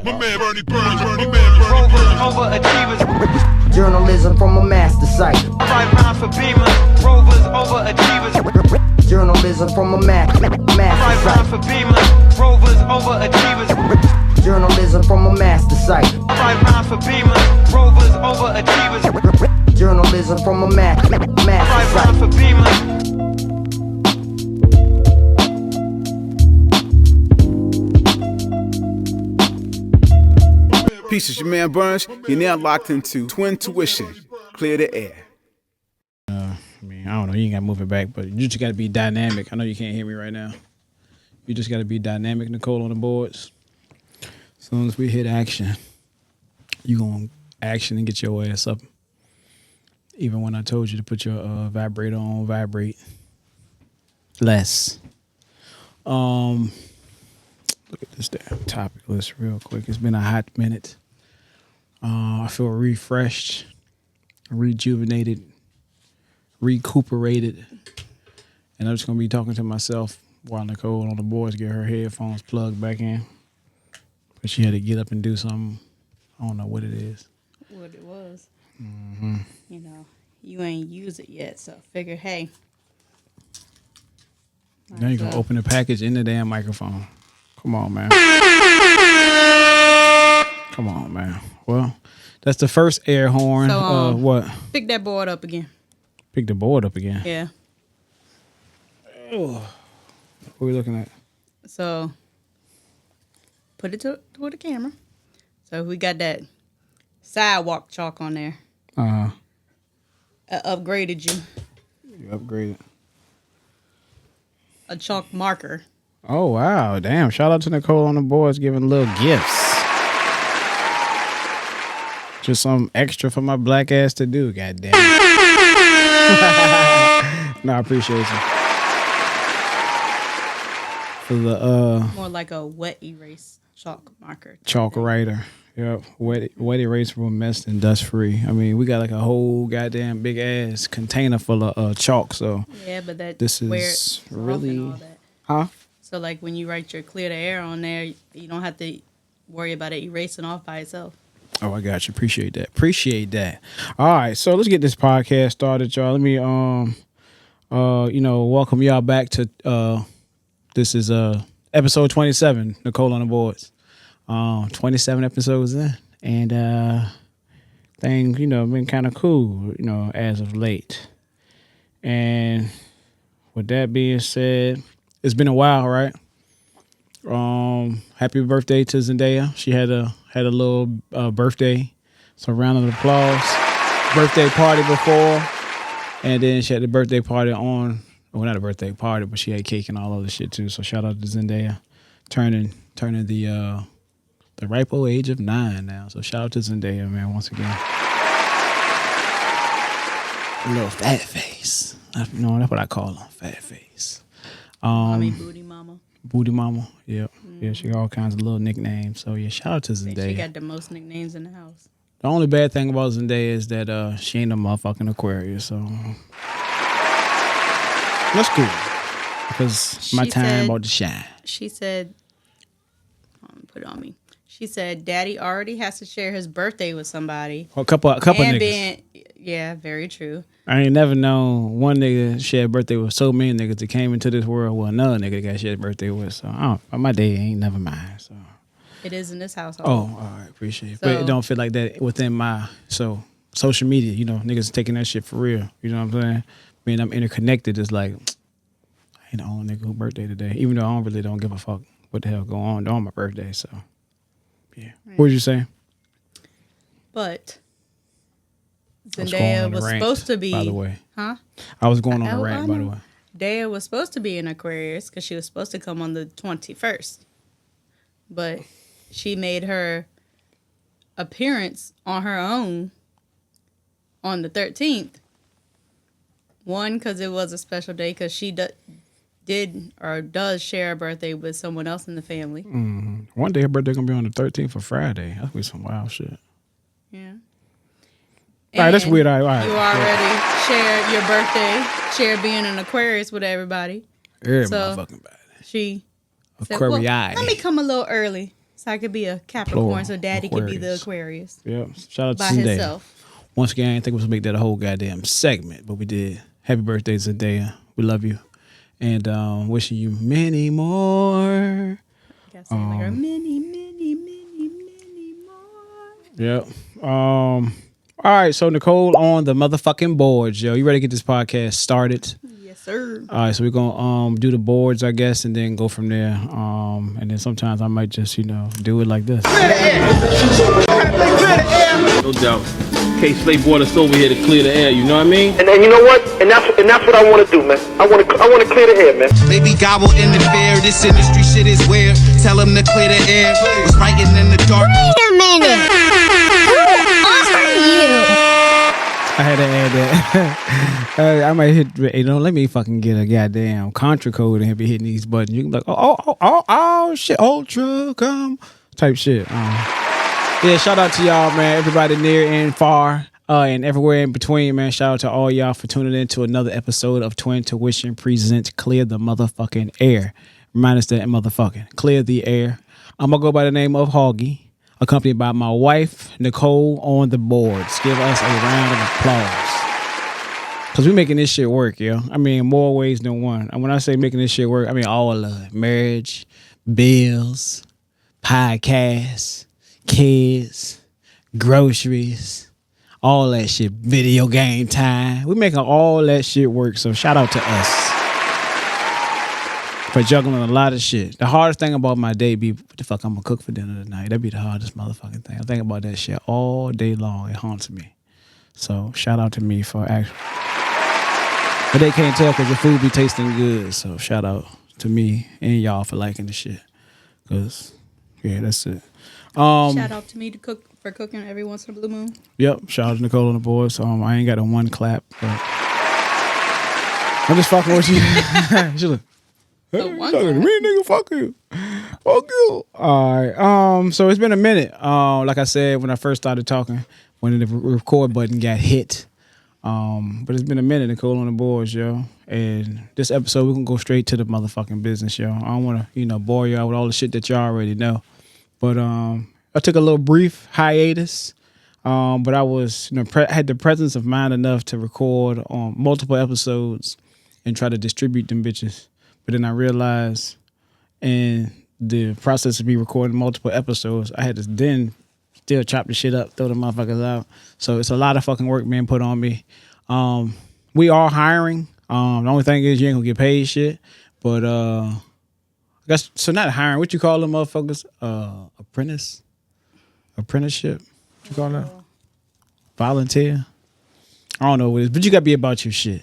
My man Bernie Burns, Bernie man, Bernie Burns. Overachievers. Journalism from a master site. Five rounds for Beamers. Rovers, overachievers. Journalism from a master Five site. rounds for Beamers. Rovers, overachievers. Journalism from a master site. Five rounds for Beamers. Rovers, overachievers. Journalism from a master Five site. rounds for Beamers. Peace, it's your man Burns. You're now locked into Twin2ition. Clear the air. I don't know. You ain't got to move it back, but you just got to be dynamic. I know you can't hear me right now. You just got to be dynamic, Nichole, on the boards. As soon as we hit action, you going to action and get your ass up. Even when I told you to put your vibrator on, vibrate less. Look at this damn topic list real quick. It's been a hot minute. I feel refreshed, rejuvenated, recuperated. And I'm just going to be talking to myself while Nichole on the boards get her headphones plugged back in. But she had to get up and do something. I don't know what it is. What it was. Mm-hmm. You know, you ain't used it yet, so figure, hey. Now you're going to open the package in the damn microphone. Come on, man. Come on, man. Well, that's the first air horn. So, what? Pick that board up again. Pick the board up again. Yeah. Oh. What are we looking at? So, put it toward the camera. So, we got that sidewalk chalk on there. Uh-huh. I upgraded you. You upgraded. A chalk marker. Oh, wow. Damn. Shout out to Nichole on the boards giving little gifts. Just some extra for my black ass to do, goddamn. No, I appreciate you. For the More like a wet erase chalk marker. chalk writer. Yep. Wet erasable, mess and dust free. I mean, we got like a whole goddamn big ass container full of chalk, so Yeah, but that this where is it's rough and really all that. Huh? So like when you write your Clear the Air on there, you don't have to worry about it erasing off by itself. Oh, I got you. Appreciate that. All right, so let's get this podcast started, y'all. Let me welcome y'all back to this is episode 27, Nichole on the boards. 27 episodes in, and things, been kind of cool, as of late. And with that being said, it's been a while, right? Happy birthday to Zendaya. She had a little birthday, some round of applause. Birthday party before, and then she had the birthday party on. Well, not a birthday party, but she had cake and all other shit too. So shout out to Zendaya, turning the ripe old age of 9 now. So shout out to Zendaya, man, once again. A little fat face. That's what I call her, fat face. Booty mama. Booty mama, yep. Yeah, she got all kinds of little nicknames. So yeah, shout out to Zendaya. She got the most nicknames in the house. The only bad thing about Zendaya is that she ain't a motherfucking Aquarius, so that's cool. Because my time about to shine. She said, put it on me. She said, Daddy already has to share his birthday with somebody. A couple niggas. Yeah, very true. I ain't never known one nigga share a birthday with so many niggas that came into this world with another nigga that got shared a birthday with. So my day ain't never mine. So it is in this household. Oh, all right, appreciate it. But it don't feel like that within my social media. Niggas taking that shit for real. You know what I'm saying? I mean, I'm interconnected. It's like I ain't the only nigga who birthday today. Even though I don't give a fuck what the hell go on my birthday. So yeah, right. What was you saying? But Zendaya was supposed to be, by the way. Huh? I was going on a rant, by the way. Zendaya was supposed to be in Aquarius because she was supposed to come on the 21st. But she made her appearance on her own on the 13th. One, because it was a special day because she did or does share a birthday with someone else in the family. Mm-hmm. One day her birthday going to be on the 13th for Friday. That'll be some wild shit. Yeah. All right, that's weird. All right. You already shared your birthday, shared being an Aquarius with everybody. Every motherfucking body. She said, Aquarius. let me come a little early So I could be a Capricorn, Plural, so Daddy could be the Aquarius. Aquarius. Yep. Shout out to By Zendaya. himself. Once again, I didn't think we was gonna make that a whole goddamn segment, but we did. Happy birthday, Zendaya. We love you. And wishing you many more. Gotta say like many more. Yep. All right, so Nichole on the motherfucking boards, yo. You ready to get this podcast started? Yes, sir. All right, so we're gonna do the boards, I guess, and then go from there. And then sometimes I might just, do it like this. No doubt. K-Slay brought us over here to clear the air, you know what I mean? And you know what? And that's what I want to do, man. I want to clear the air, man. Baby gobble in the fair. This industry shit is weird. Tell him to clear the air. Was writing in the dark. Wait a minute. Who are you? I had to add that. I might hit, let me fucking get a goddamn contra code and be hitting these buttons. You can be like, oh, shit, Ultra, come, type shit. Yeah, shout out to y'all, man. Everybody near and far, and everywhere in between, man. Shout out to all y'all for tuning in to another episode of Twin2ition presents Clear the motherfucking Air. Remind us that motherfucking Clear the Air. I'm gonna go by the name of Hoggie, accompanied by my wife, Nichole, on the boards. Give us a round of applause. Because we making this shit work, yo. I mean, more ways than one. And when I say making this shit work, I mean all of it. Marriage, bills, podcasts, kids, groceries, all that shit. Video game time. We making all that shit work. So shout out to us for juggling a lot of shit. The hardest thing about my day be what the fuck I'm gonna cook for dinner tonight. That'd be the hardest motherfucking thing. I think about that shit all day long. It haunts me. So shout out to me for actually. But they can't tell because the food be tasting good. So shout out to me and y'all for liking the shit. Cause yeah, that's it. Shout out to me for cooking every once in a blue moon. Yep. Shout out to Nichole on the boards. I ain't got a one clap, but I'm just fucking with you. She look. Hey, you talking to me, nigga? Fuck you. Fuck you. All right. So it's been a minute. Like I said, when I first started talking, when the record button got hit. But it's been a minute, Nichole on the boards, yo. And this episode, we're gonna go straight to the motherfucking business, yo. I don't wanna, bore y'all with all the shit that y'all already know. But I took a little brief hiatus. But I was, had the presence of mind enough to record on multiple episodes and try to distribute them bitches. But then I realized in the process of me recording multiple episodes, I had to then still chop the shit up, throw the motherfuckers out. So it's a lot of fucking work being put on me. We are hiring. The only thing is you ain't gonna get paid shit. But I guess so not hiring. What you call them motherfuckers? Apprenticeship? What you call that? Volunteer? I don't know what it is, but you gotta be about your shit.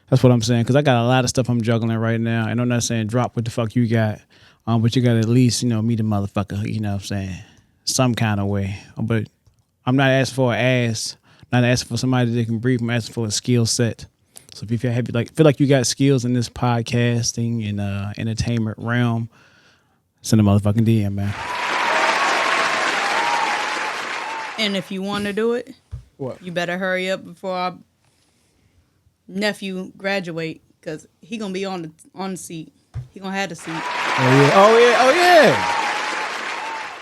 That's what I'm saying. Cause I got a lot of stuff I'm juggling right now. And I'm not saying drop what the fuck you got. But you gotta at least, meet a motherfucker, you know what I'm saying? Some kind of way. But I'm not asking for an ass. I'm not asking for somebody that can brief. I'm asking for a skill set. So if you feel like you got skills in this podcasting and entertainment realm, send a motherfucking DM, man. And if you want to do it, what? You better hurry up before our nephew graduate, because he gonna be on the seat. He gonna have the seat. Oh yeah.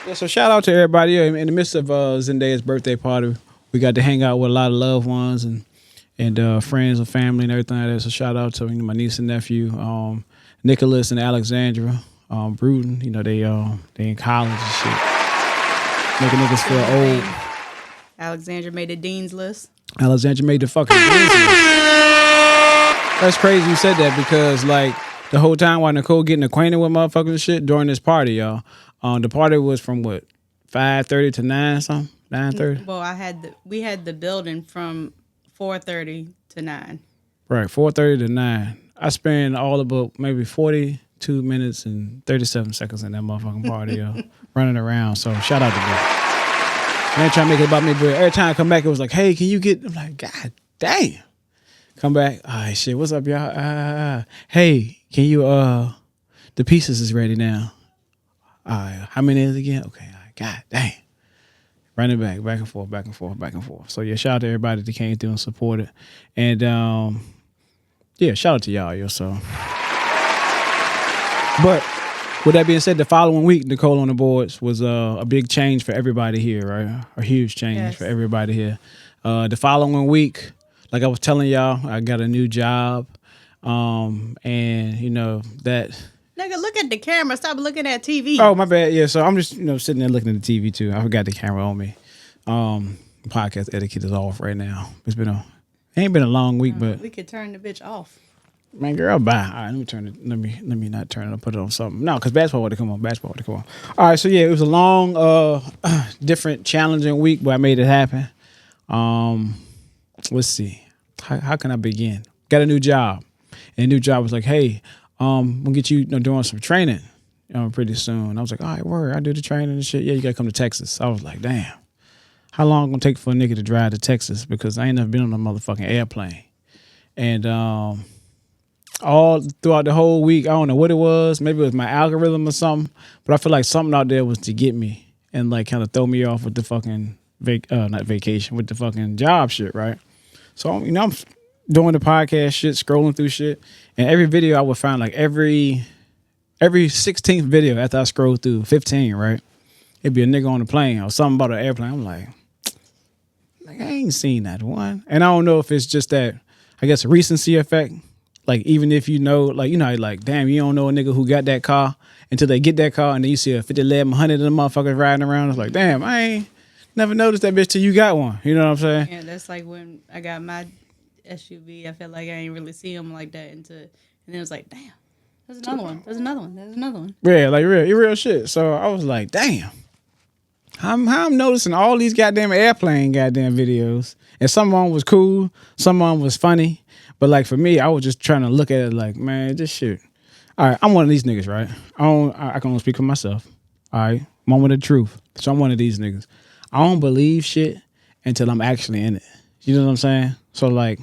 Yeah, so shout out to everybody. In the midst of Zendaya's birthday party, we got to hang out with a lot of loved ones and friends and family and everything like that. So shout out to my niece and nephew, Nicholas and Alexandra, Bruton. They in college and shit. Making niggas feel old. Alexandra made the dean's list. Alexandra made the fucking dean's list. That's crazy you said that because like the whole time while Nichole getting acquainted with motherfuckers and shit during this party, y'all. The party was from what, 5:30 to 9 something? 9:30? Well, we had the building from 4:30 to 9. Right, 4:30 to 9. I spent all about maybe 42 minutes and 37 seconds in that motherfucking party, yo. Running around. So shout out to me. I ain't trying to make it about me, but every time I come back, it was like, hey, can you get, I'm like, God damn. Come back. All right, shit, what's up, y'all? Hey, can you, the pieces is ready now. All right, how many is it again? Okay, all right, God damn. Running back and forth, back and forth, back and forth. So yeah, shout out to everybody that came through and supported. And yeah, shout out to y'all, yo. So, but With that being said, the following week, Nichole on the boards was a big change for everybody here, right? A huge change for everybody here. The following week, like I was telling y'all, I got a new job. And you know that. Nigga, look at the camera. Stop looking at TV. Oh, my bad. Yeah, so I'm just sitting there looking at the TV too. I forgot the camera on me. Podcast etiquette is off right now. It ain't been a long week, but we could turn the bitch off. Man, girl, bye. All right, let me turn it. Let me not turn it. I'll put it on something. No, because basketball would have come on. All right, so yeah, it was a long, different, challenging week, but I made it happen. Let's see. How can I begin? Got a new job, and the new job was like, hey, we'll get you, doing some training, pretty soon. I was like, all right, word. I do the training and shit. Yeah, you gotta come to Texas. I was like, damn, how long gonna take for a nigga to drive to Texas? Because I ain't never been on a motherfucking airplane, and all throughout the whole week, I don't know what it was. Maybe it was my algorithm or something, but I feel like something out there was to get me and like kind of throw me off with the fucking not vacation, with the fucking job shit, right? So I'm doing the podcast shit, scrolling through shit, and every video I would find, like every 16th video after I scroll through 15, right? It'd be a nigga on the plane or something about an airplane. I'm like I ain't seen that one, and I don't know if it's just that, I guess, recency effect. Like, even if like, damn, you don't know a nigga who got that car until they get that car, and then you see a 50-100 of them motherfuckers riding around. It's like, damn, I ain't never noticed that bitch till you got one. You know what I'm saying? Yeah, that's like when I got my SUV. I felt like I ain't really see them like that and then it was like, damn, there's another one. There's another one. Yeah, like real shit. So I was like, damn, how I'm noticing all these goddamn airplane goddamn videos, and some of them was cool, some of them was funny. But like for me, I was just trying to look at it like, man, this shit. All right, I'm one of these niggas, right? I can only speak for myself. All right, moment of truth. So I'm one of these niggas. I don't believe shit until I'm actually in it. You know what I'm saying? So like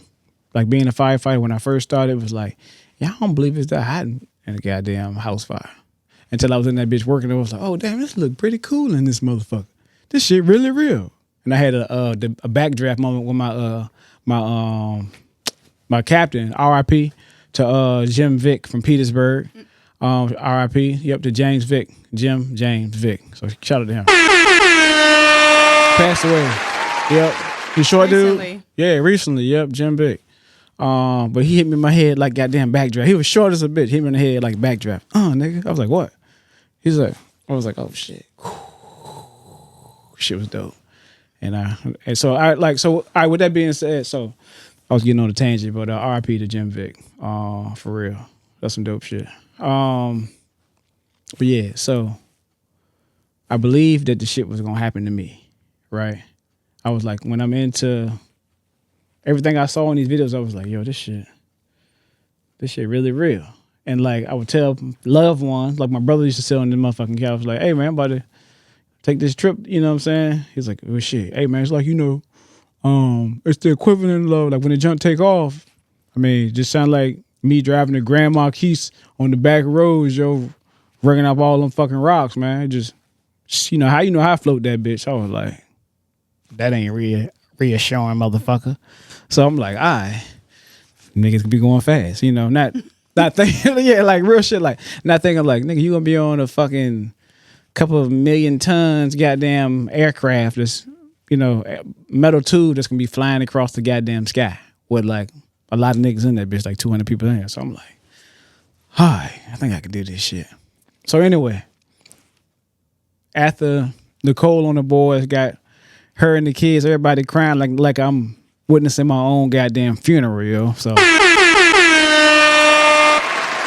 being a firefighter, when I first started, it was like, yeah, I don't believe it's that hot in a goddamn house fire. Until I was in that bitch working, I was like, oh damn, this look pretty cool in this motherfucker. This shit really real. And I had a backdraft moment with my captain, R.I.P. to Jim Vick from Petersburg. R.I.P. Yep, to James Vick. James Vick. So shout out to him. Passed away. Yep. You short dude? Yeah, recently. Yep, Jim Vick. But he hit me in my head like goddamn backdraft. He was short as a bitch. Hit me in the head like backdraft. Nigga. I was like, what? He's like, I was like, oh shit. Shit was dope. And so I with that being said, so I was getting on a tangent, but RIP to Jim Vick. For real. That's some dope shit. But yeah, so I believed that the shit was gonna happen to me, right? I was like, when I'm into everything I saw in these videos, I was like, yo, this shit really real. And like I would tell loved ones, like my brother used to sit on the motherfucking couch, like, hey man, I'm about to take this trip, you know what I'm saying? He's like, well shit, hey man, it's like, it's the equivalent of like when the junk take off. I mean, just sound like me driving the Grand Marquis on the back roads, yo, ringing up all them fucking rocks, man. It just how I float that bitch. I was like, that ain't reassuring, motherfucker. So I'm like, all right, niggas could be going fast, not thinking, yeah, like real shit, like not thinking like, nigga, you gonna be on a fucking couple of million tons goddamn aircraft that's, metal tube that's gonna be flying across the goddamn sky with like a lot of niggas in that bitch, like 200 people in there. So I'm like, hi, I think I could do this shit. So anyway, after Nichole on the boards got her and the kids, everybody crying like I'm witnessing my own goddamn funeral, yo. So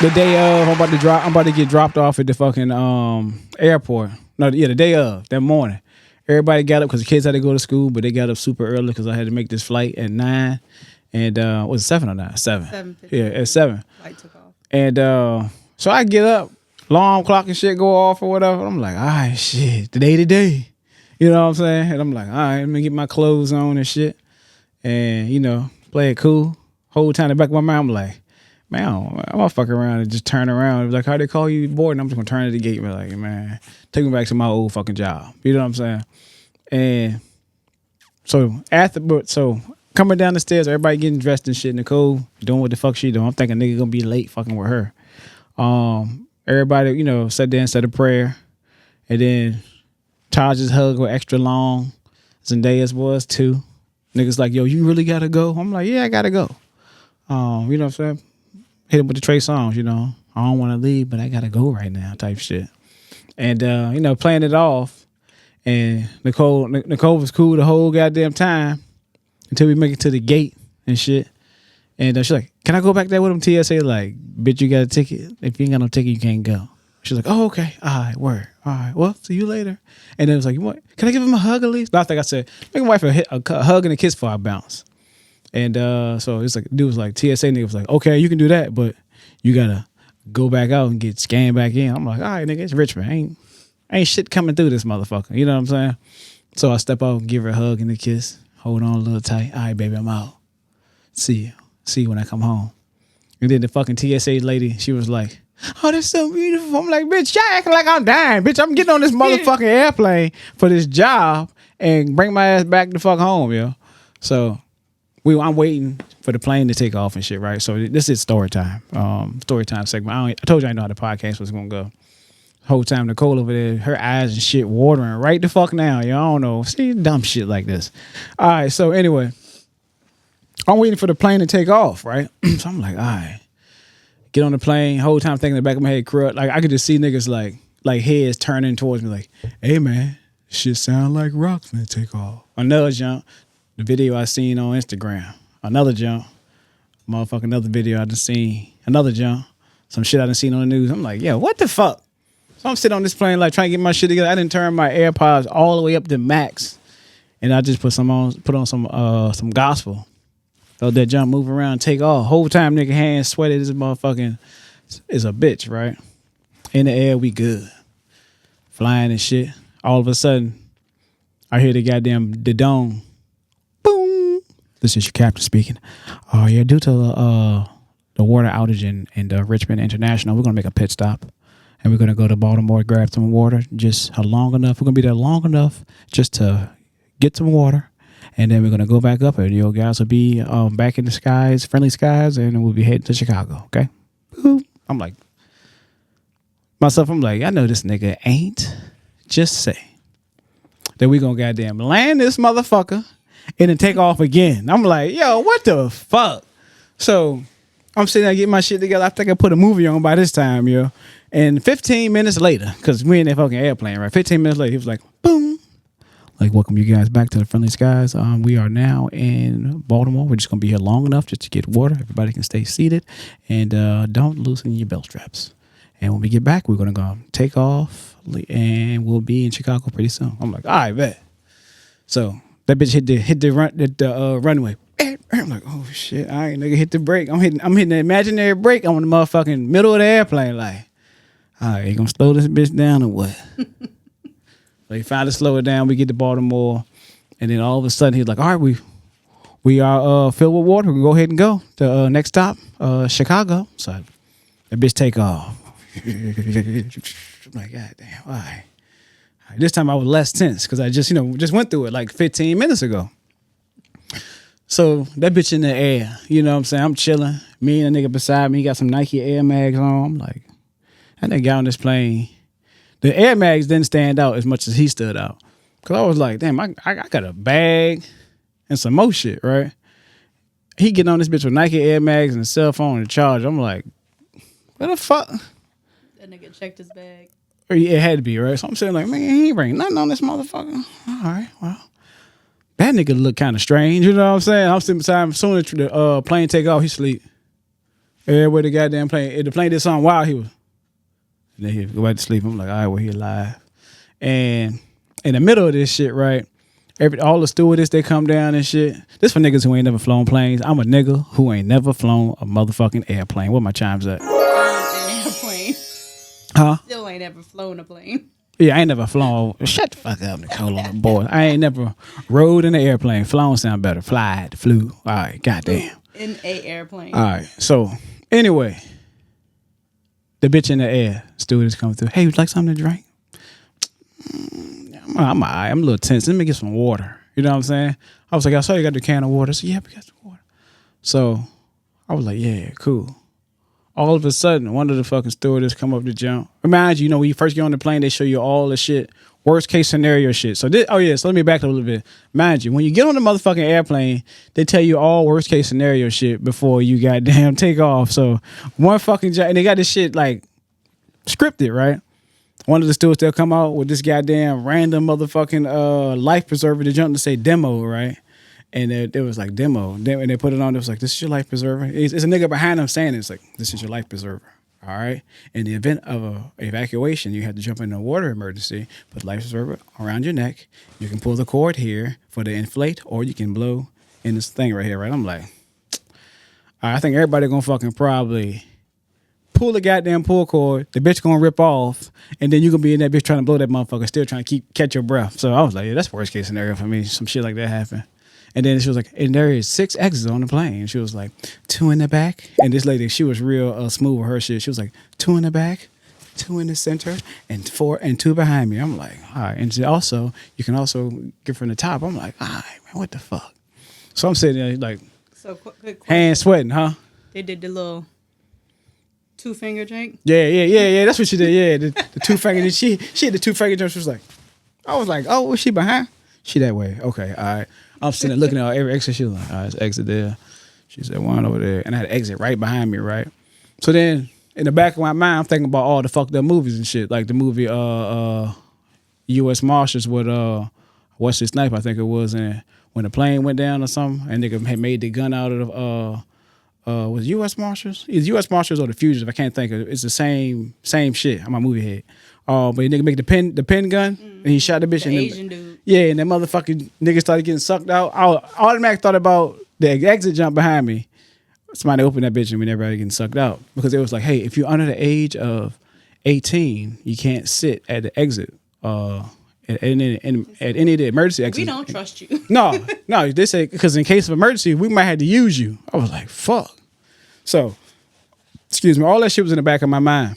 the day of, I'm about to get dropped off at the fucking airport. No, yeah, the day of, that morning. Everybody got up because the kids had to go to school, but they got up super early because I had to make this flight at 9. And was it 7 or 9? 7. Yeah, at 7. Flight took off. And so I get up, alarm clock and shit go off or whatever. I'm like, all right, shit, today. You know what I'm saying? And I'm like, all right, let me get my clothes on and shit. And, play it cool. Whole time in the back of my mind, I'm like, man, I'm gonna fuck around and just turn around and be like, how they call you bored? And I'm just gonna turn to the gate and be like, man, take me back to my old fucking job. You know what I'm saying? And so coming down the stairs, everybody getting dressed and shit, Nichole doing what the fuck she doing. I'm thinking nigga gonna be late fucking with her. everybody, you know, sat there and said a prayer. And then Taj's hug was extra long. Zendaya's was too. Niggas like, yo, you really gotta go? I'm like, yeah, I gotta go. You know what I'm saying? Hit him with the Trey songs, you know. I don't want to leave, but I gotta go right now type shit. And, you know, playing it off. And Nichole was cool the whole goddamn time until we make it to the gate and shit. And she's like, can I go back there with him? TSA like, bitch, you got a ticket. If you ain't got no ticket, you can't go. She's like, oh, okay. All right, word. All right, well, see you later. And then it was like, what? Can I give him a hug at least? Last thing I said, make my wife a hug and a kiss before I bounce. And so it's like, dude was like, TSA nigga was like, okay, you can do that, but you got to go back out and get scanned back in. I'm like, all right, nigga, it's Richmond. Ain't shit coming through this motherfucker. You know what I'm saying? So I step out and give her a hug and a kiss. Hold on a little tight. All right, baby, I'm out. See you when I come home. And then the fucking TSA lady, she was like, oh, that's so beautiful. I'm like, bitch, y'all acting like I'm dying. Bitch, I'm getting on this motherfucking airplane for this job and bring my ass back the fuck home, yo. So I'm waiting for the plane to take off and shit, right? So this is story time. Story time segment. I told you I know how the podcast was going to go. Whole time Nichole over there, her eyes and shit watering right the fuck now. Yo, I don't know. See dumb shit like this. All right, so anyway, I'm waiting for the plane to take off, right? So I'm like, all right. Get on the plane, whole time thinking in the back of my head, corrupt. Like I could just see niggas like heads turning towards me like, hey man, shit sound like rocks when it take off. Another jump, the video I seen on Instagram. Another jump, motherfucking another video I done seen. Another jump, some shit I done seen on the news. I'm like, yo, what the fuck? So I'm sitting on this plane like trying to get my shit together. I didn't turn my AirPods all the way up to max. And I just put on some gospel. So that jump, move around, take off. Whole time nigga hands sweaty. This motherfucking is a bitch, right? In the air, we good. Flying and shit. All of a sudden, I hear the dome. Boom. This is your captain speaking. Oh yeah, due to the water outage in Richmond International, we're gonna make a pit stop. And we're going to go to Baltimore, grab some water, just long enough. We're going to be there long enough just to get some water. And then we're going to go back up and you guys will be back in the skies, friendly skies, and we'll be heading to Chicago, okay? Boop. I'm like, I know this nigga ain't. Just say that we going to goddamn land this motherfucker and then take off again. I'm like, yo, what the fuck? So I'm sitting there getting my shit together. I think I put a movie on by this time, yo. And 15 minutes later, because we in that fucking airplane, right? 15 minutes later, he was like, boom. Like, welcome you guys back to the friendly skies. We are now in Baltimore. We're just going to be here long enough just to get water. Everybody can stay seated. And don't loosen your belt straps. And when we get back, we're going to go take off. And we'll be in Chicago pretty soon. I'm like, all right, bet. So that bitch hit the runway. I'm like, oh, shit. All right, nigga, hit the brake. I'm hitting the imaginary brake on the motherfucking middle of the airplane. Like, all right, you gonna slow this bitch down or what? So he finally slow it down. We get to Baltimore, and then all of a sudden he's like, all right, we are filled with water. We can go ahead and go to next stop, Chicago. So that bitch take off. I'm like, God damn, all right. This time I was less tense because I just went through it like 15 minutes ago. So that bitch in the air, you know what I'm saying? I'm chilling. Me and a nigga beside me, he got some Nike Air Mags on. I'm like, that nigga got on this plane. The Air Mags didn't stand out as much as he stood out. Because I was like, damn, I got a bag and some more shit, right? He getting on this bitch with Nike Air Mags and a cell phone and a charge. I'm like, what the fuck? That nigga checked his bag. It had to be, right? So I'm saying like, man, he ain't bringing nothing on this motherfucker. All right, well. That nigga look kind of strange, you know what I'm saying? I'm sitting beside him. As soon as the plane take off, he sleep. Everywhere the goddamn plane. If the plane did something wild, he was. And then he'd go back to sleep. I'm like, all right, well, he alive. And in the middle of this shit, right, all the stewardess, they come down and shit. This for niggas who ain't never flown planes. I'm a nigga who ain't never flown a motherfucking airplane. What my chimes at? Airplane. Huh? Still ain't ever flown a plane. Yeah, I ain't never flown. Shut the fuck up, Nichole, on the board. I ain't never rode in an airplane. Flown sound better. Flew. All right, goddamn. In a airplane. All right, so anyway, the bitch in the air, stewardess come through. Hey, would you like something to drink? I'm all right. I'm a little tense. Let me get some water. You know what I'm saying? I was like, I saw you got the can of water. So yeah, we got some water. So I was like, yeah, cool. all of a sudden, one of the fucking stewardess come up to jump. Remind you, you know, when you first get on the plane, they show you all the shit, worst case scenario shit. So this, so let me back up a little bit. Mind you, when you get on the motherfucking airplane, they tell you all worst case scenario shit before you goddamn take off. So one fucking jump, and they got this shit like scripted, right? One of the stewards, they'll come out with this goddamn random motherfucking life preserver to jump to say demo, right? And it was like demo. And they put it on, it was like, this is your life preserver. It's a nigga behind them saying it. It's like, this is your life preserver. All right. In the event of a evacuation, you have to jump in a water emergency, put life preserver around your neck. You can pull the cord here for the inflate, or you can blow in this thing right here, right? I'm like, I think everybody gonna fucking probably pull the goddamn pull cord, the bitch gonna rip off, and then you gonna be in that bitch trying to blow that motherfucker, still trying to catch your breath. So I was like, yeah, that's worst case scenario for me. Some shit like that happened. And then she was like, and there is 6 exits on the plane. She was like, 2 in the back. And this lady, she was real smooth with her shit. She was like, 2 in the back, 2 in the center, and 4 and 2 behind me. I'm like, all right. And she also, you can also get from the top. I'm like, all right, man, what the fuck? So I'm sitting there like, So quick hands sweating, huh? They did the little 2-finger drink. Yeah. That's what she did. Yeah, the 2 finger. She had the 2 finger drink. She was like, I was like, oh, was she behind? She that way. Okay, all right. I'm sitting there looking at every exit. She was like, all right, it's exit there. She said, one over there. And I had an exit right behind me, right? So then in the back of my mind, I'm thinking about all the fucked up movies and shit. Like the movie U.S. Marshals with Wesley Snipes, I think it was. And when the plane went down or something, and nigga had made the gun out of was it U.S. Marshals? It's U.S. Marshals or the Fugitive. I can't think of it. It's the same shit. I'm a movie head. But the nigga make the pen gun, and he shot the bitch. The and Asian dude. Yeah, and that motherfucking nigga started getting sucked out. I automatically thought about the exit jump behind me. Somebody opened that bitch and we never getting sucked out. Because it was like, hey, if you're under the age of 18, you can't sit at the exit. At any of the emergency exits. We don't trust you. No, they say, because in case of emergency, we might have to use you. I was like, fuck. So, excuse me, all that shit was in the back of my mind.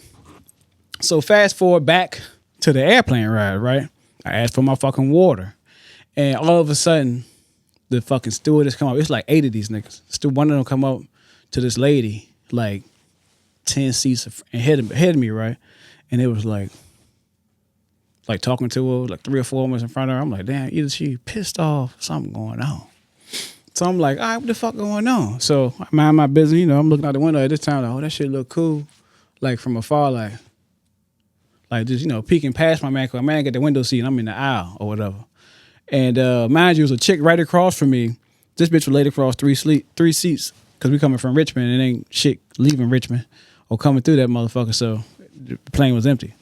So fast forward back to the airplane ride, right? I asked for my fucking water. And all of a sudden, the fucking stewardess come up. It's like 8 of these niggas. One of them come up to this lady, like 10 seats ahead of me, right? And it was like talking to her, like 3 or 4 of us in front of her. I'm like, damn, either she pissed off, something going on. So I'm like, all right, what the fuck going on? So I mind my business, you know, I'm looking out the window at this time, like, oh, that shit look cool. Like from afar, like just, you know, peeking past my man, because my man got the window seat and I'm in the aisle or whatever. And mind you, it was a chick right across from me. This bitch was laid across 3 seats because we coming from Richmond and ain't shit leaving Richmond or coming through that motherfucker. So the plane was empty.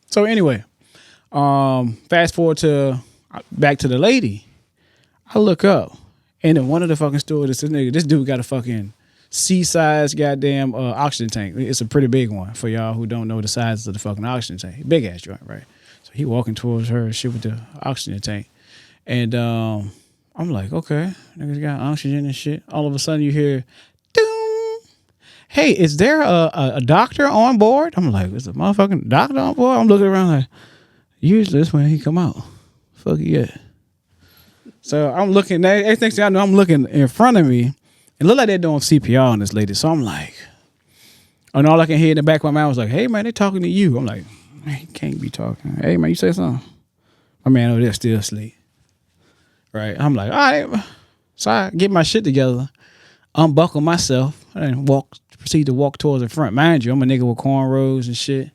So anyway, fast forward to back to the lady. I look up and then one of the fucking stewardess, this dude got a fucking C-size goddamn oxygen tank. It's a pretty big one for y'all who don't know the size of the fucking oxygen tank. Big ass joint, right? So he walking towards her, shit with the oxygen tank. And I'm like, okay, niggas got oxygen and shit. All of a sudden you hear, ding. Hey, is there a doctor on board? I'm like, is a motherfucking doctor on board? I'm looking around like, usually that's when he come out. Fuck yeah. So I'm looking, everything I know, I'm looking in front of me. It looked like they're doing CPR on this lady. So I'm like, and all I can hear in the back of my mind was like, hey, man, they talking to you. I'm like, man, he can't be talking. Hey, man, you say something. My man over there still asleep. Right? I'm like, all right. So I get my shit together, unbuckle myself, and proceed to walk towards the front. Mind you, I'm a nigga with cornrows and shit,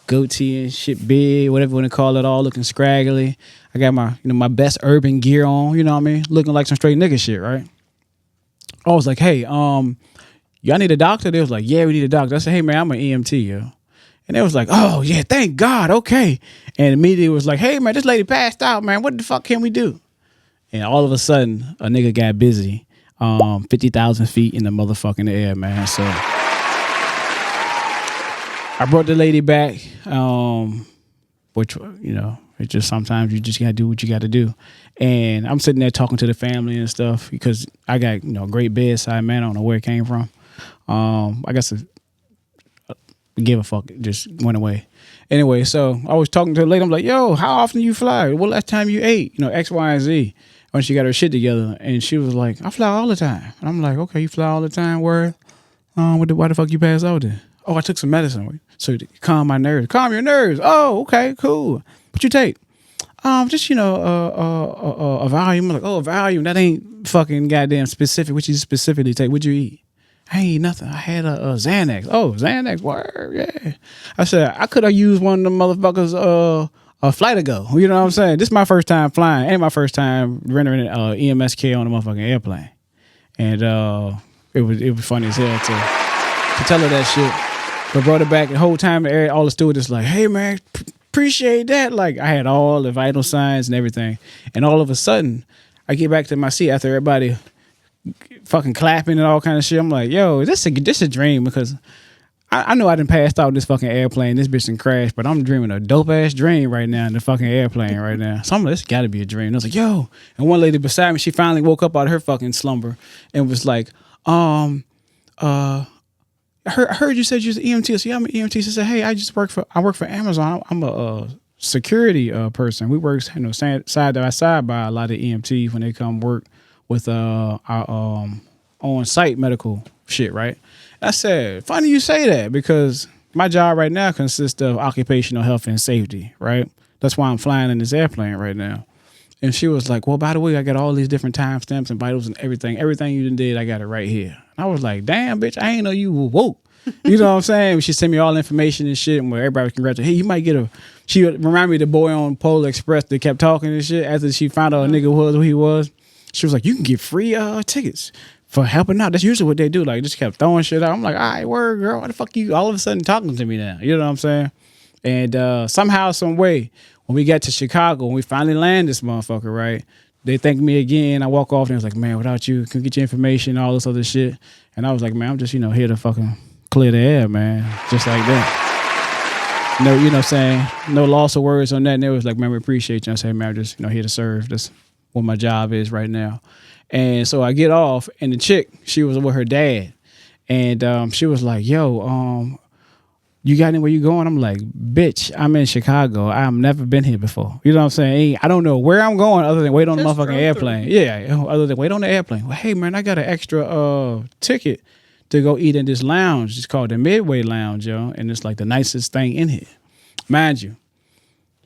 goatee and shit big, whatever you want to call it, all looking scraggly. I got my, my best urban gear on, you know what I mean? Looking like some straight nigga shit, right? I was like, hey, y'all need a doctor? They was like, yeah, we need a doctor. I said, hey, man, I'm an EMT, yo. And they was like, oh, yeah, thank God, okay. And immediately was like, hey, man, this lady passed out, man. What the fuck can we do? And all of a sudden, a nigga got busy, 50,000 feet in the motherfucking air, man. So I brought the lady back, which, you know, it's just sometimes you just got to do what you got to do. And I'm sitting there talking to the family and stuff because I got, you know, great bedside, man. I don't know where it came from. I guess give a fuck. It just went away. Anyway, so I was talking to the lady. I'm like, yo, how often you fly? What last time you ate? You know, X, Y, and Z. When she got her shit together. And she was like, I fly all the time. And I'm like, okay, you fly all the time? Word? Why the fuck you passed out then? Oh, I took some medicine. So to calm my nerves. Calm your nerves. Oh, okay, cool. What you take? Just, a Valium. I'm like, a Valium. That ain't fucking goddamn specific. What you specifically take? What'd you eat? I ain't eat nothing. I had a Xanax. Oh, Xanax. Word, yeah. I said, I could have used one of them motherfuckers a flight ago. You know what I'm saying? This is my first time flying and my first time rendering EMS care on a motherfucking airplane. And it was funny as hell to tell her that shit. But brought it back the whole time. All the stewardess like, hey man, appreciate that. Like I had all the vital signs and everything. And all of a sudden, I get back to my seat after everybody fucking clapping and all kind of shit. I'm like, yo, this a dream because I know I done passed out this fucking airplane. This bitch done crashed, but I'm dreaming a dope ass dream right now in the fucking airplane right now. So I'm like, this got to be a dream. And I was like, yo. And one lady beside me, she finally woke up out of her fucking slumber and was like, I heard you said you was an EMT. I said, yeah, I'm an EMT. She said, hey, I work for Amazon. I'm a security person. We work side by side by a lot of EMTs when they come work with our on-site medical shit, right? I said, funny you say that because my job right now consists of occupational health and safety, right? That's why I'm flying in this airplane right now. And she was like, well, by the way, I got all these different timestamps and vitals and everything. Everything you done did, I got it right here. And I was like, damn, bitch, I ain't know you were woke. You know what I'm saying? She sent me all the information and shit, and where everybody was congratulating. Hey, you might get she reminded me of the boy on Polar Express that kept talking and shit after she found out a nigga was who he was. She was like, you can get free tickets for helping out. That's usually what they do. Like, just kept throwing shit out. I'm like, all right, word, girl. Why the fuck you all of a sudden talking to me now? You know what I'm saying? And somehow, some way, when we got to Chicago, when we finally land this motherfucker, right? They thanked me again. I walk off and I was like, man, without you, can get your information, all this other shit. And I was like, man, I'm just, here to fucking clear the air, man. Just like that. No, you know what I'm saying? No loss of words on that. And they was like, man, we appreciate you. I said, man, I'm just, here to serve. That's what my job is right now. And so I get off, and the chick, she was with her dad. And she was like, yo, you got anywhere you going? I'm like, bitch, I'm in Chicago. I've never been here before. You know what I'm saying? I don't know where I'm going other than wait on the motherfucking airplane. Yeah, other than wait on the airplane. Well, hey, man, I got an extra ticket to go eat in this lounge. It's called the Midway Lounge, yo. And it's like the nicest thing in here. Mind you,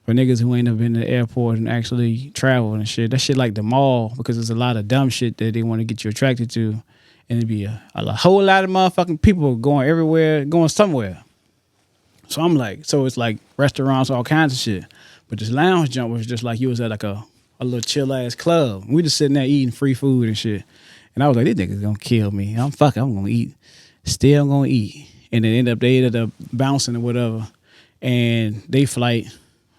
for niggas who ain't never been to the airport and actually travel and shit, that shit like the mall because there's a lot of dumb shit that they want to get you attracted to. And it'd be a whole lot of motherfucking people going everywhere, going somewhere. So I'm like, so it's like restaurants, all kinds of shit. But this lounge jump was just like you was at like a little chill ass club. We just sitting there eating free food and shit. And I was like, these niggas gonna kill me. I'm gonna eat. Still gonna eat. And they ended up bouncing or whatever. And they flight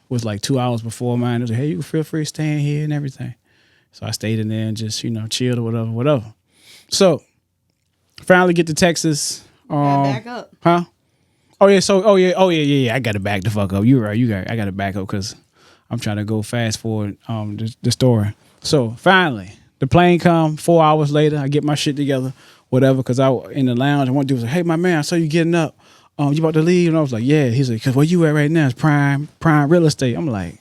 was like 2 hours before mine. It was like, hey, you can feel free staying here and everything. So I stayed in there and just, chilled or whatever. So finally get to Texas. Back up. Huh? Oh yeah. I got to back the fuck up. You're right. I got to back up because I'm trying to go fast forward the story. So finally, the plane come 4 hours later. I get my shit together, whatever. Because I in the lounge, and one dude was like, "Hey, my man, I saw you getting up. You about to leave?" And I was like, "Yeah." He's like, "Cause where you at right now is prime real estate." I'm like,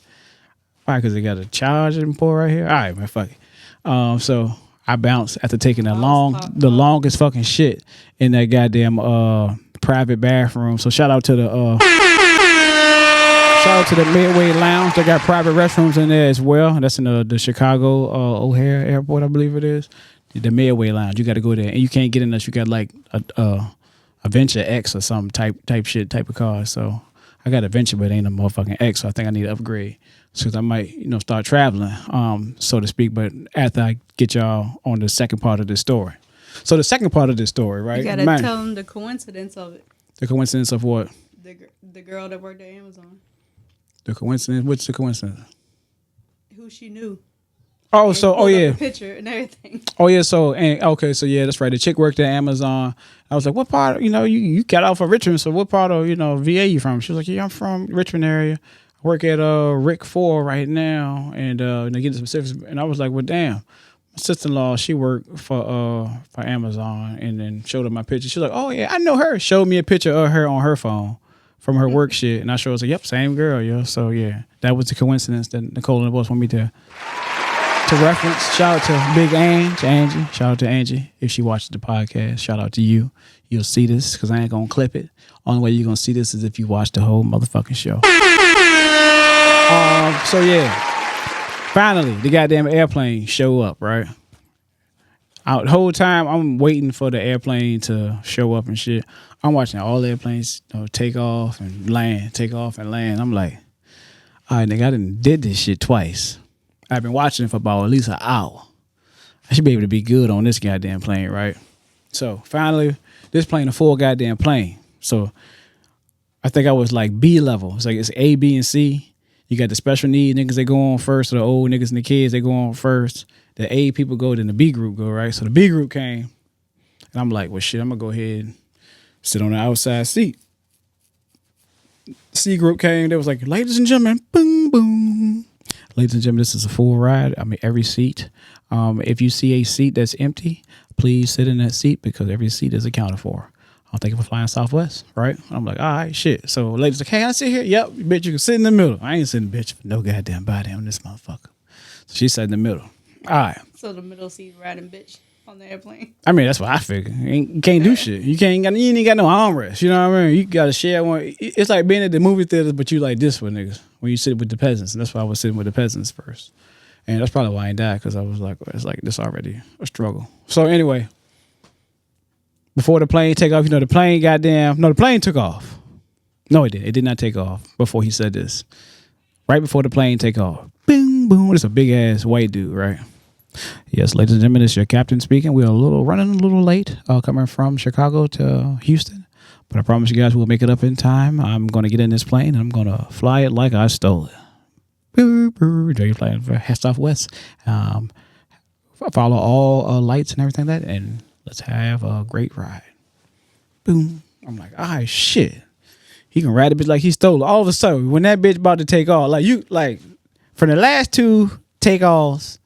"Why? Because they got a charge and pour right here." All right, man, fuck it. So I bounced after taking the longest fucking shit in that goddamn private bathroom. So shout out to the Midway Lounge. They got private restrooms in there as well. That's in the Chicago O'Hare Airport, I believe it is. The Midway Lounge. You got to go there, and you can't get in unless you got like a Venture X or some type of car. So I got a Venture, but it ain't a motherfucking X. So I think I need to upgrade. So I might, start traveling, so to speak. But after I get y'all on the second part of this story. So the second part of this story, right? You gotta tell them the coincidence of it. The coincidence of what? The girl that worked at Amazon. The coincidence? What's the coincidence? Who she knew. Oh, yeah. The picture and everything. Oh yeah, so yeah, that's right. The chick worked at Amazon. I was like, what part? You got off of Richmond, so what part of VA you from? She was like, yeah, I'm from Richmond area. I work at Rick 4 right now, and they get the specifics. And I was like, well, damn. My sister-in-law, she worked for Amazon, and then showed her my picture. She was like, oh yeah, I know her. Showed me a picture of her on her phone from her work shit, and I showed her, yep, same girl, yo. So yeah, that was the coincidence that Nichole and the boss want me to to reference. Shout out to Big Angie. Shout out to Angie if she watches the podcast. Shout out to you. You'll see this because I ain't gonna clip it. Only way you're gonna see this is if you watch the whole motherfucking show. So yeah, finally the goddamn airplane show up, right? The whole time I'm waiting for the airplane to show up and shit. I'm watching all the airplanes take off and land, take off and land. I'm like, all right, nigga, I done did this shit twice. I've been watching it for about at least an hour. I should be able to be good on this goddamn plane, right? So finally, this plane a full goddamn plane. So I think I was like B level. It's like it's A, B, and C. You got the special need niggas, they go on first. So the old niggas and the kids, they go on first. The A people go, then the B group go, right? So the B group came. And I'm like, well, shit, I'm going to go ahead and sit on the outside seat. C group came. They was like, ladies and gentlemen, boom, boom. Ladies and gentlemen, this is a full ride. I mean, every seat. If you see a seat that's empty, please sit in that seat because every seat is accounted for. I'm thinking we're flying Southwest, right? I'm like, all right, shit. So ladies like, hey, I sit here? Yep, bitch, you can sit in the middle. I ain't sitting, bitch, for no goddamn body on this motherfucker. So she sat in the middle. All right. So the middle seat riding bitch on the airplane. I mean, that's what I figure. You can't do shit. You ain't got no armrest. You know what I mean? You got to share one. It's like being at the movie theater, but you like this with niggas when you sit with the peasants. And that's why I was sitting with the peasants first. And that's probably why I ain't died because I was like, it's like this already a struggle. So anyway, before the plane take off, the plane the plane took off. No, it didn't. It did not take off before he said this. Right before the plane take off. Boom, boom. It's a big ass white dude, right? Yes, ladies and gentlemen, it's your captain speaking. We are running a little late, coming from Chicago to Houston. But I promise you guys we'll make it up in time. I'm going to get in this plane and I'm going to fly it like I stole it. You're flying for Southwest. Follow all lights and everything like that, and let's have a great ride. Boom. I'm like, all right, shit. He can ride a bitch like he stole it. All of a sudden, when that bitch about to take off, from the last two takeoffs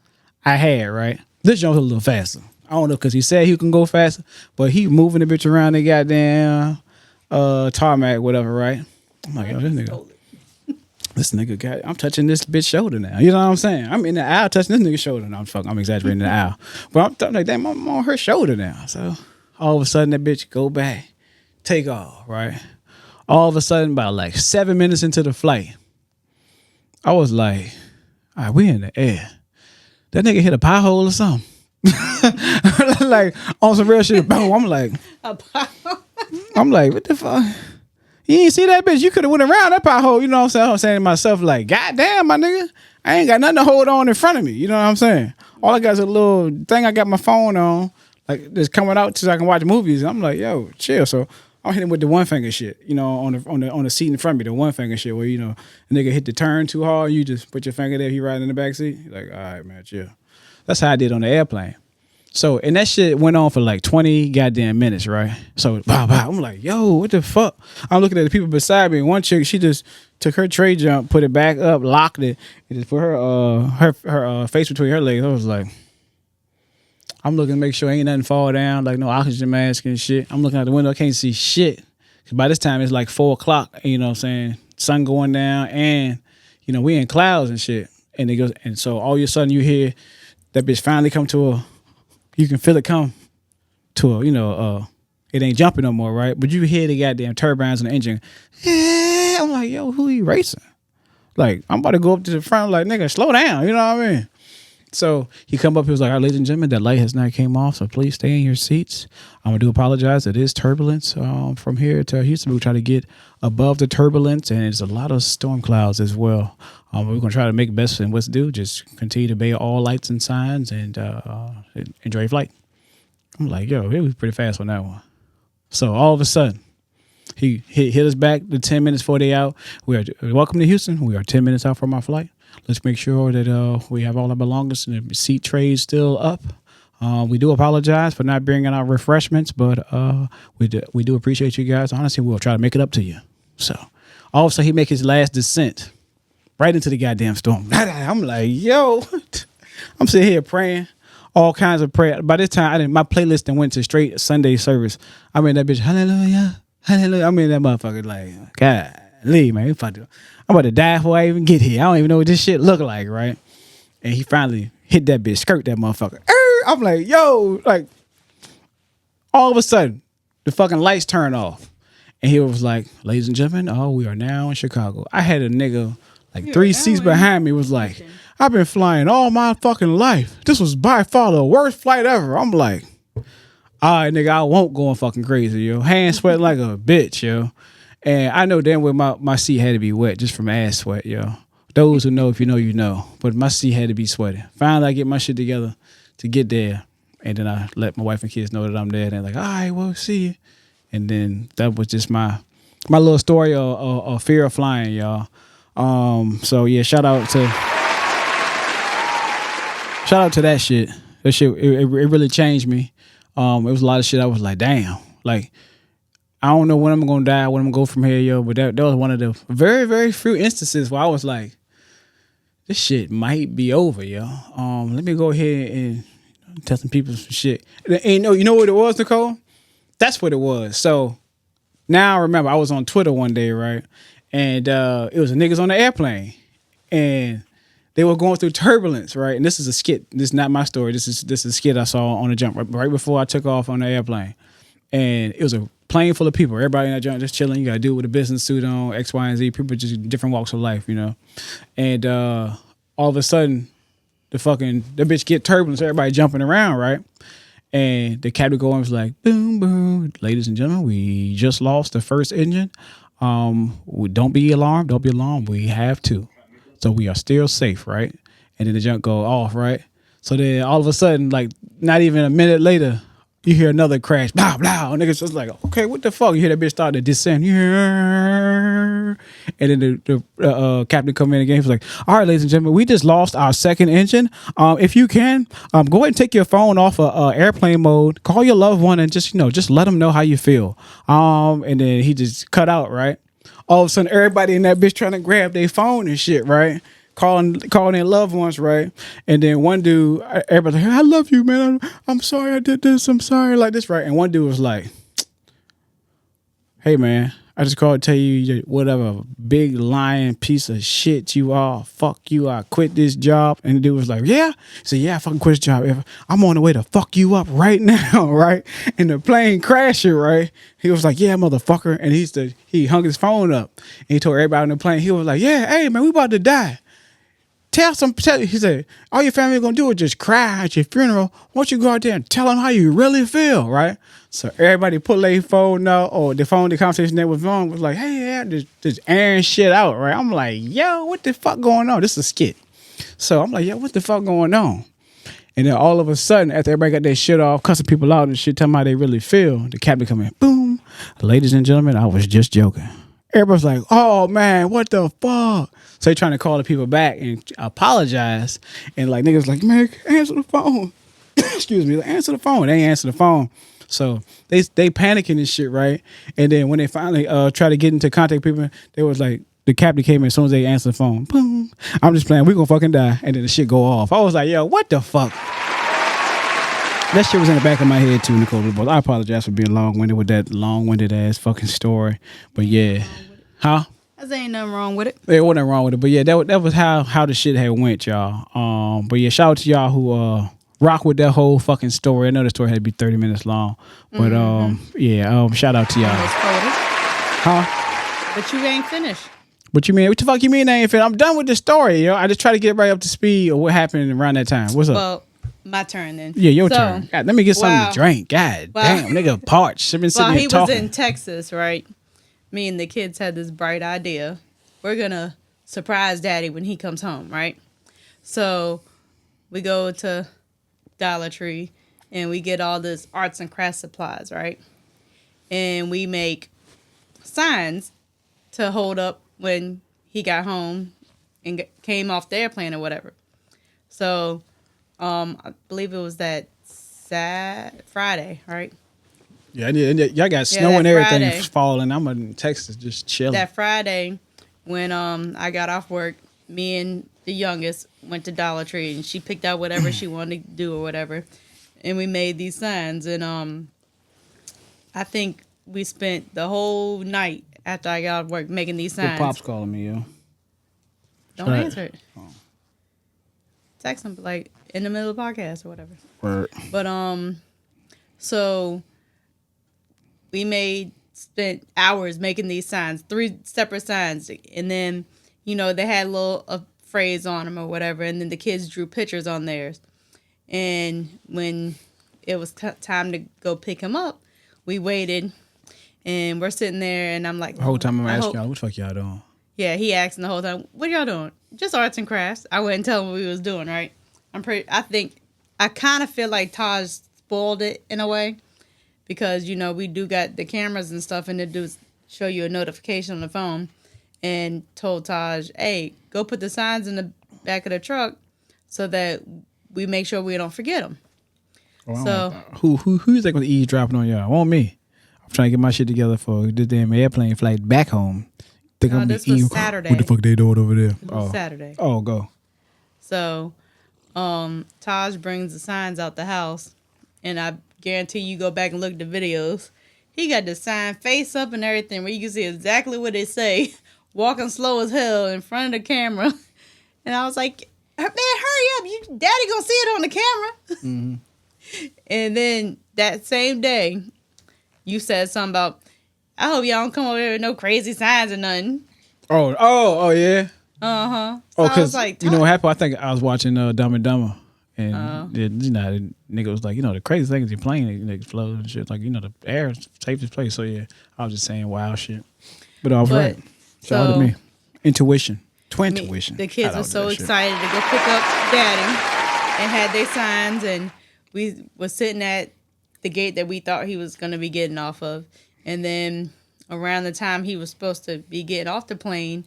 I had, right? This jump was a little faster. I don't know because he said he can go faster, but he moving the bitch around the goddamn tarmac, whatever, right? I'm like, yo, this nigga I'm touching this bitch shoulder now. You know what I'm saying? I'm in the aisle touching this nigga's shoulder. No, I'm exaggerating the aisle. But I'm like, damn, I'm on her shoulder now. So all of a sudden that bitch go back, take off, right? All of a sudden, about like 7 minutes into the flight, I was like, all right, we in the air. That nigga hit a pothole or something. Like on some real shit. Boom. I'm like, what the fuck? You ain't see that bitch? You could have went around that pothole. You know what I'm saying? I'm saying to myself, like, goddamn, my nigga, I ain't got nothing to hold on in front of me. You know what I'm saying? All I got is a little thing I got my phone on, like, that's coming out so I can watch movies. And I'm like, yo, chill. So I'm hitting with the one finger shit, on the seat in front of me, the one finger shit where, the nigga hit the turn too hard, you just put your finger there, he riding in the back seat. You're like, all right, man, chill. That's how I did on the airplane. So, and that shit went on for like 20 goddamn minutes, right? So, I'm like, yo, what the fuck? I'm looking at the people beside me. One chick, she just took her tray jump, put it back up, locked it, and just put her face between her legs. I was like, I'm looking to make sure ain't nothing fall down, like no oxygen mask and shit. I'm looking out the window, I can't see shit. By this time, it's like 4 o'clock, you know what I'm saying? Sun going down, and, we in clouds and shit. And it goes, and so all of a sudden you hear that bitch finally come to you can feel it come to it ain't jumping no more, right? But you hear the goddamn turbines in the engine. Yeah, I'm like, yo, who he racing? Like, I'm about to go up to the front, like, nigga, slow down, you know what I mean? So he come up, he was like, all right, ladies and gentlemen, that light has not came off, so please stay in your seats. I do apologize. It is turbulence from here to Houston. We'll try to get above the turbulence, and there's a lot of storm clouds as well. We're going to try to make best in what's due. Just continue to obey all lights and signs and enjoy your flight. I'm like, yo, it was pretty fast on that one. So all of a sudden, he hit us back the 10 minutes before they out. We are welcome to Houston. We are 10 minutes out from our flight. Let's make sure that we have all our belongings and the seat trays still up. We do apologize for not bringing our refreshments, but we do appreciate you guys. Honestly, we'll try to make it up to you. So all of a sudden, he make his last descent right into the goddamn storm. I'm like, yo, I'm sitting here praying, all kinds of prayer. By this time, my playlist then went to straight Sunday service. I mean, that bitch, hallelujah, hallelujah. I mean, that motherfucker, like, God, leave, man. I'm about to die before I even get here. I don't even know what this shit look like, right? And he finally hit that bitch, skirt that motherfucker. I'm like, yo, like, all of a sudden, the fucking lights turn off. And he was like, ladies and gentlemen, we are now in Chicago. I had a nigga like 3 seats behind me was like, I've been flying all my fucking life. This was by far the worst flight ever. I'm like, all right, nigga, I won't go fucking crazy, yo. Hands sweating like a bitch, yo. And I know damn well my seat had to be wet just from ass sweat, yo. Those who know, if you know, you know. But my seat had to be sweaty. Finally, I get my shit together to get there. And then I let my wife and kids know that I'm there. And they're like, all right, well, see you. And then that was just my little story of fear of flying, y'all. So yeah, shout out to that shit. That shit it really changed me. It was a lot of shit I was like, damn. Like, I don't know when I'm gonna die, when I'm gonna go from here, yo. But that was one of the very, very few instances where I was like, this shit might be over, yo. Let me go ahead and tell some people some shit. And you know what it was, Nichole? That's what it was. So now I remember I was on Twitter one day, right? And it was niggas on the airplane. And they were going through turbulence, right? And this is a skit. This is not my story. This is a skit I saw on the jump right before I took off on the airplane. And it was a plane full of people. Everybody in that jump just chilling. You got to do it with a business suit on, X, Y, and Z. People just different walks of life, you know? And all of a sudden, the bitch get turbulence. Everybody jumping around, right? And the captain going was like, boom, boom. Ladies and gentlemen, we just lost the first engine. Don't be alarmed. Don't be alarmed. We have to. So we are still safe, right? And then the junk go off, right? So then all of a sudden, like not even a minute later, you hear another crash. Blah, blah. And niggas just like, okay, what the fuck? You hear that bitch start to descend. And then the captain come in again. He was like, all right, ladies and gentlemen, we just lost our second engine. If you can, go ahead and take your phone off airplane mode. Call your loved one and just let them know how you feel. And then he just cut out, right? All of a sudden, everybody in that bitch trying to grab their phone and shit, right? Calling their loved ones, right? And then one dude, everybody's like, I love you, man. I'm sorry I did this. I'm sorry, like this, right? And one dude was like, hey, man, I just called to tell you whatever big lying piece of shit you are. Fuck you. I quit this job. And the dude was like, yeah? He said, yeah, I fucking quit this job. I'm on the way to fuck you up right now, right? And the plane crashing, right? He was like, yeah, motherfucker. And he hung his phone up. And he told everybody on the plane, he was like, yeah, hey, man, we about to die. He said, all your family gonna do is just cry at your funeral. Why don't you go out there and tell them how you really feel, right? So everybody put their phone out, or the conversation that was on was like, hey, yeah, just airing shit out, right? I'm like, yo, what the fuck going on? This is a skit. So I'm like, yo, what the fuck going on? And then all of a sudden, after everybody got their shit off, cussing people out and shit, telling them how they really feel, the captain come in, boom. Ladies and gentlemen, I was just joking. Everybody's like, oh, man, what the fuck? So they trying to call the people back and apologize. And like niggas like, man, answer the phone. Excuse me, like, answer the phone. They ain't answer the phone. So they panicking and shit, right? And then when they finally try to get into contact people, they was like, the captain came in as soon as they answered the phone. Boom. I'm just playing, we gonna fucking die. And then the shit go off. I was like, yo, what the fuck? That shit was in the back of my head too, Nichole. I apologize for being long-winded with that long-winded ass fucking story. But yeah. Huh? There ain't nothing wrong with it. There wasn't wrong with it. But yeah, that was how the shit had went, y'all. But yeah, shout out to y'all who rock with that whole fucking story. I know the story had to be 30 minutes long. But yeah, shout out to y'all. Huh? But you ain't finished. What you mean? What the fuck you mean I ain't finished? I'm done with the story, yo. I just try to get right up to speed of what happened around that time. What's up? Well, my turn then. Yeah, your turn. God, let me get something to drink. God damn, nigga parched. I've been sitting here talking. He was in Texas, right? Me and the kids had this bright idea. We're going to surprise daddy when he comes home, right? So we go to Dollar Tree and we get all this arts and crafts supplies, right? And we make signs to hold up when he got home and came off the airplane or whatever. So I believe it was that Friday, right? Yeah, y'all got snow and everything Friday. Falling. I'm in Texas just chilling. That Friday, when I got off work, me and the youngest went to Dollar Tree, and she picked out whatever she wanted to do or whatever, and we made these signs. And I think we spent the whole night after I got off work making these signs. Your pop's calling me, yo. Don't answer it. Oh. text him like in the middle of the podcast or whatever. Word. But so we spent hours making these signs, 3 separate signs, and then they had a little phrase on them or whatever, and then the kids drew pictures on theirs. And when it was time to go pick him up, we waited, and we're sitting there, and I'm like, the whole time I'm asking y'all, what the fuck y'all doing? Yeah, he asking the whole time, what y'all doing? Just arts and crafts. I wouldn't tell him what we was doing, right? I kind of feel like Taj spoiled it in a way, because we do got the cameras and stuff, and it do show you a notification on the phone, and told Taj, hey, go put the signs in the back of the truck so that we make sure we don't forget them. So who's that going to eavesdropping on y'all? Want me? I'm trying to get my shit together for the damn airplane flight back home. Think I'm this was Saturday. What the fuck they doing over there? It was Saturday. Oh, go. So, Taj brings the signs out the house, and I guarantee you go back and look at the videos. He got the sign face up and everything, where you can see exactly what it say, walking slow as hell in front of the camera. And I was like, man, hurry up. Daddy gonna see it on the camera. Mm-hmm. And then that same day, you said something about, I hope y'all don't come over here with no crazy signs or nothing. Oh, yeah. Uh-huh. So I was because like, what happened? I think I was watching Dumb and Dumber. And, the nigga was like, the crazy thing is your plane explodes and shit. Like, the air is safest place. So, yeah, I was just saying wild shit. But I was right. Shout out to me. Intuition. Twin2ition. The kids were so excited to go pick up Daddy and had their signs, and we was sitting at the gate that we thought he was going to be getting off of. And then around the time he was supposed to be getting off the plane,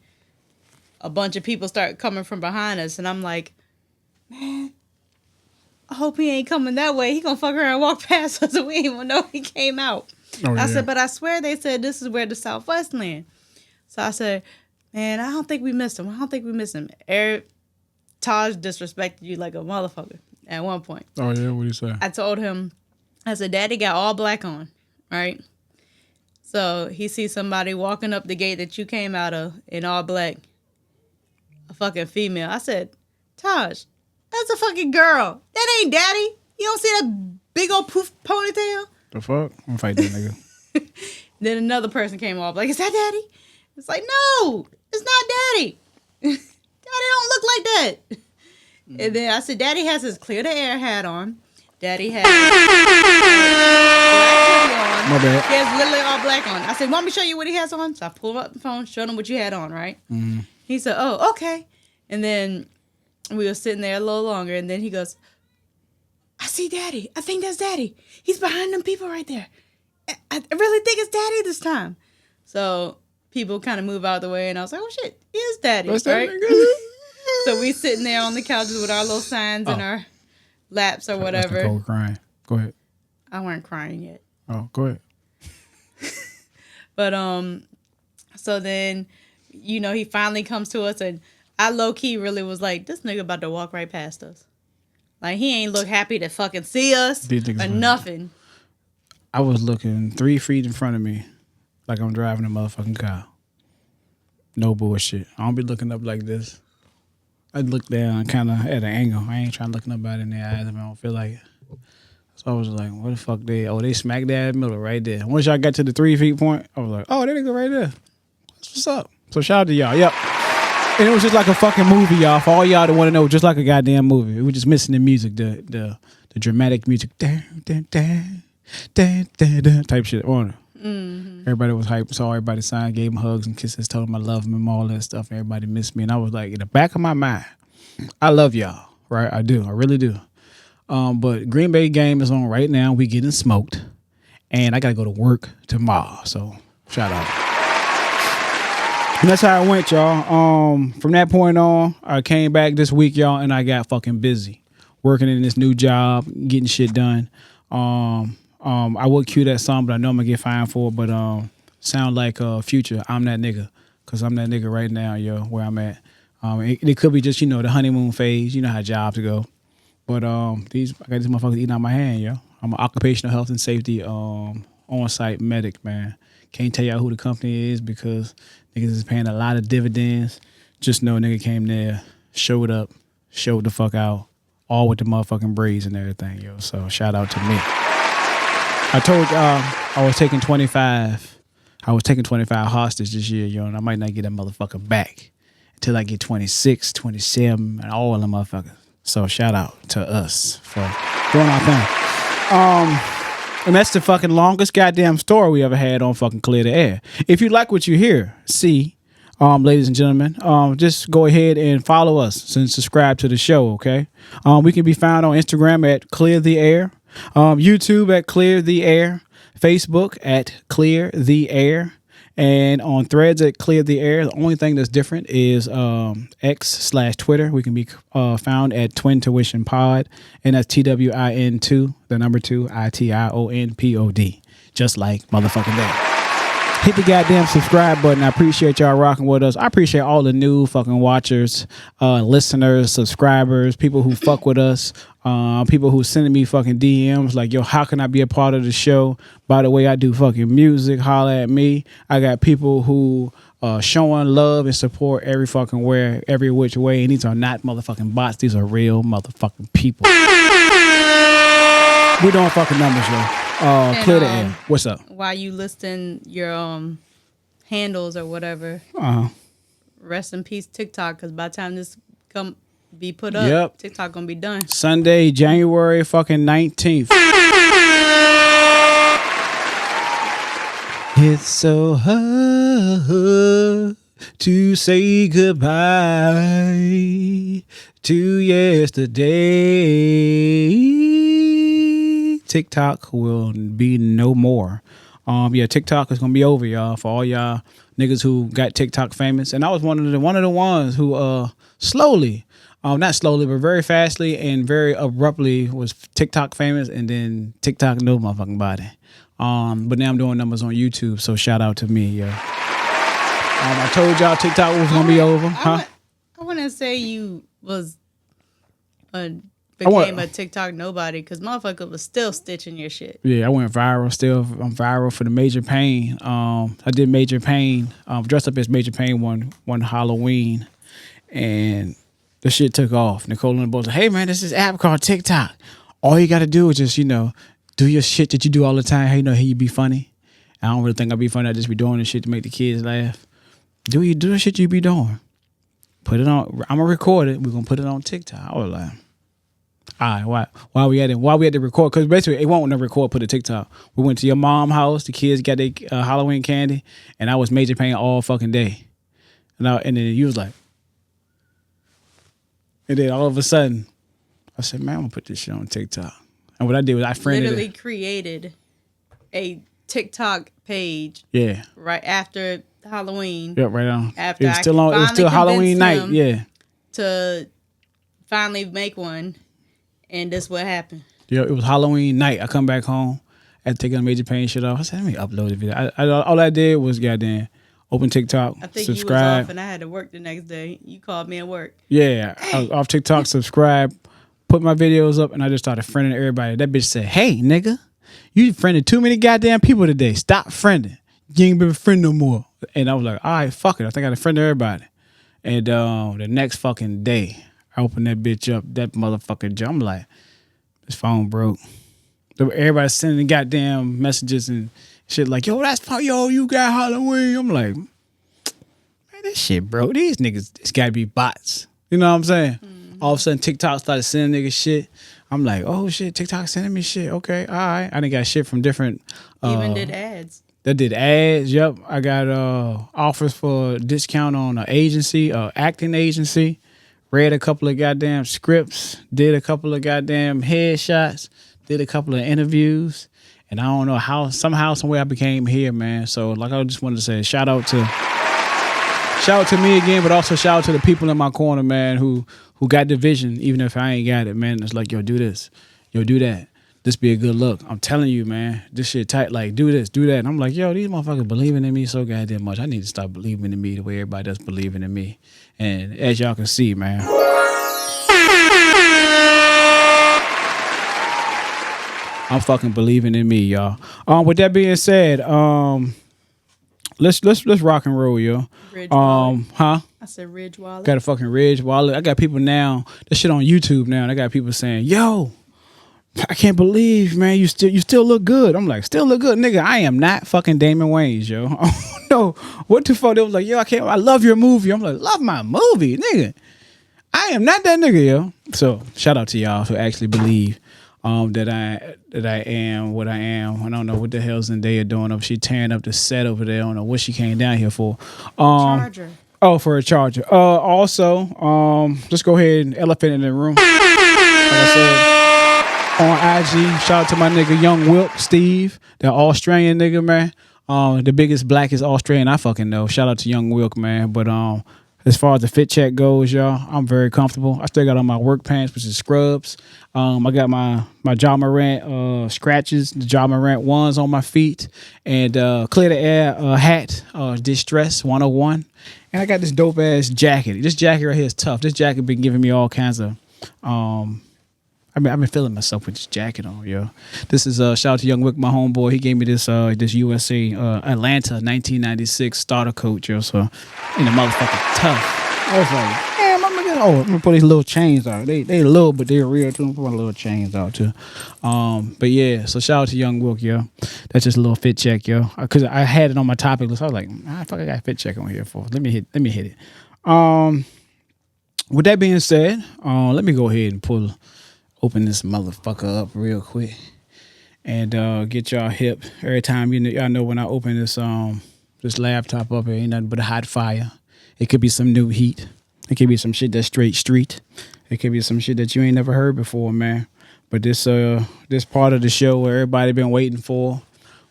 a bunch of people start coming from behind us. And I'm like, man, I hope he ain't coming that way. He going to fuck around and walk past us and we ain't even know he came out. I said, but I swear they said this is where the Southwest land. So I said, man, I don't think we missed him. Taj disrespected you like a motherfucker at one point. Oh, yeah? What do you say? I told him, I said, Daddy got all black on, right? So he sees somebody walking up the gate that you came out of in all black. A fucking female. I said, Taj, that's a fucking girl. That ain't Daddy. You don't see that big old poof ponytail? The fuck? I'm gonna fight that nigga. Then another person came off like, is that Daddy? It's like, no, it's not Daddy. Daddy don't look like that. And then I said, Daddy has his Clear The Air hat on. Daddy has black on. My bad. He has literally all black on. I said, want me to show you what he has on? So I pulled up the phone, showed him what you had on, right? Mm-hmm. He said, oh, okay. And then we were sitting there a little longer, and then he goes, I see Daddy. I think that's Daddy. He's behind them people right there. I really think it's Daddy this time. So people kind of move out of the way, and I was like, oh, shit, it is Daddy, right? So we sitting there on the couches with our little signs in our laps or whatever. That's Nichole crying. Go ahead. I weren't crying yet. Oh, go ahead. But so then, he finally comes to us, and I low-key really was like, this nigga about to walk right past us. Like, he ain't look happy to fucking see us or nothing. I was looking 3 feet in front of me like I'm driving a motherfucking car. No bullshit. I don't be looking up like this. I look down kind of at an angle. I ain't trying to look nobody in the eyes if I don't feel like it. So I was like, what the fuck they smack dab in the middle right there. Once y'all got to the 3 feet point, I was like, oh, that nigga right there. That's what's up. So shout out to y'all. Yep. And it was just like a fucking movie, y'all. For all y'all that want to know, just like a goddamn movie. We were just missing the music, the dramatic music. Type shit on it. Mm-hmm. Everybody was hyped, saw everybody sign, gave them hugs and kisses, told them I love them and all that stuff. Everybody missed me. And I was like, in the back of my mind, I love y'all, right? I do. I really do. But Green Bay game is on right now. We getting smoked. And I got to go to work tomorrow. So shout out. And that's how it went, y'all. From that point on, I came back this week, y'all, and I got fucking busy working in this new job, getting shit done. I would cue that song, but I know I'm gonna get fined for it. But sound like Future, I'm that nigga, cause I'm that nigga right now, yo, where I'm at. It could be just the honeymoon phase. You know how jobs go. But I got these motherfuckers eating out my hand, yo. I'm an occupational health and safety on-site medic, man. Can't tell y'all who the company is because niggas is paying a lot of dividends. Just know a nigga came there, showed up, showed the fuck out, all with the motherfucking braids and everything, yo. So shout out to me. I told y'all I was taking 25. I was taking 25 hostage this year, yo, and I might not get that motherfucker back until I get 26, 27, and all of them motherfuckers. So shout out to us for doing our thing. And that's the fucking longest goddamn story we ever had on fucking Clear the Air. If you like what you hear, ladies and gentlemen, just go ahead and follow us and subscribe to the show, okay? We can be found on Instagram at Clear the Air, YouTube at Clear the Air, Facebook at Clear the Air, and on Threads at Clear the Air. The only thing that's different is X/Twitter. We can be found at Twin2ition Pod, and that's TWIN2, the number 2, ITIONPOD, just like motherfucking that. Hit the goddamn subscribe button. I appreciate y'all rocking with us. I appreciate all the new fucking watchers, listeners, subscribers, people who fuck with us, people who sending me fucking DMs like, yo, how can I be a part of the show? By the way, I do fucking music. Holla at me. I got people who showing love and support every fucking where, every which way. And these are not motherfucking bots. These are real motherfucking people. We doing fucking numbers, yo. Clear the Air. What's up? While you listing your handles or whatever, rest in peace TikTok, because by the time this be put up, TikTok gonna be done. Sunday, January fucking 19th. It's so hard to say goodbye to yesterday. TikTok will be no more. TikTok is gonna be over, y'all. For all y'all niggas who got TikTok famous, and I was one of the ones who not slowly, but very fastly and very abruptly was TikTok famous, and then TikTok knew my fucking body. But now I'm doing numbers on YouTube, so shout out to me, yo. I told y'all TikTok was gonna be over, huh? I wouldn't say you became a TikTok nobody, because motherfucker was still stitching your shit. Yeah, I went viral. Still, I'm viral for the Major Pain. I did Major Pain, dressed up as Major Pain one Halloween, and the shit took off. Nichole and the boys said, hey man, this is app called TikTok. All you got to do is just, do your shit that you do all the time. Hey, how you be funny? I don't really think I be funny. I just be doing this shit to make the kids laugh. Do the shit you be doing. Put it on. I'm gonna record it. We're gonna put it on TikTok. I was like, all right, why we had to record? Because basically, it won't record, put a TikTok. We went to your mom's house. The kids got their Halloween candy, and I was Major Pain all fucking day. And then you was like, and then all of a sudden, I said, man, I'm gonna put this shit on TikTok. And what I did was I literally created a TikTok page. Yeah. Right after Halloween. Yep, right on. After it was still Halloween night. Yeah. To finally make one. And this what happened. Yeah, it was Halloween night. I come back home after taking a Major Pain shit off. I said, let me upload the video. All I did was goddamn open TikTok, I think subscribe. You was off and I had to work the next day. You called me at work. Yeah, I was off TikTok, subscribe, put my videos up, and I just started friending everybody. That bitch said, hey, nigga, you friended too many goddamn people today. Stop friending. You ain't been a friend no more. And I was like, all right, fuck it. I think I friended everybody. And the next fucking day, I opened that bitch up, that motherfucker jump. I'm like, this phone broke. Everybody sending goddamn messages and shit like, yo, that's fine. Yo, you got Halloween. I'm like, man, this shit, bro. These niggas, it's gotta be bots. You know what I'm saying? Mm-hmm. All of a sudden, TikTok started sending niggas shit. I'm like, oh shit, TikTok sending me shit. Okay, all right. I done got shit from different. Even did ads. That did ads. Yep. I got offers for a discount on an agency, acting agency. Read a couple of goddamn scripts, did a couple of goddamn headshots, did a couple of interviews, and I don't know how, somehow, some way I became here, man. So, like, I just wanted to say, shout out to me again, but also shout out to the people in my corner, man, who got the vision, even if I ain't got it, man. It's like, yo, do this, yo, do that. This be a good look. I'm telling you, man, this shit tight. Like, do this, do that. And I'm like, yo, these motherfuckers believing in me so goddamn much. I need to start believing in me the way everybody else believing in me. And as y'all can see, man, I'm fucking believing in me, y'all. With that being said, let's rock and roll, yo. Bridgewater. I said Ridge wallet. Got a fucking Ridge wallet. I got people now. This shit on YouTube now. And I got people saying, "Yo, I can't believe, man, you still look good." I'm like, still look good, nigga. I am not fucking Damon Wayans, yo. Oh no, what the fuck? They was like, yo, I love your movie. I'm like, love my movie, nigga. I am not that nigga, yo. So shout out to y'all who actually believe that I am what I am. I don't know what the hell Zendaya doing up. She tearing up the set over there. I don't know what she came down here for. Charger. Oh, for a charger. Also, let's go ahead and elephant in the room. Like I said, on IG, shout out to my nigga Young Wilk, Steve, the Australian nigga, man. The biggest, blackest Australian I fucking know. Shout out to Young Wilk, man. But as far as the fit check goes, y'all, I'm very comfortable. I still got on my work pants, which is scrubs. I got my Ja Morant scratches, the Ja Morant ones on my feet, and Clear the Air hat, Distress 101. And I got this dope ass jacket. This jacket right here is tough. This jacket been giving me all kinds of. I've been feeling myself with this jacket on, yo. This is shout out to Young Wick, my homeboy. He gave me this USA Atlanta 1996 starter coat, yo. So in the motherfucking tough. I was like, damn, I'm gonna put these little chains out. They little, but they're real too. I'm putting little chains out too. But yeah, so shout out to Young Wilk, yo. That's just a little fit check, yo. Cause I had it on my topic list. I was like, fuck, I got a fit check on here for. Let me hit it. With that being said, let me go ahead and open this motherfucker up real quick and get y'all hip. Every time y'all know when I open this laptop up, it ain't nothing but a hot fire. It could be some new heat. It could be some shit that's straight street. It could be some shit that you ain't never heard before, man. But this part of the show where everybody been waiting for,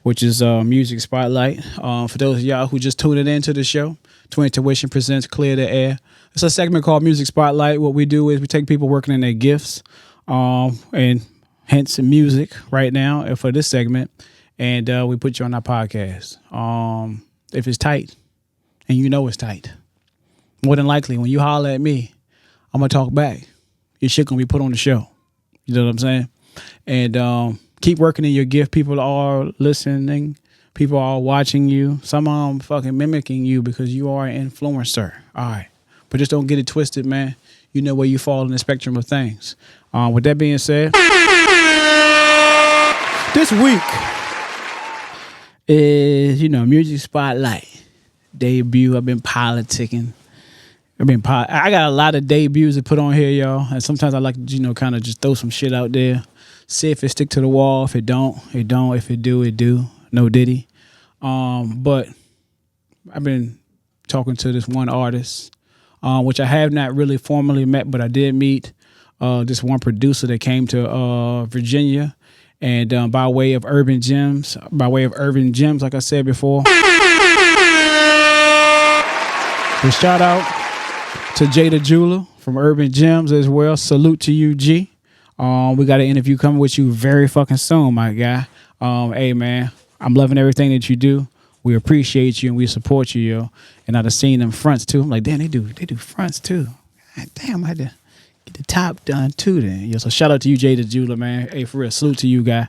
which is Music Spotlight. For those of y'all who just tuned into the show, Twin2ition presents Clear the Air. It's a segment called Music Spotlight. What we do is we take people working in their gifts, and hence music right now for this segment, and we put you on our podcast. If it's tight, and you know it's tight, more than likely when you holler at me, I'm gonna talk back. Your shit gonna be put on the show. You know what I'm saying? And keep working in your gift. People are listening. People are watching you. Some of them fucking mimicking you because you are an influencer. All right, but just don't get it twisted, man. You know where you fall in the spectrum of things. With that being said, this week is, Music Spotlight debut. I've been politicking. I got a lot of debuts to put on here, y'all. And sometimes I like to, kind of just throw some shit out there. See if it stick to the wall. If it don't, it don't. If it do, it do. No diddy. But I've been talking to this one artist, which I have not really formally met, but I did meet this one producer that came to Virginia, and by way of Urban Gems, like I said before. So shout out to Jada Jeweler from Urban Gems as well. Salute to you, G. We got an interview coming with you very fucking soon, my guy. Hey, man, I'm loving everything that you do. We appreciate you and we support you, yo. And I've seen them fronts too. I'm like, damn, they do fronts too. God damn, I had to get the top done too then. Yo, so shout out to you, Jada Jeweler, man. Hey, for real, salute to you, guy.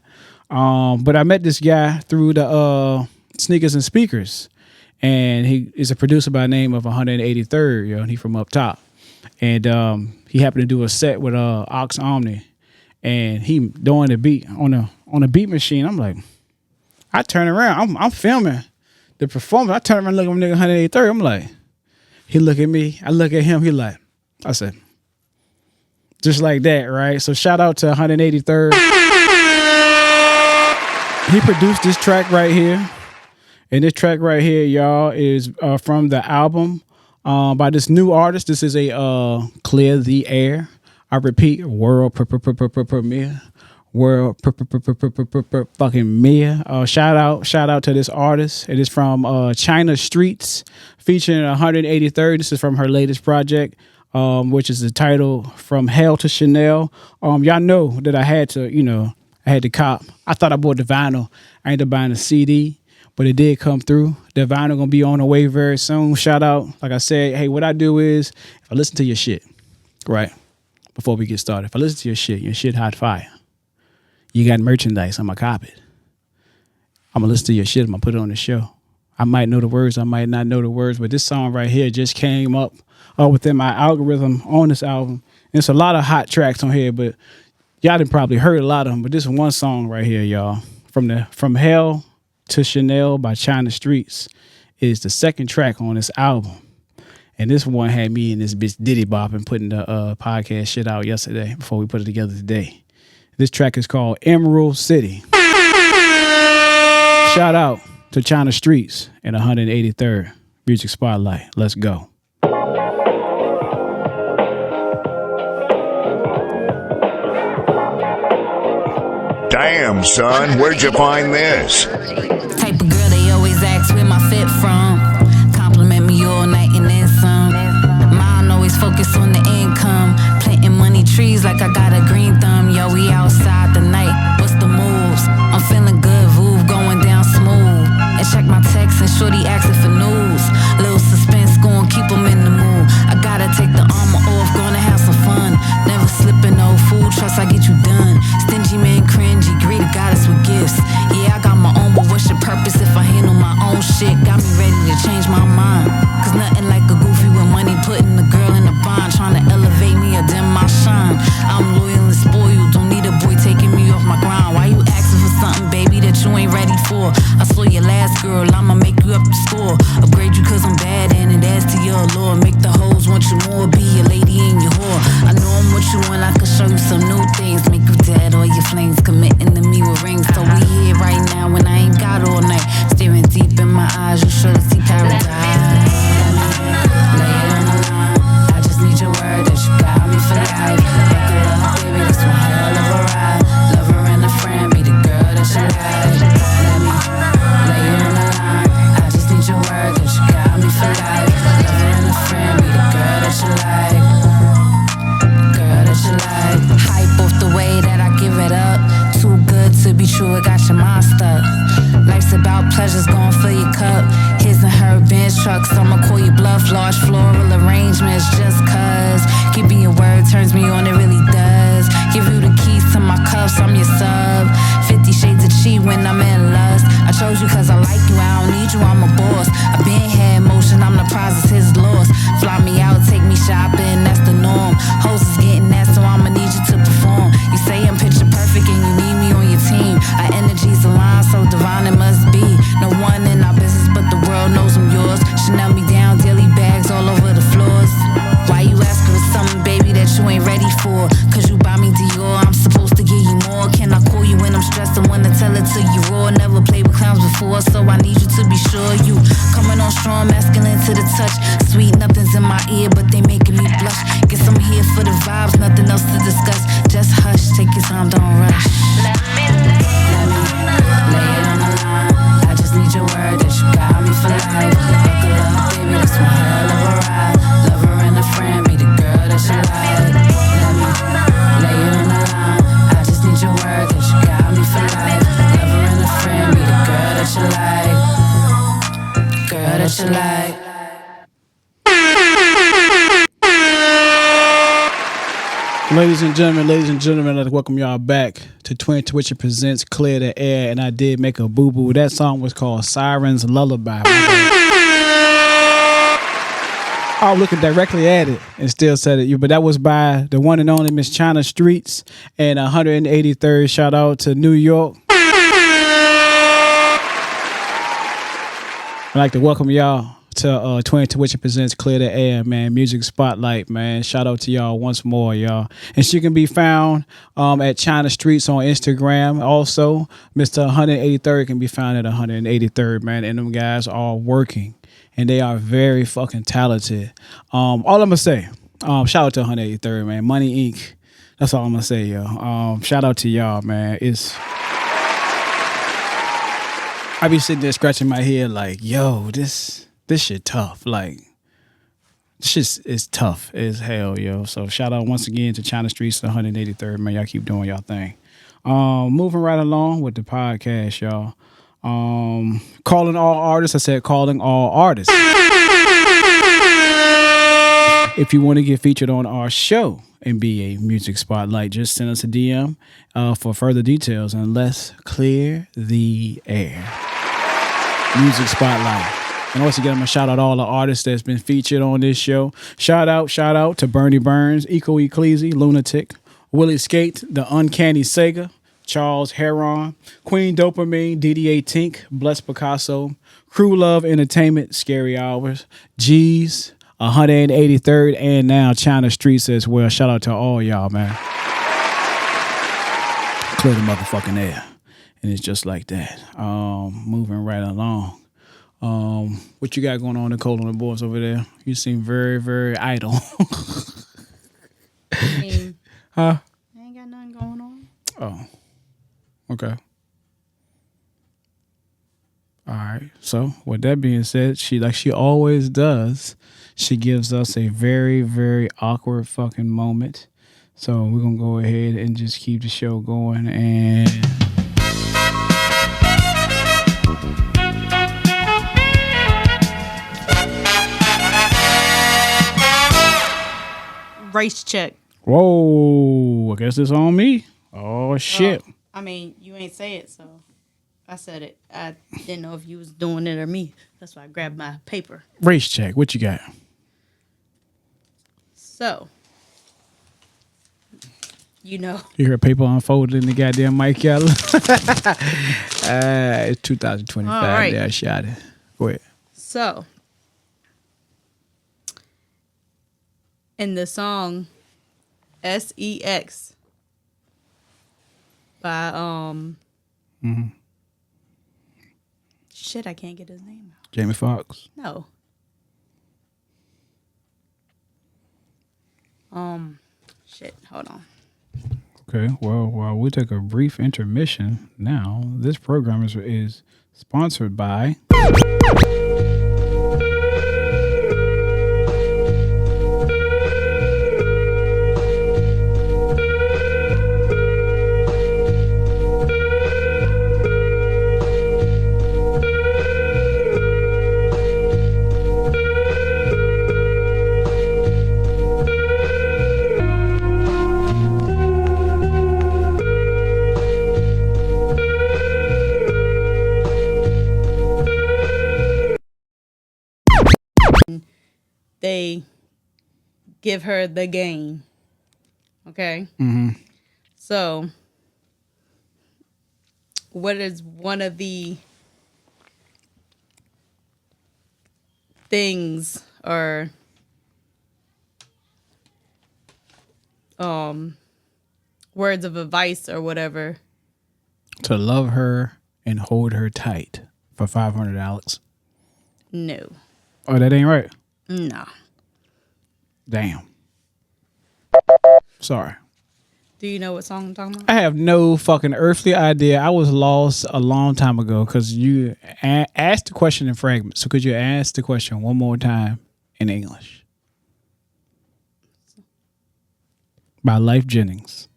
But I met this guy through the Sneakers and Speakers. And he is a producer by the name of 183rd, yo, and he from up top. And he happened to do a set with Ox Omni. And he doing the beat on a beat machine. I'm like, I turn around, I'm filming the performance. I turn around and look at my nigga 183rd. I'm like, he look at me, I look at him, he like, I said, just like that, right? So shout out to 183rd. He produced this track right here. And this track right here, y'all, is from the album by this new artist. This is a Clear the Air. I repeat, world premiere. World fucking mirror. Shout out to this artist. It is from Chyna Streetz, featuring 183rd. This is from her latest project, which is the title From Hell to Chanel. Y'all know that I had to cop. I thought I bought the vinyl. I ended up buying a CD, but it did come through. The vinyl gonna be on the way very soon. Shout out. Like I said, hey, what I do is if I listen to your shit, right, before we get started, if I listen to your shit hot fire. You got merchandise, I'm going to cop it. I'm going to listen to your shit, I'm going to put it on the show. I might know the words, I might not know the words, but this song right here just came up within my algorithm on this album. And it's a lot of hot tracks on here, but y'all done probably heard a lot of them. But this one song right here, y'all, From Hell to Chanel by Chyna Streetz is the second track on this album. And this one had me and this bitch Diddy bopping, putting the podcast shit out yesterday before we put it together today. This track is called Emerald City. Shout out to Chyna Streetz and 183rd Music Spotlight. Let's go. Damn, son, where'd you find this? Type of girl they always ask where my fit from. Compliment me all night and then some. Mine always focus on the income. Planting money trees like I got a green thumb. Yo, we outside the night. What's the moves? I'm feeling good, Voove going down smooth. And check my text and shorty asking for news. Little suspense gon' keep them in the mood. I gotta take the armor off, gonna have some fun. Never slipping no food, trust I get you done. Stingy man cringy, greet a goddess with gifts. Yeah, I got my own, but what's your purpose if I handle my own shit? Got me ready to change my mind. Cause nothing like a goofy with money, putting the girl in a bond. Trying to elevate me or dim my shine. I'm loyal and spoiled, don't need a boy taking me off my grind. Why you asking for something, baby, that you ain't ready for? I saw your last girl, I'ma make you up the score. Upgrade you cause I'm bad and it adds to your allure. Make the hoes want you more, be your lady and your whore. I know I'm what you want, I can show you some new things. Make you dead all your flames, committing to me with rings. So we here right now when I ain't got all night. Staring deep in my eyes, you sure to see paradise. Lay it on the line, I just need your word that you got me for life. Buckle up, baby, this one hell of a ride. Lover and a friend, be the girl that you like. Let me lay it on the line, I just need your word that you got me for life. Lover and a friend, be the girl that you like. Girl that you like. Hype off the way that I give it up. Too good to be true, it got your mind stuck. Life's about pleasures, gon' fill your cup. His and her Benz trucks, I'ma call you bluff. Large floral arrangements, just cause keeping your word turns me on, it really does. Give you the keys to my cuffs, I'm your sub. 50 shades of cheat when I'm in lust. I chose you cause I like you, I don't need you, I'm a boss. I been had motion, I'm the prize, it's his loss. Fly me out, take me shopping, that's the norm. Hoes is getting that, so I'ma need you to perform. You say I'm picture perfect and you need me on your team. Our energies align, so divine it must be. No one in our business, but the world knows I'm yours. Chanel me down, daily bags all over the floors. Why you asking for something, baby, that you ain't ready for? Cause you buy me Dior, I'm supposed to give you more. Can I call you when I'm stressed and wanna tell it to you raw? Never played with clowns before, so I need you to be sure. You coming on strong, masculine to the touch. Sweet nothing's in my ear, but they making me blush. Guess I'm here for the vibes, nothing else to discuss. Just hush, take your time, don't rush. Let me lay it on the line. I just need your word that you got me for life. Buckle up, baby, this one hell of a ride. Lover and a friend, be the girl that you like. Let me lay it on the line. I just need your word that you got me for life. Lover and a friend, be the girl that you like. Girl that you like. Ladies and gentlemen, I'd like to welcome y'all back to Twin2ition presents Clear the Air, and I did make a boo-boo. That song was called Sirens Lullaby. I was looking directly at it and still said it, but that was by the one and only Miss Chyna Streetz, and 183rd shout out to New York. I'd like to welcome y'all to Twin2ition presents Clear the Air, man. Music Spotlight, man. Shout out to y'all once more, y'all. And she can be found at Chyna Streetz on Instagram. Also, Mr. 183rd can be found at 183rd, man. And them guys are working, and they are very fucking talented. All I'm gonna say, shout out to 183rd, man. Money Inc. That's all I'm gonna say, yo. Shout out to y'all, man. I be sitting there scratching my head like, yo, this shit tough. Like, this shit is tough as hell, yo. So shout out once again to Chyna Streetz, the 183rd, man. Y'all keep doing y'all thing. Moving right along with the podcast, y'all. Calling all artists. I said calling all artists. If you want to get featured on our show and be a music spotlight, just send us a DM for further details, and let's clear the air. Music Spotlight. And also give them a shout out to all the artists that's been featured on this show. Shout out to Bernie Burns, Eco Ecclesi, Lunatic, Willie Skate, The Uncanny Sega, Charles Herron, Queen Dopamine, DDA Tink, Bless Picasso, Crew Love Entertainment, Scary Hours, G's, 183rd, and now Chyna Streetz as well. Shout out to all y'all, man. Clear the motherfucking air. And it's just like that. Moving right along. What you got going on, Nichole, on the boards over there? You seem very, very idle. I ain't got nothing going on. Oh. Okay. All right. So, with that being said, like she always does, she gives us a very, very awkward fucking moment. So, we're going to go ahead and just keep the show going. And race check. whoa, I guess it's on me. Oh, shit. Well, I mean, you ain't say it, so I said it. I didn't know if you was doing it or me. That's why I grabbed my paper. Race check. What you got? So, you know. You heard paper unfolded in the goddamn mic, y'all. It's 2025. All right. Yeah, I shot it. Go ahead. So, in the song SEX by shit, I can't get his name out. Jamie Foxx. No. Shit, hold on. Okay, well, while we take a brief intermission now, this program is sponsored by they give her the game. Okay? Mm-hmm. So, what is one of the things or words of advice or whatever? To love her and hold her tight for $500. No. Oh, that ain't right. No. Damn. Sorry. Do you know what song I'm talking about? I have no fucking earthly idea. I was lost a long time ago because you asked the question in fragments. So could you ask the question one more time in English? By Life Jennings.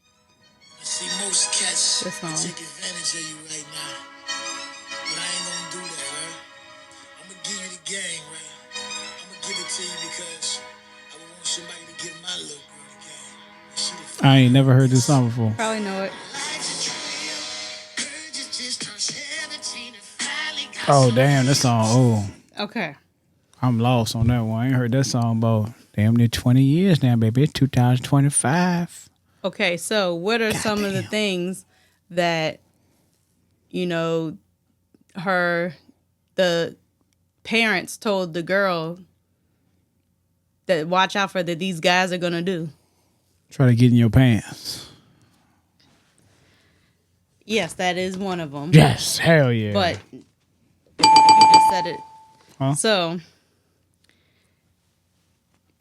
See, most cats This song. take advantage of you right now. But I ain't gonna do that, right? I'm gonna give you the game, right? I'm gonna give it to you because I would want somebody to give my little girl the game. And she the I ain't never heard this song before. Probably know it. Oh, damn, that song. Oh, Okay. I'm lost on that one. I ain't heard that song about damn near 20 years now, baby. It's 2025. Okay, so what are some of the things that, you know, the parents told the girl that watch out for that these guys are going to do? Try to get in your pants. Yes, that is one of them. Yes, hell yeah. But you just said it. Huh? So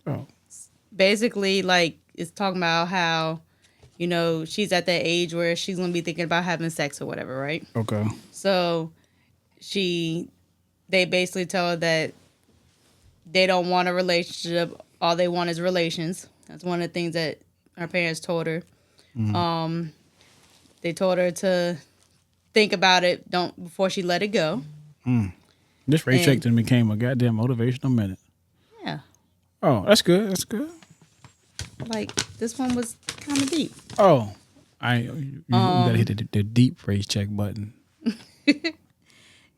Oh. basically, like, it's talking about how, you know, she's at that age where she's going to be thinking about having sex or whatever, right? Okay. So they basically tell her that they don't want a relationship. All they want is relations. That's one of the things that her parents told her. Mm-hmm. They told her to think about it before she let it go. This race And- check then became a goddamn motivational minute. Yeah. Oh, that's good. That's good. Like, this one was kind of deep. Oh, you gotta hit the deep race check button.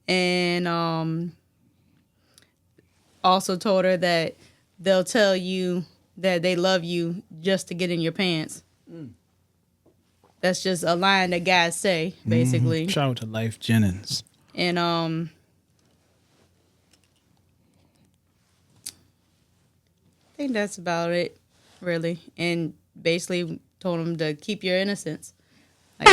and also told her that they'll tell you that they love you just to get in your pants. That's just a line that guys say, basically. Shout out to Life Jennings. And I think that's about it, really. And basically told him to keep your innocence. Like,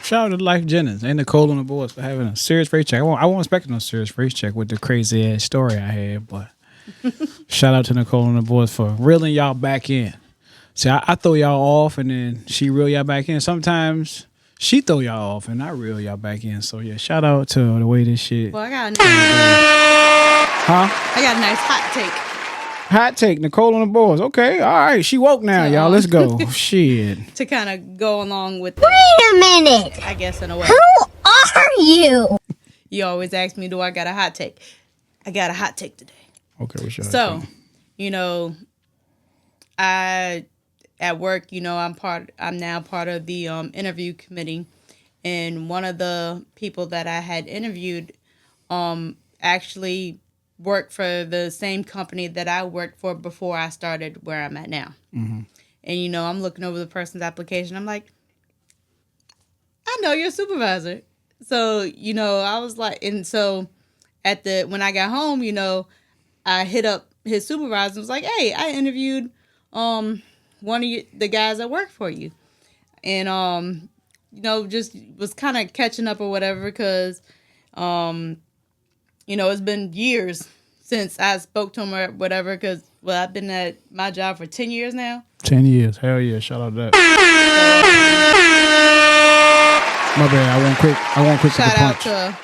shout out to Life Jennings and Nichole on the boards for having a serious race check. I wasn't expecting no serious race check with the crazy ass story I had, but shout out to Nichole on the boards for reeling y'all back in. See, I throw y'all off and then she reel y'all back in. Sometimes she throw y'all off and I reel y'all back in. So yeah, shout out to the way this shit. Well, I got a nice hot take. Hot take, Nichole on the boards. Okay, all right. She woke now, y'all. Let's go. Shit. To kind of go along with. Wait a minute. I guess in a way. Who are you? You always ask me, do I got a hot take? I got a hot take today. Okay, what's your hot So, take? you know, at work, you know, I'm now part of the interview committee, and one of the people that I had interviewed actually worked for the same company that I worked for before I started where I'm at now. Mm-hmm. And, you know, I'm looking over the person's application. I'm like, I know you're a supervisor. So, you know, I was like, and so when I got home, you know, I hit up his supervisor and was like, hey, I interviewed one of the guys that work for you. And, you know, just was kind of catching up or whatever because, you know, it's been years since I spoke to him or whatever because, well, I've been at my job for 10 years now. 10 years. Hell yeah. Shout out to that. My bad. I won't quick to the punch. Shout out to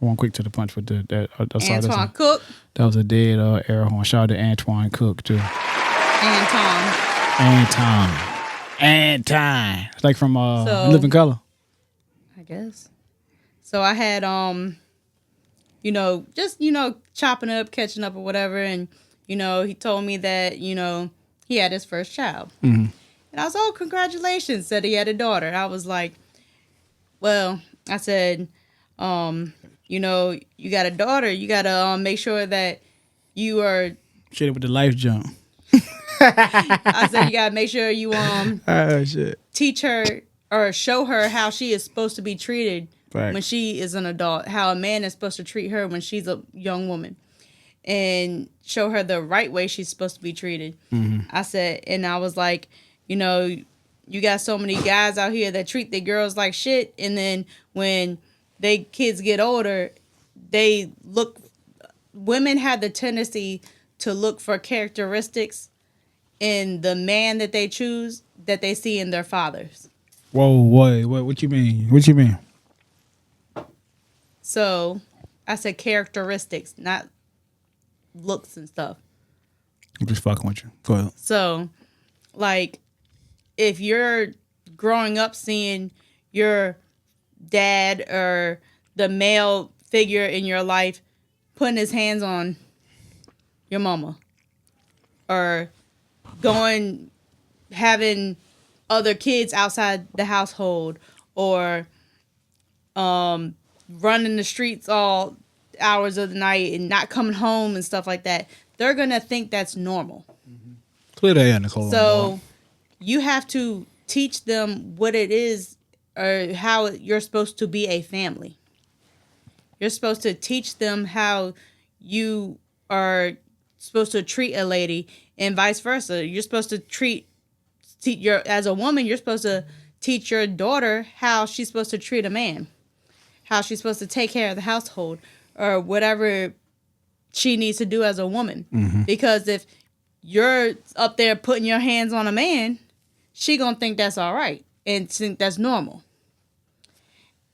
I went quick to the punch with that. Antoine Cook. That was a dead air horn. Shout out to Antoine Cook too. Anton. It's like from Living Color. I guess. So I had you know, just, you know, chopping up, catching up or whatever, and, you know, he told me that, you know, he had his first child. Mm-hmm. And I was, oh, congratulations, said he had a daughter. I was like, well, I said, you know, you got a daughter, you got to make sure that you are... Shit with the life jump. I said, you got to make sure you shit. teach her or show her how she is supposed to be treated when she is an adult, how a man is supposed to treat her when she's a young woman, and show her the right way she's supposed to be treated. Mm-hmm. I said, and I was like, you know, you got so many guys out here that treat their girls like shit, and then when they kids get older, women have the tendency to look for characteristics in the man that they choose that they see in their fathers. Whoa, what you mean? What you mean? So I said characteristics, not looks and stuff. I'm just fucking with you. Go ahead. So, like, if you're growing up seeing your dad or the male figure in your life putting his hands on your mama or having other kids outside the household or running the streets all hours of the night and not coming home and stuff like that, they're gonna think that's normal. Clear the air, Nichole. So you have to teach them what it is or how you're supposed to be a family. You're supposed to teach them how you are supposed to treat a lady and vice versa. You're supposed to as a woman, you're supposed to teach your daughter how she's supposed to treat a man, how she's supposed to take care of the household or whatever she needs to do as a woman. Mm-hmm. Because if you're up there putting your hands on a man, she gonna think that's all right and think that's normal.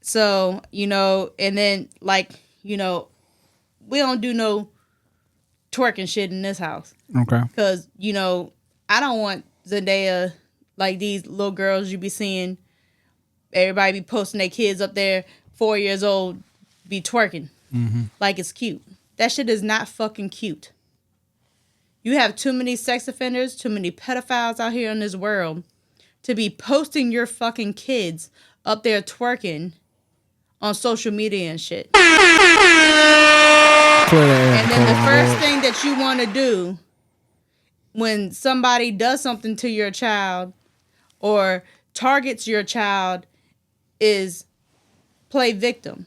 So, you know, and then, like, you know, we don't do no twerking shit in this house. Okay. Because, you know, I don't want Zendaya, like these little girls you be seeing, everybody be posting their kids up there, 4 years old, be twerking. Mm-hmm. Like it's cute. That shit is not fucking cute. You have too many sex offenders, too many pedophiles out here in this world to be posting your fucking kids up there twerking on social media and shit. Clear the air, And then the Nicole, first Lord. thing that you want to do when somebody does something to your child or targets your child is play victim.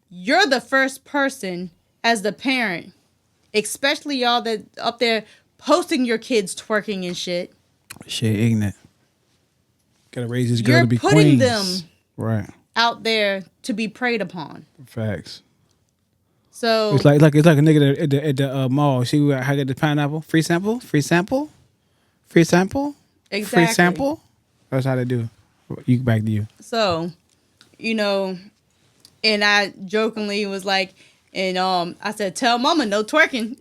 You're the first person as the parent, especially y'all that up there posting your kids twerking and shit. Shit, ignorant. Gotta raise this girl You're to be putting queens. them Right. out there to be preyed upon. Facts. So It's like a nigga at the mall. See how I get the pineapple? Free sample? Free sample? Free sample? Exactly. Free sample? That's how they do. You back to you. So, you know, and I jokingly was like, and I said, tell mama no twerking.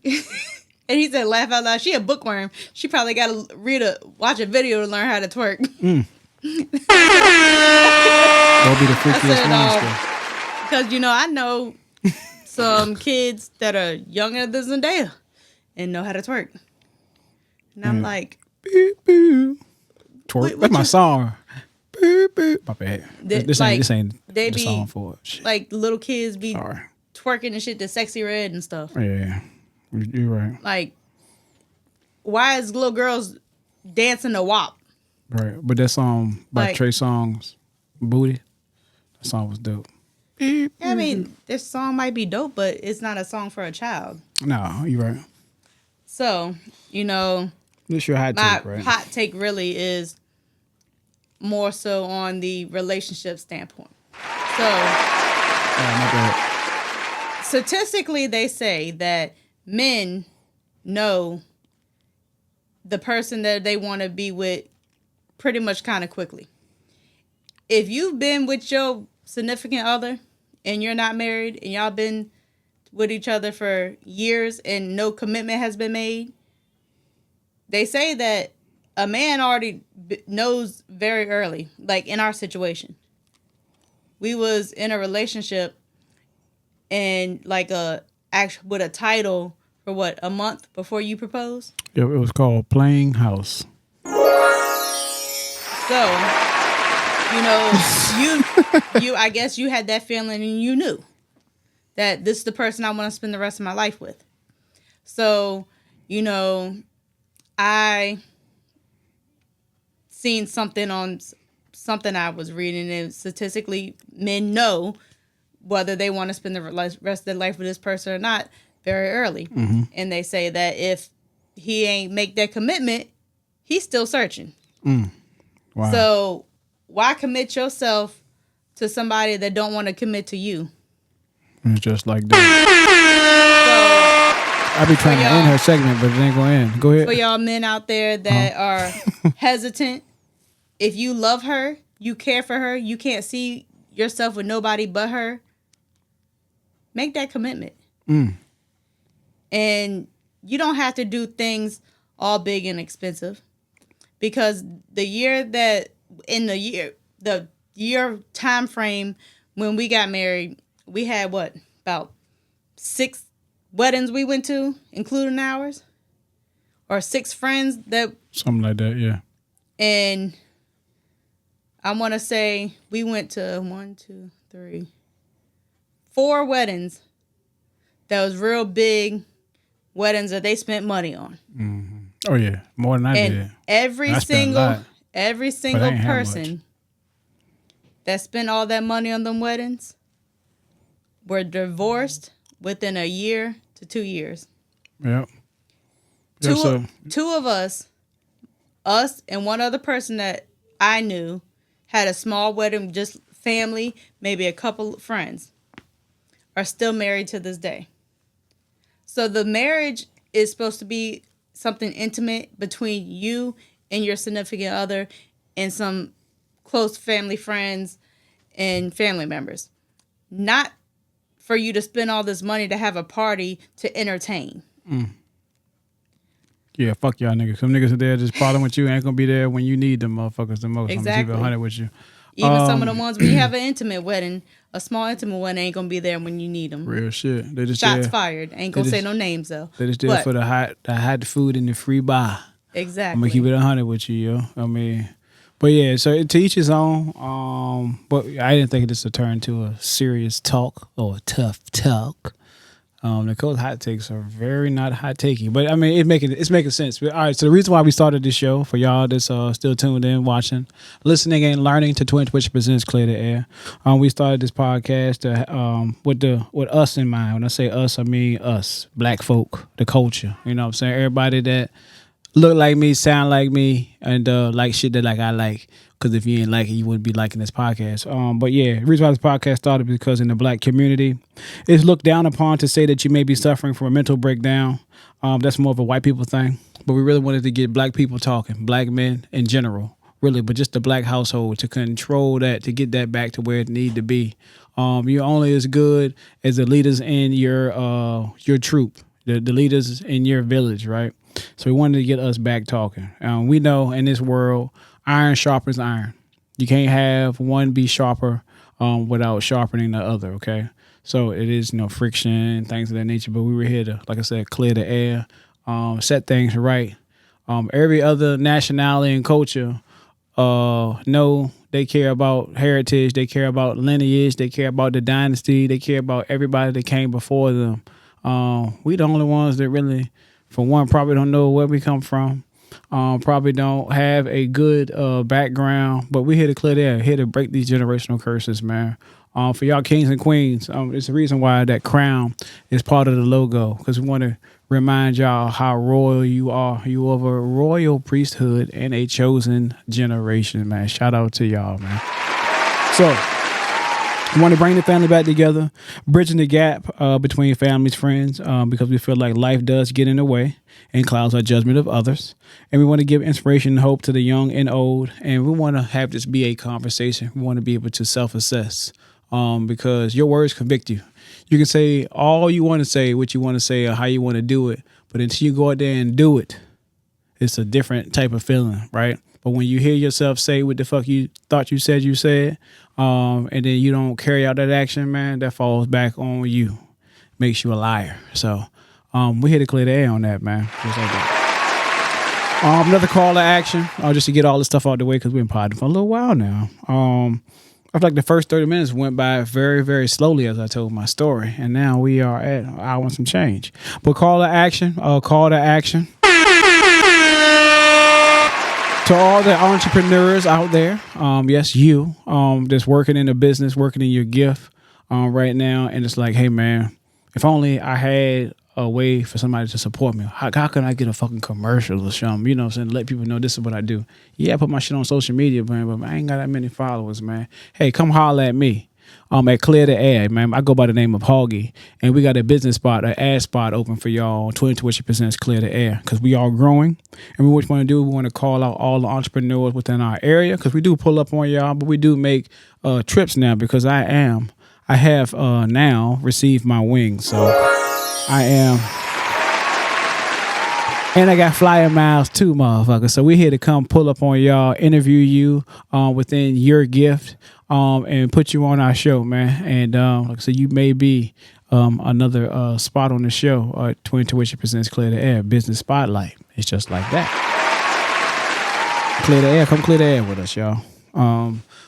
And he said, laugh out loud. She a bookworm. She probably got to watch a video to learn how to twerk. That'll be the freakiest monster. Because, you know, I know some kids that are younger than Zendaya and know how to twerk. And I'm like, boo, boo. Twerk. That's my song. Boo, boo. My bad. This ain't they the be, song for it. Like, little kids be twerking and shit to Sexy Red and stuff. Yeah. You're right. Like, why is little girls dancing to WAP? Right. But that song by Like- Trey Songz, Booty, that song was dope. I mean, this song might be dope, but it's not a song for a child. No, you're right. So, you know, This your hot my take, right? hot take really is more so on the relationship standpoint. So, my bad. statistically, they say that men know the person that they want to be with pretty much kind of quickly. If you've been with your significant other and you're not married and y'all been with each other for years and no commitment has been made, they say that a man already knows very early, like in our situation. We was in a relationship and like with a title for what, a month before you proposed? Yeah, it was called Playing House. So, you know, you I guess you had that feeling and you knew that this is the person I want to spend the rest of my life with. So, you know, I seen something on something I was reading, and statistically men know whether they want to spend the rest of their life with this person or not very early. Mm-hmm. And they say that if he ain't make that commitment, he's still searching. Wow. So why commit yourself to somebody that don't want to commit to you? It's just like that. I be trying to end her segment, but it ain't gonna end. Go ahead. For y'all men out there that are hesitant, if you love her, you care for her, you can't see yourself with nobody but her, make that commitment. And you don't have to do things all big and expensive, because the year time frame when we got married, we had what, about 6 weddings we went to, including ours, or 6 friends that Something like that, yeah. And I want to say we went to 4 weddings that was real big weddings that they spent money on. Mm-hmm. Oh yeah, more than I did. And every single person that spent all that money on them weddings were divorced within a year to 2 years. Yep. Two of us and one other person that I knew had a small wedding, just family, maybe a couple of friends, are still married to this day. So the marriage is supposed to be something intimate between you and your significant other and some close family friends and family members. Not for you to spend all this money to have a party to entertain. Yeah, fuck y'all niggas. Some niggas are there just following with you, ain't gonna be there when you need them motherfuckers the most. Exactly. I'm gonna keep it 100 with you. Even some of the ones where you have an intimate wedding, a small intimate wedding ain't gonna be there when you need them. Real shit. They just Shots there. fired. Ain't gonna say no names though. They just there for the hot food and the free bar. Exactly. I'm gonna keep it 100 with you, yo. I mean, But yeah, so to each his own. But I didn't think this would turn to a serious talk or a tough talk. Nichole's hot takes are very not hot takey, but I mean it's making sense. But, all right, so the reason why we started this show for y'all that's still tuned in, watching, listening, and learning to Twin2ition presents Clear the Air. We started this podcast with us in mind. When I say us, I mean us, black folk, the culture. You know what I'm saying? Everybody that look like me, sound like me, and like shit that like I like. Because if you ain't like it, you wouldn't be liking this podcast. But yeah, the reason why this podcast started because in the black community, it's looked down upon to say that you may be suffering from a mental breakdown. That's more of a white people thing. But we really wanted to get black people talking, black men in general, really, but just the black household to control that, to get that back to where it need to be. You're only as good as the leaders in your troop, the leaders in your village, right? So we wanted to get us back talking. We know in this world, iron sharpens iron. You can't have one be sharper without sharpening the other, okay? So it is, friction, things of that nature. But we were here to, like I said, clear the air, set things right. Every other nationality and culture know they care about heritage, they care about lineage, they care about the dynasty, they care about everybody that came before them. We the only ones that really, for one, probably don't know where we come from. Probably don't have a good background, but we're here to clear the air, here to break these generational curses, man. For y'all kings and queens, it's the reason why that crown is part of the logo, because we want to remind y'all how royal you are. You are a royal priesthood and a chosen generation, man. Shout out to y'all, man. So, we want to bring the family back together, bridging the gap between families, friends, because we feel like life does get in the way and clouds our judgment of others. And we want to give inspiration and hope to the young and old. And we want to have this be a conversation. We want to be able to self-assess because your words convict you. You can say all you want to say, what you want to say, or how you want to do it. But until you go out there and do it, it's a different type of feeling, right? But when you hear yourself say what the fuck you thought you said, and then you don't carry out that action, man, that falls back on you. Makes you a liar. So we're here to clear the air on that, man. Just like that. Another call to action, just to get all this stuff out the way, because we've been podding for a little while now. I feel like the first 30 minutes went by very, very slowly as I told my story. And now we are at an hour and some change. But call to action. To all the entrepreneurs out there, yes, you, that's working in a business, working in your gift right now. And it's like, hey, man, if only I had a way for somebody to support me. How can I get a fucking commercial or something? You know what I'm saying? Let people know this is what I do. Yeah, I put my shit on social media, man, but I ain't got that many followers, man. Hey, come holler at me. At Clear the Air, man. I go by the name of Hoggie, and we got a business spot, an ad spot open for y'all. Twin2ition presents Clear the Air, because we all growing, and what we want to do, we want to call out all the entrepreneurs within our area, because we do pull up on y'all, but we do make trips now, because I have now received my wings, so I am, and I got flyer miles too, motherfucker. So we're here to come pull up on y'all, interview you within your gift. And put you on our show, man. And like I said, you may be another spot on the show. Twin2ition presents Clear the Air Business Spotlight. It's just like that. Clear the air. Come clear the air with us, y'all.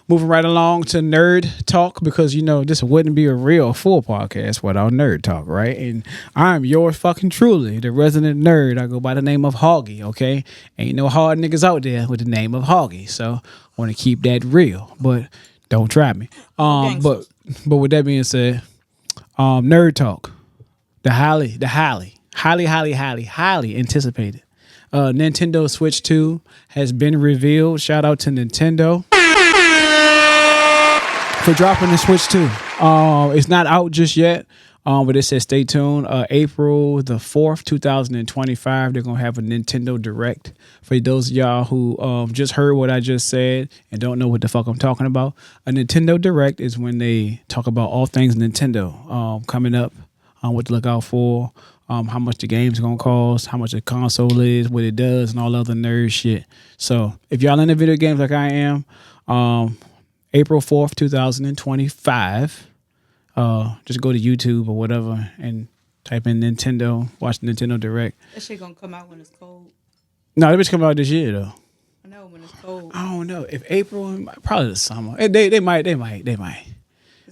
Moving right along to nerd talk, because this wouldn't be a real full podcast without nerd talk, right? And I'm yours fucking truly, the resident nerd. I go by the name of Hoggie, okay? Ain't no hard niggas out there with the name of Hoggie, so I want to keep that real, but don't try me. But with that being said, nerd talk, the highly anticipated Nintendo Switch 2 has been revealed. Shout out to Nintendo for dropping the Switch 2. It's not out just yet, but it says stay tuned. April the 4th, 2025, they're going to have a Nintendo Direct. For those of y'all who just heard what I just said and don't know what the fuck I'm talking about, a Nintendo Direct is when they talk about all things Nintendo coming up, what to look out for, how much the game's going to cost, how much the console is, what it does, and all other nerd shit. So if y'all into video games like I am, April 4th, 2025, just go to YouTube or whatever and type in Nintendo, watch the Nintendo Direct. That shit gonna come out when it's cold. No, that bitch come out this year though. I know when it's cold. I don't know if April, probably the summer. They might.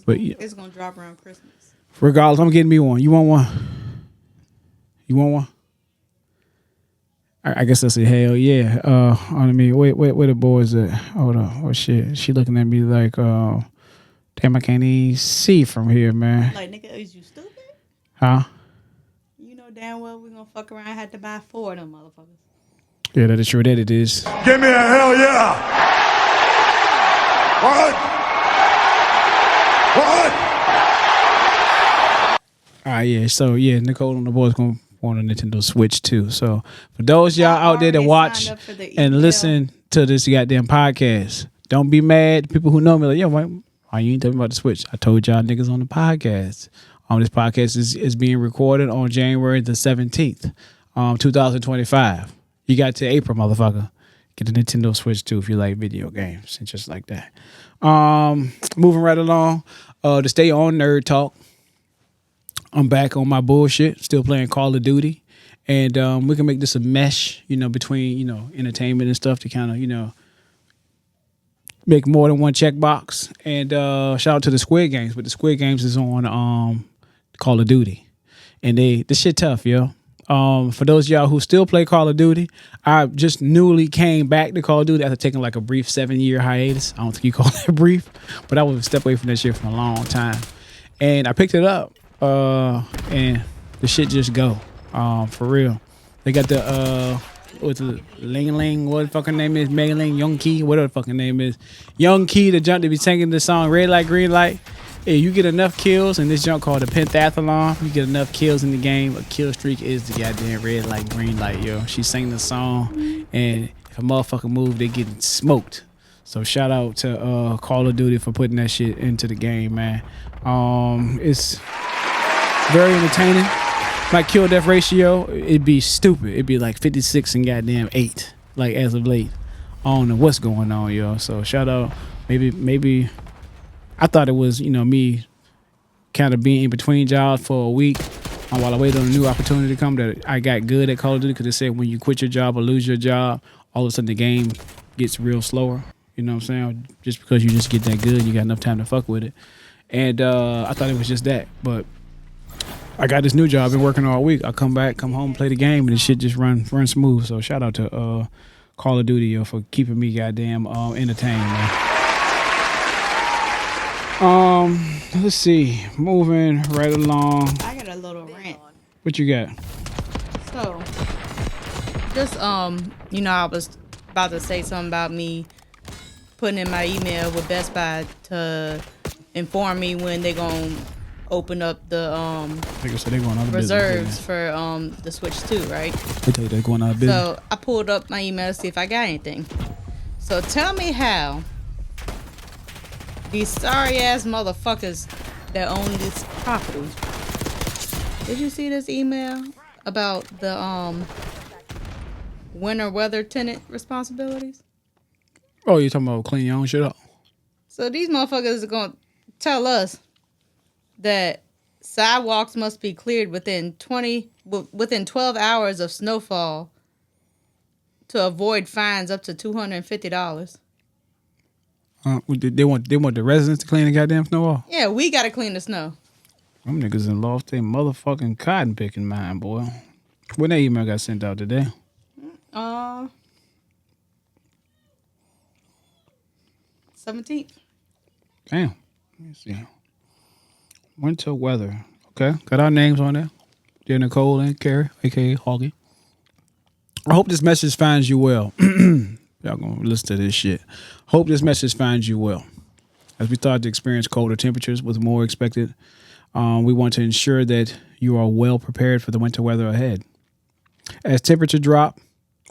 But yeah, It's gonna drop around Christmas. regardless, I'm getting me one. You want one? You want one? I guess that's a hell yeah. On me, where the boys at? Hold on. Oh shit, she looking at me like, damn, I can't even see from here, man. Like, nigga, is you stupid? Huh? You know damn well we gonna fuck around. I had to buy 4 of them motherfuckers. Yeah, that is true. That it is. Give me a hell yeah! What? All right, yeah. So yeah, Nichole and the boys gonna want a Nintendo Switch too. So for those y'all out there that watch and listen to this goddamn podcast, don't be mad. People who know me like, yo, why you ain't talking about the Switch? I told y'all niggas on the podcast. This podcast is being recorded on January the 17th, 2025. You got to April, motherfucker. Get the Nintendo Switch too if you like video games and just like that. Moving right along. To stay on Nerd Talk. I'm back on my bullshit, still playing Call of Duty. And we can make this a mesh, between, entertainment and stuff to kind of, make more than one checkbox. And shout out to the Squid Games, but the Squid Games is on Call of Duty. And this shit tough, yo. For those of y'all who still play Call of Duty, I just newly came back to Call of Duty after taking like a brief 7-year hiatus. I don't think you call that brief, but I was step away from that shit for a long time. And I picked it up. And the shit just go. For real. They got the what's the Ling, what the fucking name is, Mei Ling, Young Key, whatever the fucking name is. Young Key, the junk to be singing the song Red Light, Green Light. Hey, you get enough kills in this junk called the Pentathlon. You get enough kills in the game. A kill streak is the goddamn red light, green light, yo. She sang the song, and if a motherfucker move, they getting smoked. So shout out to Call of Duty for putting that shit into the game, man. It's very entertaining. My kill death ratio, it'd be stupid. It'd be like 56 and goddamn 8, like as of late. I don't know what's going on, yo. So shout out. Maybe I thought it was, me kind of being in between jobs for a week while I waited on a new opportunity to come, that I got good at Call of Duty, because they said when you quit your job or lose your job, all of a sudden the game gets real slower. You know what I'm saying? Just because you just get that good, you got enough time to fuck with it. And I thought it was just that. But I got this new job, been working all week. I come home, play the game, and the shit just run smooth. So shout out to Call of Duty, yo, for keeping me goddamn entertained, man. Let's see. Moving right along. I got a little rant. What you got? So, just I was about to say something about me putting in my email with Best Buy to inform me when they gonna open up the reserves for the Switch 2, right? They tell you they're going out of business. So I pulled up my email to see if I got anything. So tell me how these sorry ass motherfuckers that own this property. Did you see this email about the winter weather tenant responsibilities? Oh, you're talking about clean your own shit up? So these motherfuckers are gonna tell us that sidewalks must be cleared within 12 hours of snowfall to avoid fines up to $250. They want the residents to clean the goddamn snow off? Yeah, we gotta clean the snow. Them niggas in lost their motherfucking cotton picking mind, boy. When that email got sent out today? 17th. Damn. Let me see. Winter weather. Okay. Got our names on there. Dear Nichole and Carrie, a.k.a. Hoggie. I hope this message finds you well. Y'all gonna listen to this shit. Hope this message finds you well. As we start to experience colder temperatures with more expected, we want to ensure that you are well prepared for the winter weather ahead. As temperatures drop,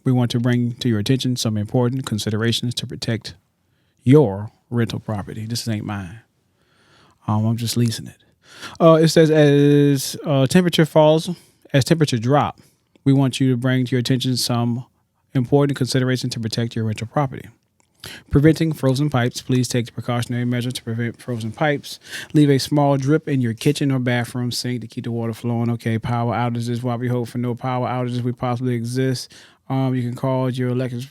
we want to bring to your attention some important considerations to protect your rental property. This ain't mine. I'm just leasing it. It says as temperature drop, we want you to bring to your attention some important consideration to protect your rental property. Preventing frozen pipes. Please take the precautionary measure to prevent frozen pipes. Leave a small drip in your kitchen or bathroom sink to keep the water flowing. Okay, power outages. While we hope for no power outages we possibly exist, you can call your electric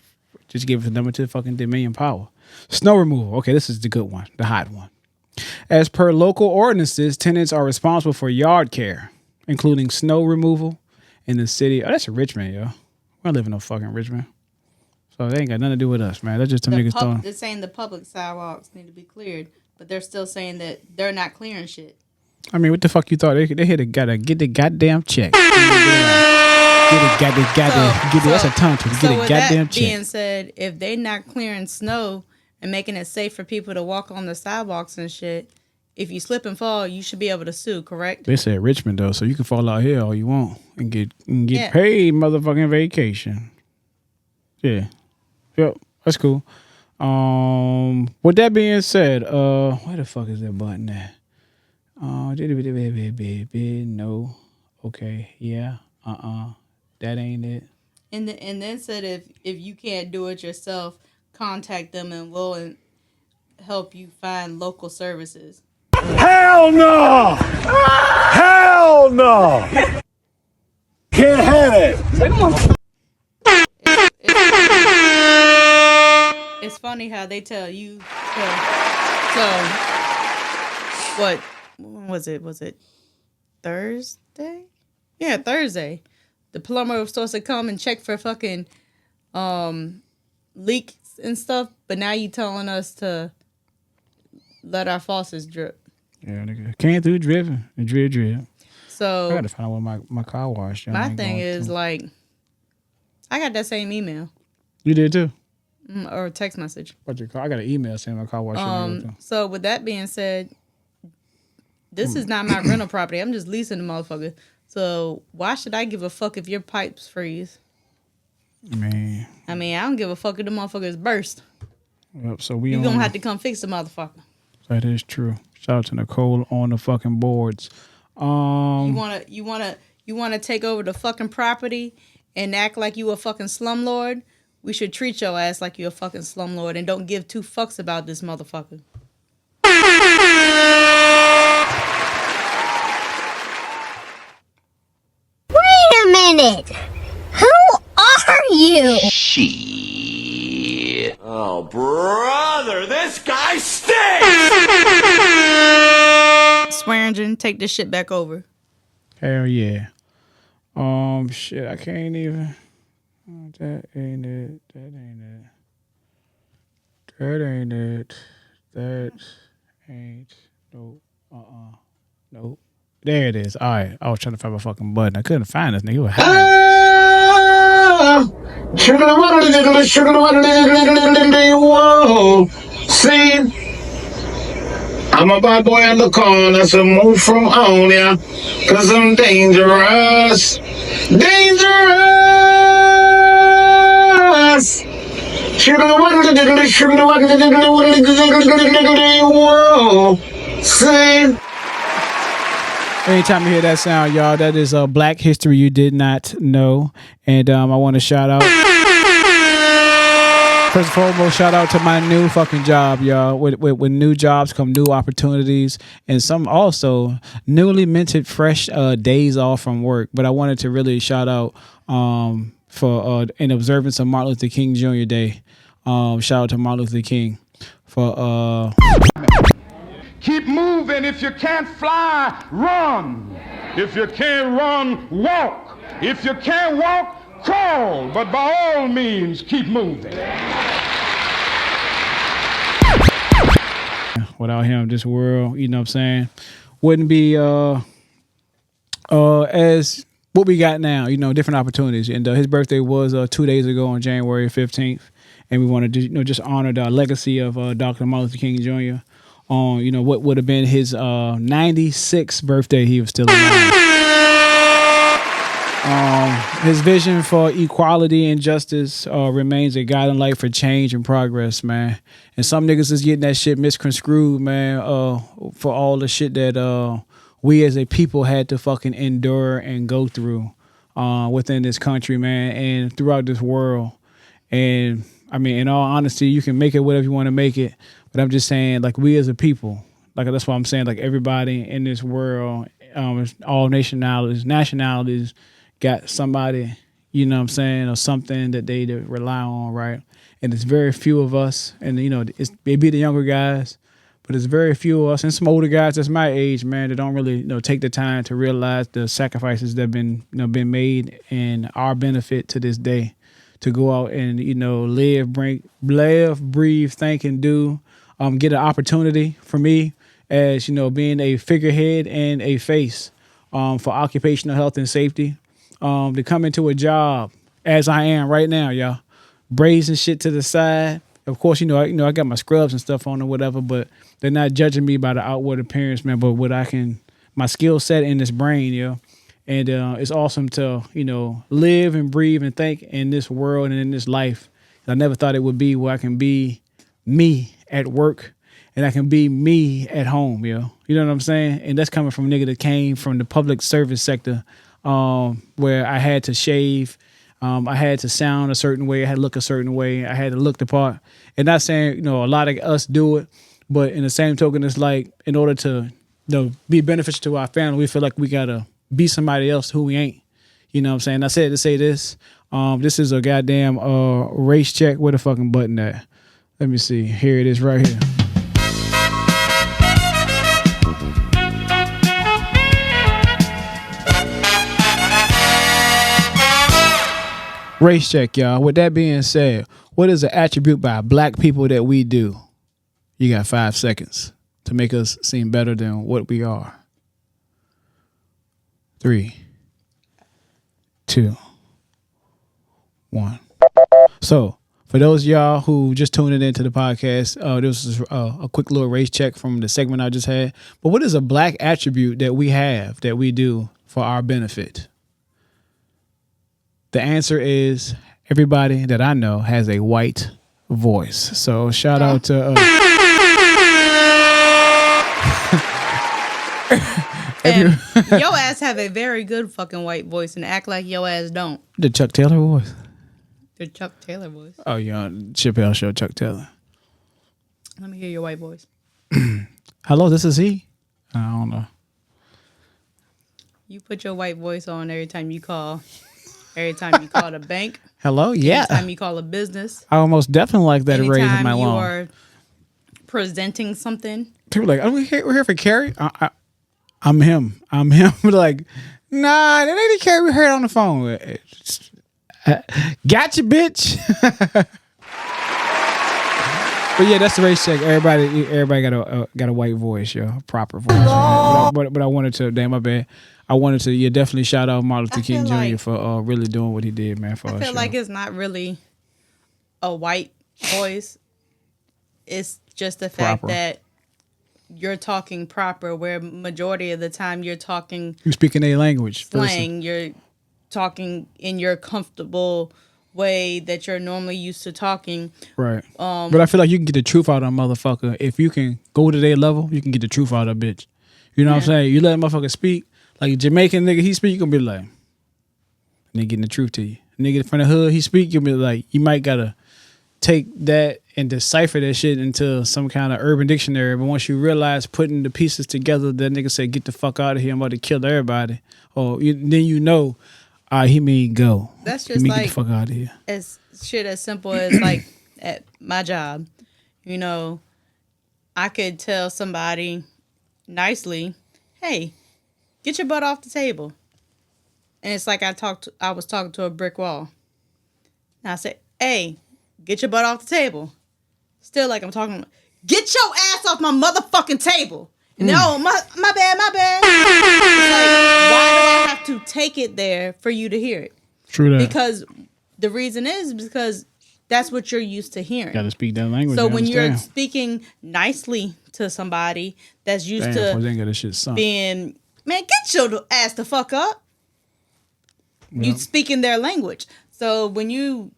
Just give us a limited fucking dominion power. Snow removal. Okay, this is the good one, the hot one. As per local ordinances, tenants are responsible for yard care, including snow removal in the city. Oh, that's in Richmond, yo. We don't live in no fucking Richmond. So they ain't got nothing to do with us, man. That's just some niggas throwing. They're saying the public sidewalks need to be cleared, but they're still saying that they're not clearing shit. I mean, what the fuck you thought? They gotta get the goddamn check. That's a tongue twister. Get a goddamn check. Being said, if they not clearing snow and making it safe for people to walk on the sidewalks and shit, if you slip and fall, you should be able to sue, correct? They said Richmond though, so you can fall out here all you want and get paid motherfucking vacation. Yeah. Yep. That's cool. With that being said, where the fuck is that button at? No. Okay. Yeah. That ain't it. And then said if you can't do it yourself, contact them and we'll help you find local services. Hell no! Hell no! Can't have it. It's funny how they tell you what was it? Was it Thursday? Yeah, Thursday. The plumber was supposed to come and check for fucking leaks and stuff, but now you telling us to let our faucets drip. Yeah, nigga. Can't do dripping and drip. So I gotta find out what my car wash. My thing is like, I got that same email. You did too? Or text message. What's your car? I got an email saying my car wash. So with that being said, this is not my rental property. I'm just leasing the motherfucker. So why should I give a fuck if your pipes freeze? Man. I mean, I don't give a fuck if the motherfuckers burst. Yep, so you gonna have to come fix the motherfucker. That is true. Shout out to Nichole on the fucking boards. You wanna take over the fucking property and act like you a fucking slumlord? We should treat your ass like you a fucking slumlord and don't give two fucks about this motherfucker. Wait a minute! Who are you? Shit. Oh, brother, this guy stinks! Swearingen, take this shit back over. Hell yeah. Shit, I can't even. That ain't it. That ain't it. That ain't it. That ain't. Nope. Nope. There it is. All right. I was trying to find my fucking button. I couldn't find this nigga. He was Whoa. See, I'm a bad boy on the corner, so move from on ya, cause I'm dangerous. Dangerous. Whoa. See. Anytime you hear that sound, y'all, that is Black History You Did Not Know. And I want to shout out, first and foremost, shout out to my new fucking job, y'all. With new jobs come new opportunities and some also newly minted fresh days off from work. But I wanted to really shout out for in observance of Martin Luther King Jr. Day. Shout out to Martin Luther King for... Keep moving. If you can't fly, run. If you can't run, walk. If you can't walk, crawl. But by all means, keep moving. Without him, this world, you know what I'm saying, wouldn't be as what we got now, you know, different opportunities. And his birthday was 2 days ago on January 15th. And we wanted to, you know, just honor the legacy of Dr. Martin Luther King Jr. on, you know, what would have been his 96th birthday. He was still alive. His vision for equality and justice remains a guiding light for change and progress, man. And some niggas is getting that shit misconstrued, man, for all the shit that we as a people had to fucking endure and go through within this country, man, and throughout this world. And I mean, in all honesty, you can make it whatever you want to make it. But I'm just saying, like, we as a people, like, that's why I'm saying, like, everybody in this world, all nationalities got somebody, you know what I'm saying, or something that they rely on, right? and it's very few of us. And it's maybe the younger guys, but it's very few of us and some older guys that's my age, man, that don't really take the time to realize the sacrifices that have been been made and our benefit to this day, to go out and live, breathe, think, and do. Get an opportunity for me as being a figurehead and a face for occupational health and safety, to come into a job as I am right now, y'all, braising shit to the side. Of course, I got my scrubs and stuff on or whatever, but they're not judging me by the outward appearance, man. But my skill set in this brain, and it's awesome to live and breathe and think in this world and in this life. I never thought it would be where I can be me at work. And I can be me at home, You know what I'm saying? And that's coming from a nigga that came from the public service sector, where I had to shave, I had to sound a certain way, I had to look a certain way, I had to look the part. And not saying, a lot of us do it, but in the same token, it's like in order to be beneficial to our family, we feel like we gotta be somebody else who we ain't. You know what I'm saying? I said to say this. This is a goddamn race check. Where the fucking button at? Let me see. Here it is right here. Race check, y'all. With that being said, what is an attribute by black people that we do? You got 5 seconds to make us seem better than what we are. 3, 2, 1. So, for those of y'all who just tuned into the podcast, this was a quick little race check from the segment I just had. But what is a black attribute that we have, that we do for our benefit? The answer is everybody that I know has a white voice. So shout out to... and your ass have a very good fucking white voice and act like your ass don't. The Chuck Taylor voice? The Chuck Taylor voice. Oh, yeah, Chappelle Show, Chuck Taylor. Let me hear your white voice. Hello, this is he? I don't know. You put your white voice on every time you call. Every time you call the bank. Hello, yeah. Every time you call a business. I almost definitely like that raising my loan. loan. You are presenting something. People are like, we're here for Carrie. I'm him. Like, nah, that ain't Carrie. We heard on the phone. Gotcha, bitch. But yeah, that's the race check. Everybody got a white voice, yo, proper voice. But I wanted to, damn, my bad. I wanted to, definitely shout out Martin Luther King Jr. for really doing what he did, man. For I feel like it's not really a white voice. It's just the fact that you're talking proper, where majority of the time you're speaking a language, slang. You're talking in your comfortable way that you're normally used to talking. Right. But I feel like you can get the truth out of a motherfucker. If you can go to their level, you can get the truth out of a bitch. You know what I'm saying? You let a motherfucker speak. Like a Jamaican nigga, he speak, you gonna be like, nigga getting the truth to you. Nigga from the hood, he speak, you'll be like, you might gotta take that and decipher that shit into some kind of urban dictionary. But once you realize putting the pieces together, that nigga say, get the fuck out of here, I'm about to kill everybody. Or then you know, he mean go. That's just like, get the fuck out of here. As shit as simple as like at my job, I could tell somebody nicely, hey, get your butt off the table. And it's like I was talking to a brick wall. And I said, hey, get your butt off the table. Still like I'm talking, get your ass off my motherfucking table. And no, my bad. It's like, why do I have to take it there for you to hear it? True that. Because the reason is because that's what you're used to hearing. Got to speak that language. So when you're speaking nicely to somebody that's used to being, man, get your ass the fuck up. Yep. You speaking their language. So when you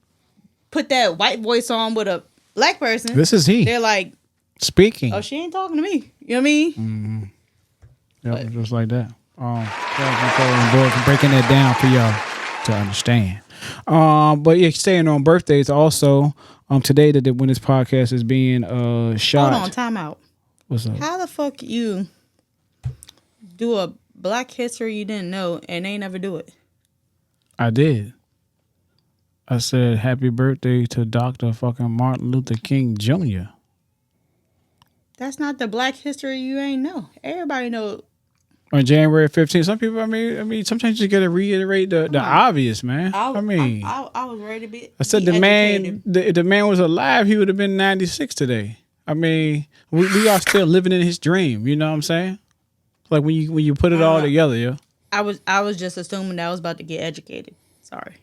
put that white voice on with a black person, this is he. They're like speaking. Oh, she ain't talking to me. You know what I mean? Mm-hmm. Yep, just like that. Nichole for breaking that down for y'all to understand. But yeah, staying on birthdays also. Today when this podcast is being shot. Hold on, time out. What's up? How the fuck you do a Black History you didn't know and they never do it? I did. I said, happy birthday to Dr. fucking Martin Luther King Jr. That's not the Black history you ain't know. Everybody know. On January 15th. Some people, I mean, sometimes you got to reiterate the obvious, man. I was ready to be. I said the educated. man, the man was alive. He would have been 96 today. I mean, we are still living in his dream. You know what I'm saying? Like when you put it all together, yeah. I was just assuming that I was about to get educated. Sorry.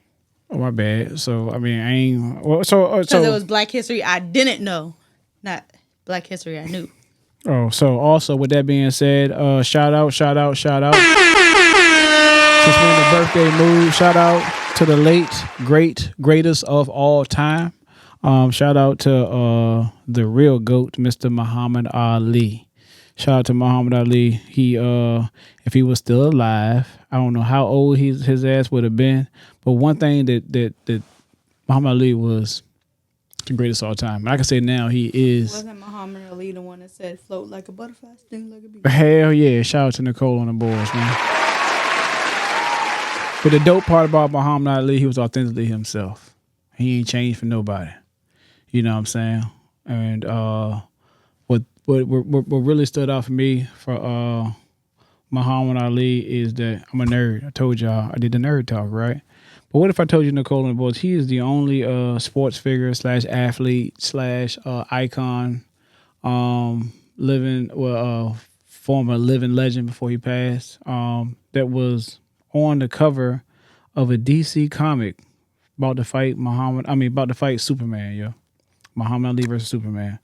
Oh, my bad. So I mean, I ain't. Well, so because it was Black history I didn't know, not Black history I knew. Oh, so also with that being said, shout out. Since we're in the birthday mood, shout out to the late, greatest of all time. Shout out to the real GOAT, Mr. Muhammad Ali. Shout out to Muhammad Ali. He, if he was still alive, I don't know how old his ass would have been, but one thing that Muhammad Ali was the greatest of all time. I can say now he is. Wasn't Muhammad Ali the one that said float like a butterfly, sting like a bee? Hell yeah. Shout out to Nichole on the boards, man. But the dope part about Muhammad Ali, he was authentically himself. He ain't changed for nobody. You know what I'm saying? And what really stood out for me for Muhammad Ali is that I'm a nerd. I told y'all I did the nerd talk, right? But what if I told you Nichole on the boards? He is the only sports figure / athlete / icon, former living legend before he passed, that was on the cover of a DC comic about to fight Superman, yo. Muhammad Ali versus Superman.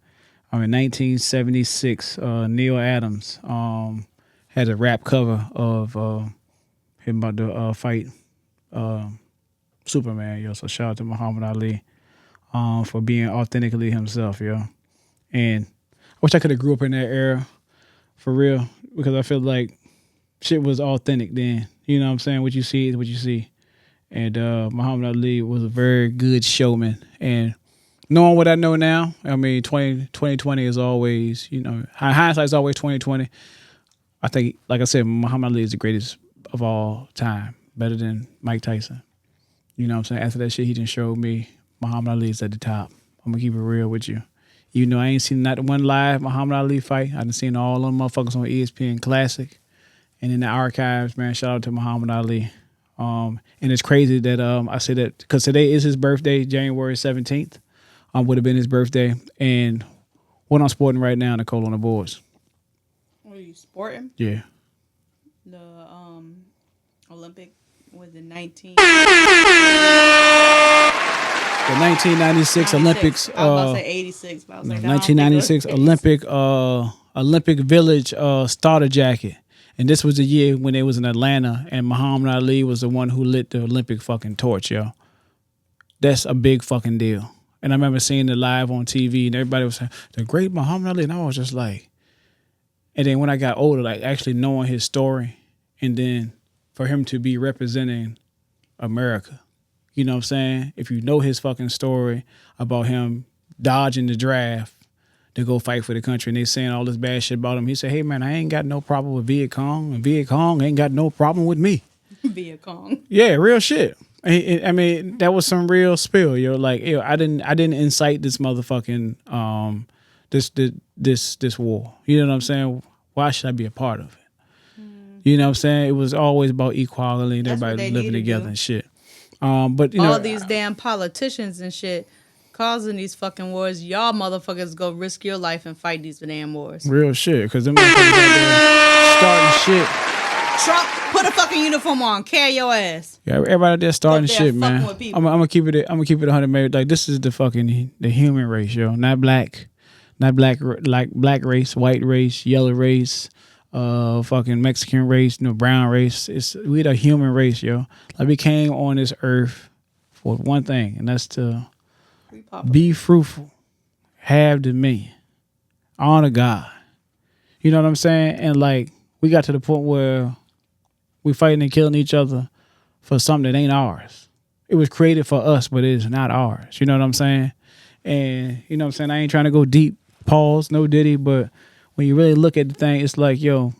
In 1976, Neil Adams had a rap cover of him about to fight Superman, yo. So shout out to Muhammad Ali for being authentically himself, yo. And I wish I could have grew up in that era, for real, because I feel like shit was authentic then. You know what I'm saying? What you see is what you see. And Muhammad Ali was a very good showman. And knowing what I know now, I mean, 2020 is always, you know, hindsight is always 2020. I think, like I said, Muhammad Ali is the greatest of all time, better than Mike Tyson. You know what I'm saying? After that shit he done showed me, Muhammad Ali is at the top. I'm going to keep it real with you. Even though I ain't seen not one live Muhammad Ali fight, I done seen all them motherfuckers on ESPN Classic and in the archives, man. Shout out to Muhammad Ali. And it's crazy that I say that because today is his birthday, January 17th. Would have been his birthday. And what I'm sporting right now, Nichole on the boards. What are you sporting? Yeah. The Olympic was in The 1996 Olympics. I was about to say 86, but I was like, 1996 Olympic Village starter jacket. And this was the year when they was in Atlanta and Muhammad Ali was the one who lit the Olympic fucking torch, yo. That's a big fucking deal. And I remember seeing it live on TV and everybody was saying, the great Muhammad Ali. And I was just like, and then when I got older, like actually knowing his story and then for him to be representing America, you know what I'm saying? If you know his fucking story about him dodging the draft to go fight for the country and they saying all this bad shit about him, he said, hey man, I ain't got no problem with Viet Cong and Viet Cong ain't got no problem with me. Viet Cong. Yeah, real shit. I mean, that was some real spill, yo. Like, yo, I didn't incite this motherfucking this war. You know what I'm saying? Why should I be a part of it? You know what I'm saying? It was always about equality and everybody living together and shit. But you know, all these damn politicians and shit causing these fucking wars. Y'all motherfuckers go risk your life and fight these damn wars. Real shit, because them motherfuckers out there starting shit. Trump, put a fucking uniform on, carry your ass. Yeah, everybody out there starting shit, man. I'm gonna keep it 100, man. Like this is the human race, yo. Not black, like black race, white race, yellow race, fucking Mexican race, brown race. We the human race, yo. Like we came on this earth for one thing, and that's to be fruitful, have dominion, honor God. You know what I'm saying? And like we got to the point where we fighting and killing each other for something that ain't ours. It was created for us, but it is not ours. You know what I'm saying? And you know what I'm saying? I ain't trying to go deep, pause, no diddy, but when you really look at the thing, it's like, yo,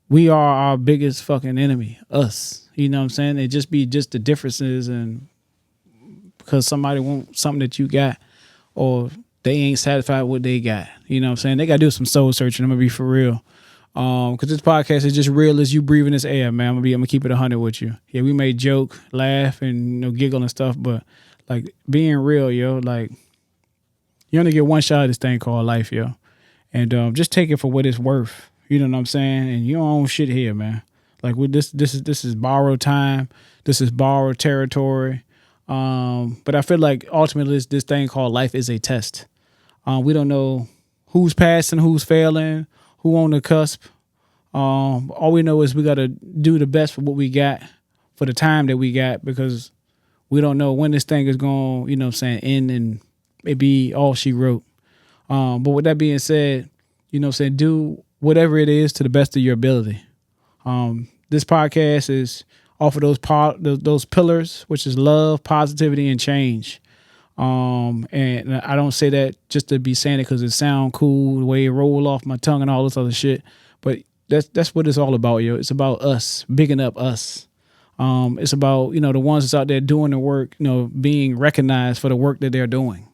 we are our biggest fucking enemy, us. You know what I'm saying? It just be the differences and because somebody wants something that you got, or they ain't satisfied with what they got. You know what I'm saying? They got to do some soul searching. I'm going to be for real. Because this podcast is just real as you breathing this air, man. I'm gonna keep it 100 with you. Yeah, we may joke, laugh, and giggle and stuff, but like being real, yo, like you only get one shot at this thing called life, yo, and just take it for what it's worth. You know what I'm saying? And you don't own shit here, man. Like with this is borrowed time. This is borrowed territory. But I feel like ultimately this thing called life is a test. We don't know who's passing, who's failing, who on the cusp. All we know is we got to do the best for what we got for the time that we got, because we don't know when this thing is going, you know what I'm saying, end and it be all she wrote. But with that being said, you know what I'm saying, do whatever it is to the best of your ability. This podcast is off of those pillars, which is love, positivity, and change. And I don't say that just to be saying it because it sound cool, the way it roll off my tongue and all this other shit. But that's what it's all about, yo. It's about us, bigging up us. It's about, the ones that's out there doing the work, being recognized for the work that they're doing.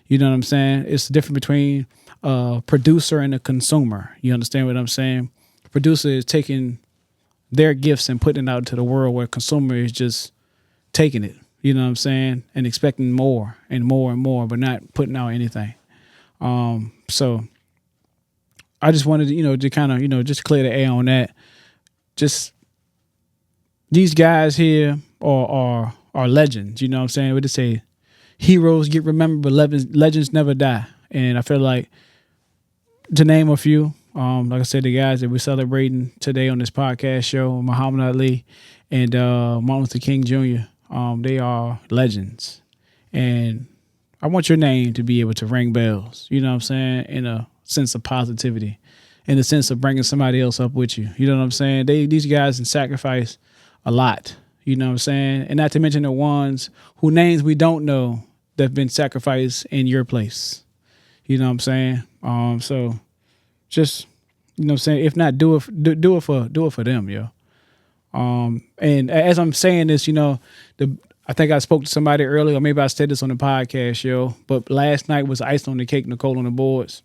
You know what I'm saying? It's the difference between a producer and a consumer. You understand what I'm saying? The producer is taking their gifts and putting it out to the world, where consumer is just taking it. You know what I'm saying? And expecting more and more and more, but not putting out anything. So I just wanted to, to kind of, just clear the air on that. Just these guys here are legends. You know what I'm saying? What they say, heroes get remembered, but legends never die. And I feel like, to name a few, like I said, the guys that we're celebrating today on this podcast show, Muhammad Ali and Martin Luther King Jr., they are legends. And I want your name to be able to ring bells, you know what I'm saying, in a sense of positivity, in the sense of bringing somebody else up with you. You know what I'm saying? These guys can sacrifice a lot, you know what I'm saying? And not to mention the ones whose names we don't know that have been sacrificed in your place. You know what I'm saying? So just, you know what I'm saying, if not, do it for them, yo. And as I'm saying this, I think I spoke to somebody earlier, or maybe I said this on the podcast, yo, but last night was icing on the cake, Nichole on the boards.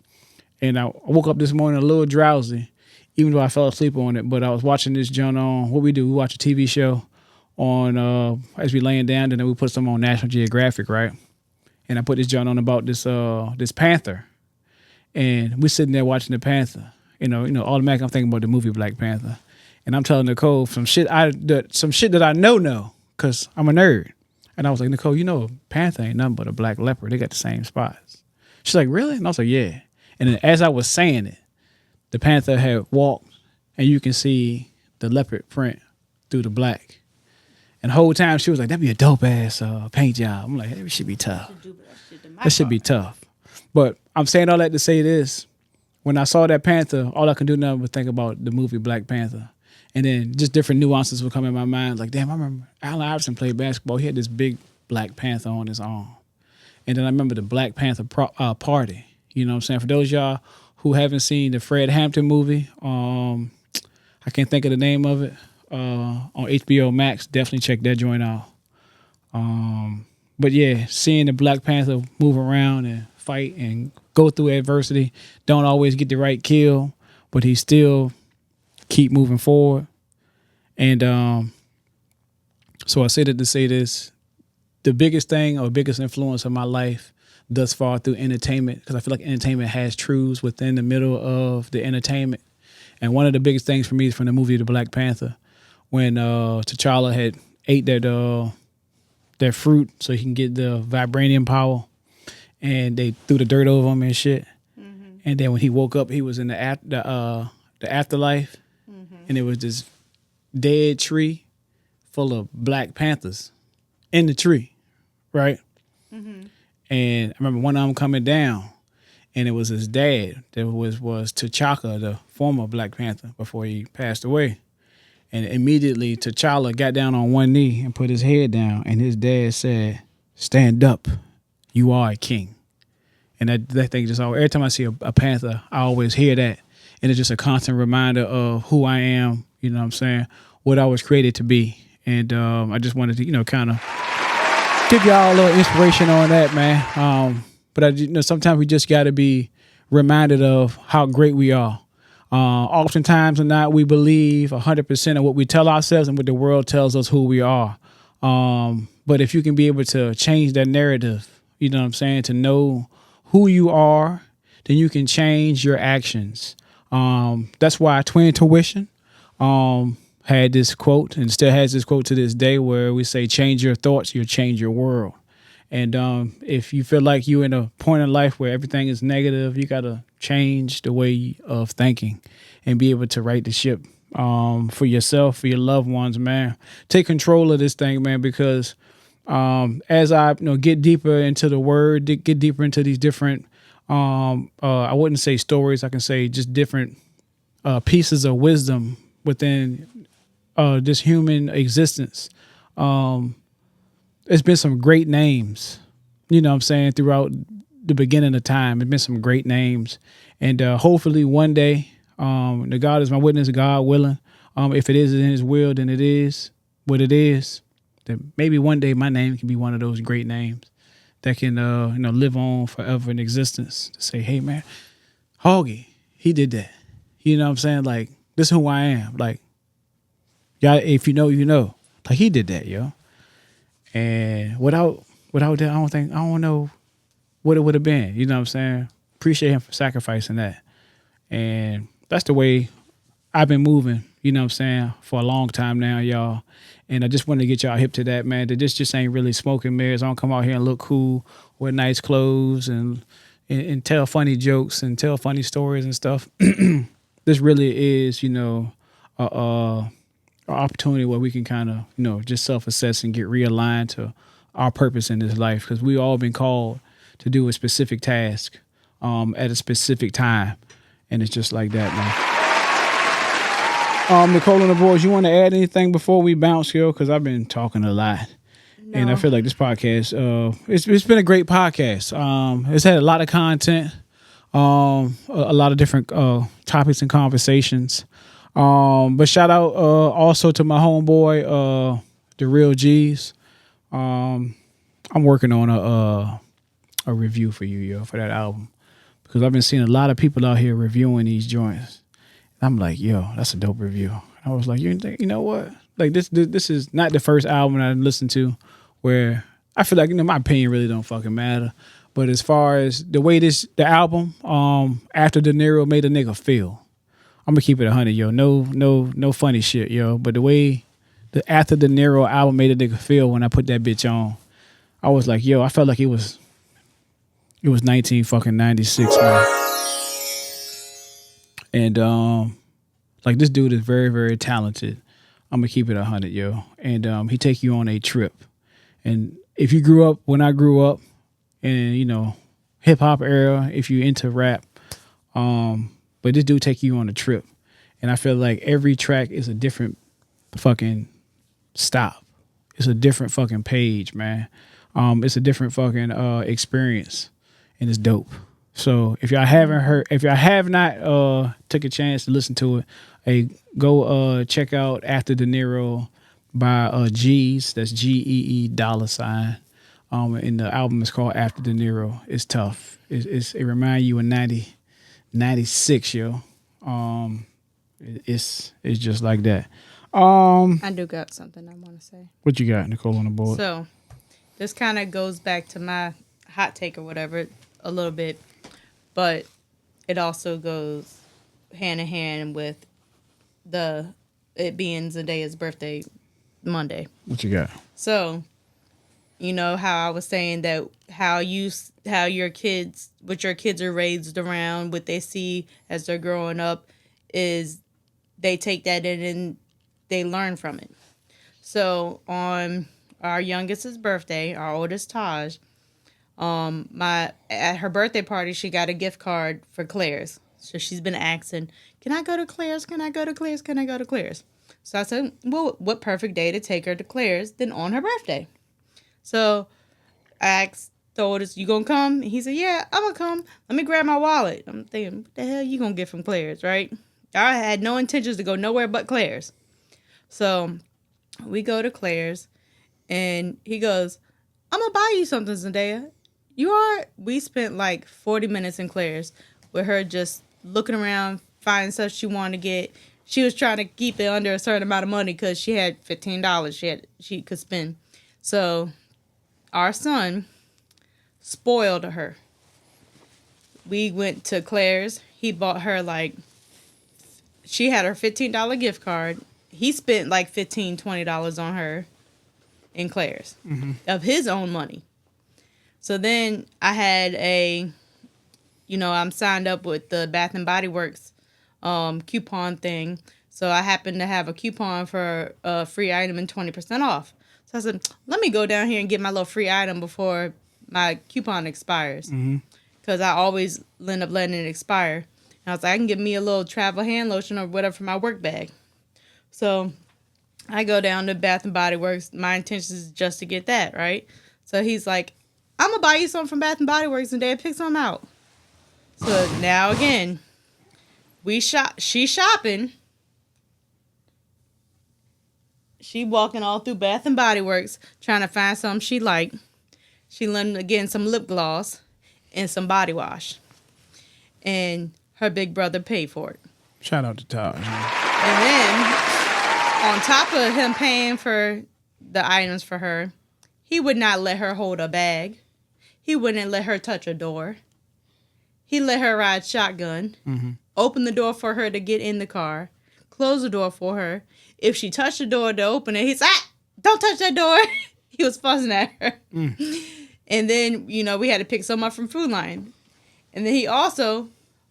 And I woke up this morning a little drowsy, even though I fell asleep on it. But I was watching this joint on, what we do, we watch a TV show on, as we laying down, and then we put some on National Geographic, right? And I put this joint on about this panther. And we're sitting there watching the panther. Automatically I'm thinking about the movie Black Panther. And I'm telling Nichole some shit that I know, because I'm a nerd. And I was like, Nichole, panther ain't nothing but a black leopard. They got the same spots. She's like, really? And I was like, yeah. And then as I was saying it, the panther had walked, and you can see the leopard print through the black. And the whole time she was like, that'd be a dope ass paint job. I'm like, hey, it should be tough. That should be tough. But I'm saying all that to say this. When I saw that panther, all I could do now was think about the movie Black Panther. And then just different nuances would come in my mind. Like, damn, I remember Allen Iverson played basketball. He had this big Black Panther on his arm. And then I remember the Black Panther party. You know what I'm saying? For those of y'all who haven't seen the Fred Hampton movie, I can't think of the name of it, on HBO Max, definitely check that joint out. But yeah, seeing the Black Panther move around and fight and go through adversity, don't always get the right kill, but he still keep moving forward. And so I say that to say this, the biggest thing or biggest influence of my life thus far through entertainment, because I feel like entertainment has truths within the middle of the entertainment. And one of the biggest things for me is from the movie The Black Panther, when T'Challa had ate that fruit so he can get the vibranium power, and they threw the dirt over him and shit. Mm-hmm. And then when he woke up, he was in the afterlife, and it was this dead tree full of Black Panthers in the tree, right? Mm-hmm. And I remember one of them coming down, and it was his dad that was T'Chaka, the former Black Panther, before he passed away. And immediately T'Challa got down on one knee and put his head down, and his dad said, "Stand up, you are a king." And that thing just always, every time I see a panther, I always hear that. And it's just a constant reminder of who I am, you know what I'm saying, what I was created to be. And I just wanted to, kind of give y'all a little inspiration on that, man. But sometimes we just got to be reminded of how great we are. Oftentimes or not, we believe 100% of what we tell ourselves and what the world tells us who we are. But if you can be able to change that narrative, you know what I'm saying, to know who you are, then you can change your actions. That's why Twin2ition had this quote and still has this quote to this day where we say, change your thoughts, you'll change your world. And if you feel like you're in a point in life where everything is negative, you got to change the way of thinking and be able to right the ship for yourself, for your loved ones, man. Take control of this thing, man, because as I get deeper into the word, get deeper into these different, I wouldn't say stories, I can say just different pieces of wisdom within this human existence. It's been some great names, you know what I'm saying, throughout the beginning of time. It's been some great names. And hopefully one day, the God is my witness, God willing, if it is in his will, then it is what it is. Then maybe one day my name can be one of those great names that can live on forever in existence. To say, hey, man, Hoggie, he did that. You know what I'm saying? Like, this is who I am. Like, y'all, if you know, you know. Like, he did that, yo. And without that, I don't know what it would have been. You know what I'm saying? Appreciate him for sacrificing that. And that's the way I've been moving, you know what I'm saying, for a long time now, y'all. And I just wanted to get y'all hip to that, man, that this just ain't really smoke and mirrors. I don't come out here and look cool, wear nice clothes and tell funny jokes and tell funny stories and stuff. This really is, an opportunity where we can kind of, just self-assess and get realigned to our purpose in this life, because we all been called to do a specific task at a specific time, and it's just like that, man. Nichole on the boards, you want to add anything before we bounce, yo? Because I've been talking a lot, and I feel like this podcast, it's been a great podcast. It's had a lot of content, a lot of different topics and conversations. But shout out also to my homeboy, the Real G's. I'm working on a review for you, yo, for that album, because I've been seeing a lot of people out here reviewing these joints. I'm like, yo, that's a dope review. I was like, you know what? Like this is not the first album I listened to where I feel like my opinion really don't fucking matter. But as far as the way the album After De Niro made a nigga feel. I'm gonna keep it 100, yo. No funny shit, yo. But the way the After De Niro album made a nigga feel when I put that bitch on, I was like, yo, I felt like it was 1996, man. And like, this dude is very, very talented. I'm gonna keep it 100, yo. And he take you on a trip. And if you grew up when I grew up in, hip hop era, if you into rap, but this dude take you on a trip. And I feel like every track is a different fucking stop. It's a different fucking page, man. It's a different fucking experience. And it's dope. So if y'all have not took a chance to listen to it, hey, go check out After De Niro by G's. That's GEE $. And the album is called After De Niro. It's tough. It reminds you of 96, yo. It's just like that. I do got something I want to say. What you got, Nichole, on the board? So this kind of goes back to my hot take or whatever a little bit, but it also goes hand in hand with it being Zendaya's birthday Monday. What you got? So, how I was saying that how your kids, what your kids are raised around, what they see as they're growing up, is they take that in and they learn from it. So on our youngest's birthday, our oldest Taj, at her birthday party, she got a gift card for Claire's. So she's been asking, can I go to Claire's? Can I go to Claire's? Can I go to Claire's? So I said, well, what perfect day to take her to Claire's than on her birthday? So I asked the oldest, you gonna come? And he said, yeah, I'm gonna come. Let me grab my wallet. I'm thinking, what the hell you gonna get from Claire's, right? I had no intentions to go nowhere but Claire's. So we go to Claire's, and he goes, I'm gonna buy you something, Zendaya. You are. We spent like 40 minutes in Claire's with her just looking around, finding stuff she wanted to get. She was trying to keep it under a certain amount of money because she had $15 she could spend. So our son spoiled her. We went to Claire's. He bought her she had her $15 gift card. He spent like $15, $20 on her in Claire's of his own money. So then I had I'm signed up with the Bath and Body Works coupon thing. So I happened to have a coupon for a free item and 20% off. So I said, let me go down here and get my little free item before my coupon expires. Because I always end up letting it expire. And I was like, I can get me a little travel hand lotion or whatever for my work bag. So I go down to Bath and Body Works. My intention is just to get that, right? So he's like, I'm going to buy you something from Bath and Body Works and Dad pick something out. So now again, she shopping. She walking all through Bath and Body Works trying to find something she like. She learned again some lip gloss and some body wash. And her big brother paid for it. Shout out to Taj. And then, on top of him paying for the items for her, he would not let her hold a bag. He wouldn't let her touch a door. He let her ride shotgun. Open the door for her to get in the car. Close the door for her. If she touched the door to open it, he's don't touch that door. He was fussing at her. And then, we had to pick some up from Food Line. And then he also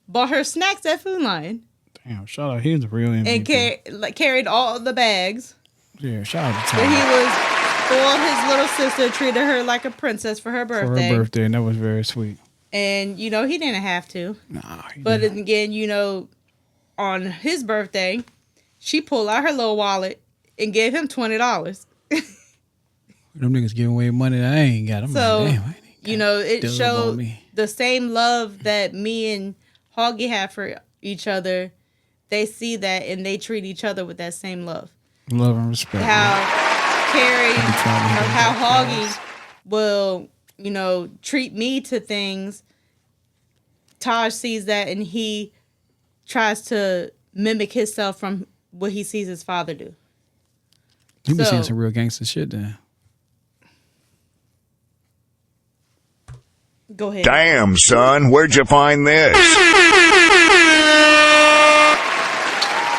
bought her snacks at Food Line. Damn, shout out. He was a real MVP. And carried all the bags. Yeah, shout out to And Taj. he was spoiled his little sister, treated her like a princess for her birthday. For her birthday, and that was very sweet. And, he didn't have to. Nah. But again, on his birthday, she pulled out her little wallet and gave him $20. Them niggas giving away money that I ain't got. I'm like, damn, it showed the same love that me and Hoggie have for each other. They see that and they treat each other with that same love. Love and respect. How Hoggie will, treat me to things. Taj sees that and he tries to mimic himself from what he sees his father do. You be seeing some real gangster shit then. Go ahead. Damn, son, where'd you find this?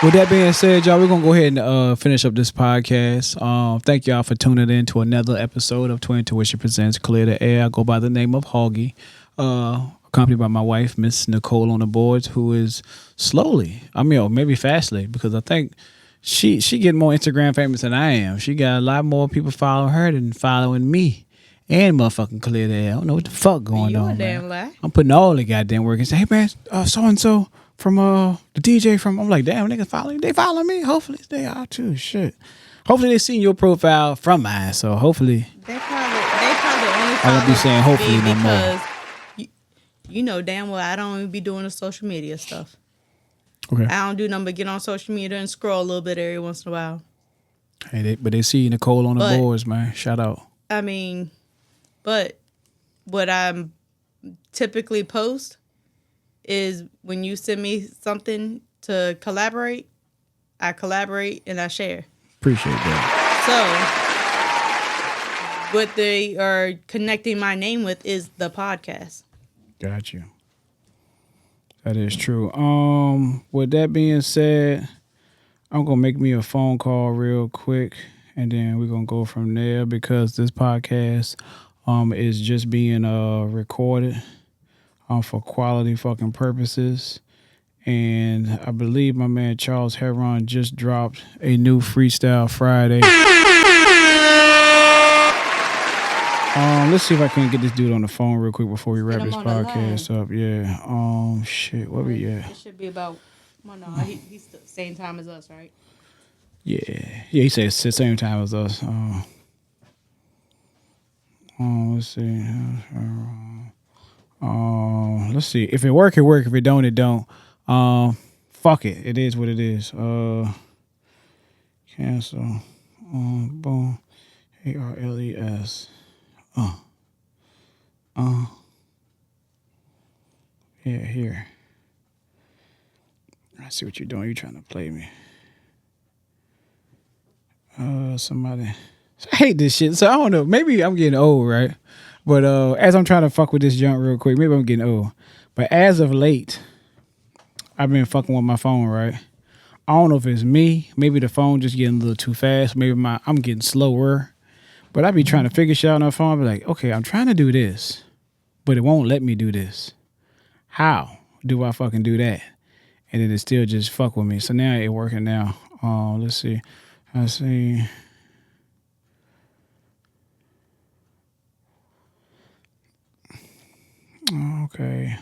With that being said, y'all, we're going to go ahead and finish up this podcast. Thank y'all for tuning in to another episode of Twin2ition Presents Clear the Air. I go by the name of Hoggie, accompanied by my wife, Miss Nichole on the boards, who is slowly, or maybe fastly, because I think she getting more Instagram famous than I am. She got a lot more people following her than following me. And motherfucking Clear the Air. I don't know what the fuck going on, man. Lie. I'm putting all the goddamn work and say, hey, man, so-and-so from the DJ from, I'm like, damn, niggas following, they follow me? Hopefully they are too, shit. Hopefully they seen your profile from mine, so hopefully. They probably only I won't be saying hopefully no more. You know damn well I don't even be doing the social media stuff. Okay. I don't do nothing but get on social media and scroll a little bit every once in a while. Hey, but they see Nichole on the boards, man. Shout out. I mean, but what I typically post is when you send me something to collaborate, I collaborate and I share. Appreciate that. So what they are connecting my name with is the podcast. Got you. That is true. With that being said, I'm gonna make me a phone call real quick, and then we're gonna go from there because this podcast is just being recorded for quality fucking purposes. And I believe my man Charles Herron just dropped a new Freestyle Friday. Let's see if I can get this dude on the phone real quick before we wrap this podcast up. Yeah. Shit. What we at? It should be about. Well, no, he's the same time as us, right? Yeah. He said it's the same time as us. Let's see. Let's see. If it work, it work. If it don't, it don't. Fuck it. It is what it is. Cancel. Boom. ARLES. Yeah, here. I see what you're doing. You're trying to play me. Somebody. I hate this shit. So I don't know. Maybe I'm getting old, right? But as I'm trying to fuck with this junk real quick, maybe I'm getting old. But as of late, I've been fucking with my phone, right? I don't know if it's me. Maybe the phone just getting a little too fast. Maybe I'm getting slower. But I be trying to figure shit out on the phone. I be like, okay, I'm trying to do this, but it won't let me do this. How do I fucking do that? And then it still just fuck with me. So now it working now. Let's see. I see. Okay.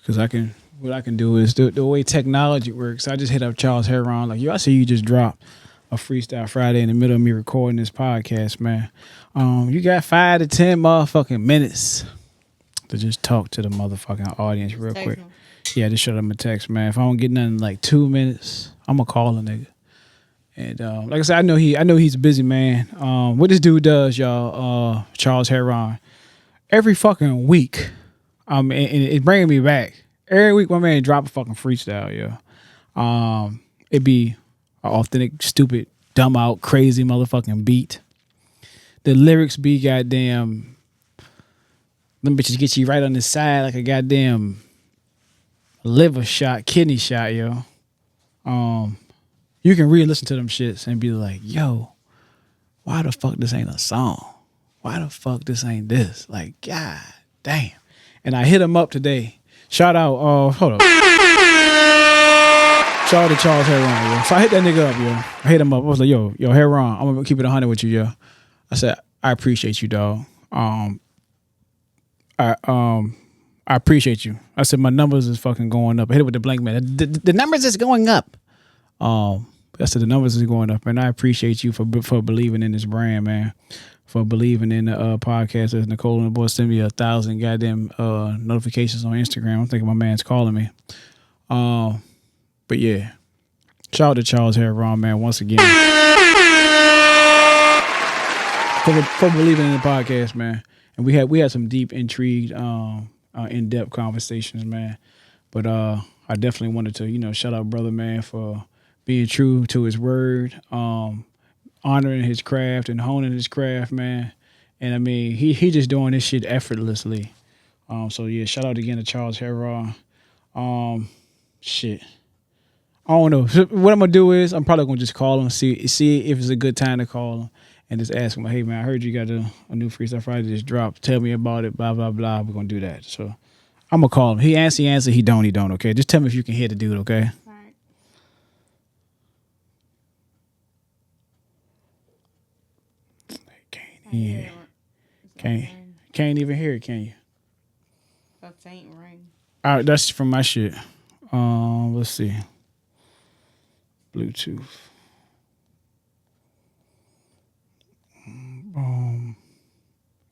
Because what I can do is the way technology works. I just hit up Charles Herron, like, yo, I see you just dropped a Freestyle Friday in the middle of me recording this podcast, man. You got 5 to 10 motherfucking minutes to just talk to the motherfucking audience real quick. Yeah, just show them a text, man. If I don't get nothing in like 2 minutes, I'm gonna call a nigga. And like I said, I know he's a busy man. What this dude does, y'all, Charles Herron, every fucking week. And it's bringing me back. Every week, my man drop a fucking freestyle, yo. It be an authentic, stupid, dumb out, crazy motherfucking beat. The lyrics be goddamn. Them bitches get you right on the side like a goddamn liver shot, kidney shot, yo. You can re-listen to them shits and be like, yo, why the fuck this ain't a song? Why the fuck this ain't this? Like, god damn. And I hit him up today. Shout out, hold up. Shout out to Charles Herron, yo. So I hit that nigga up, yo. I hit him up. I was like, yo, Herron, I'm gonna keep it 100 with you, yo. I said, I appreciate you, dog. I appreciate you. I said, my numbers is fucking going up. I hit it with the blank man. The numbers is going up. I said, the numbers is going up, and I appreciate you for believing in this brand, man. For believing in the podcast. As Nichole and the boys send me 1,000 goddamn notifications on Instagram. I'm thinking my man's calling me. But yeah, shout out to Charles Herron, man, once again. For believing in the podcast, man. And we had some deep, intrigued, in-depth conversations, man. But I definitely wanted to, shout out brother, man, for being true to his word. Honoring his craft and honing his craft, man. And I mean, he just doing this shit effortlessly. So yeah, shout out again to Charles Herron. Shit. I don't know. What I'm gonna do is I'm probably gonna just call him, see if it's a good time to call him, and just ask him, hey man, I heard you got a new Freestyle Friday just dropped. Tell me about it, blah, blah, blah. We're gonna do that. So I'm gonna call him. He answer, he don't, okay? Just tell me if you can hear the dude, okay? Yeah. Can't even hear it, can you? A faint ring. All right, that's from my shit. Let's see. Bluetooth.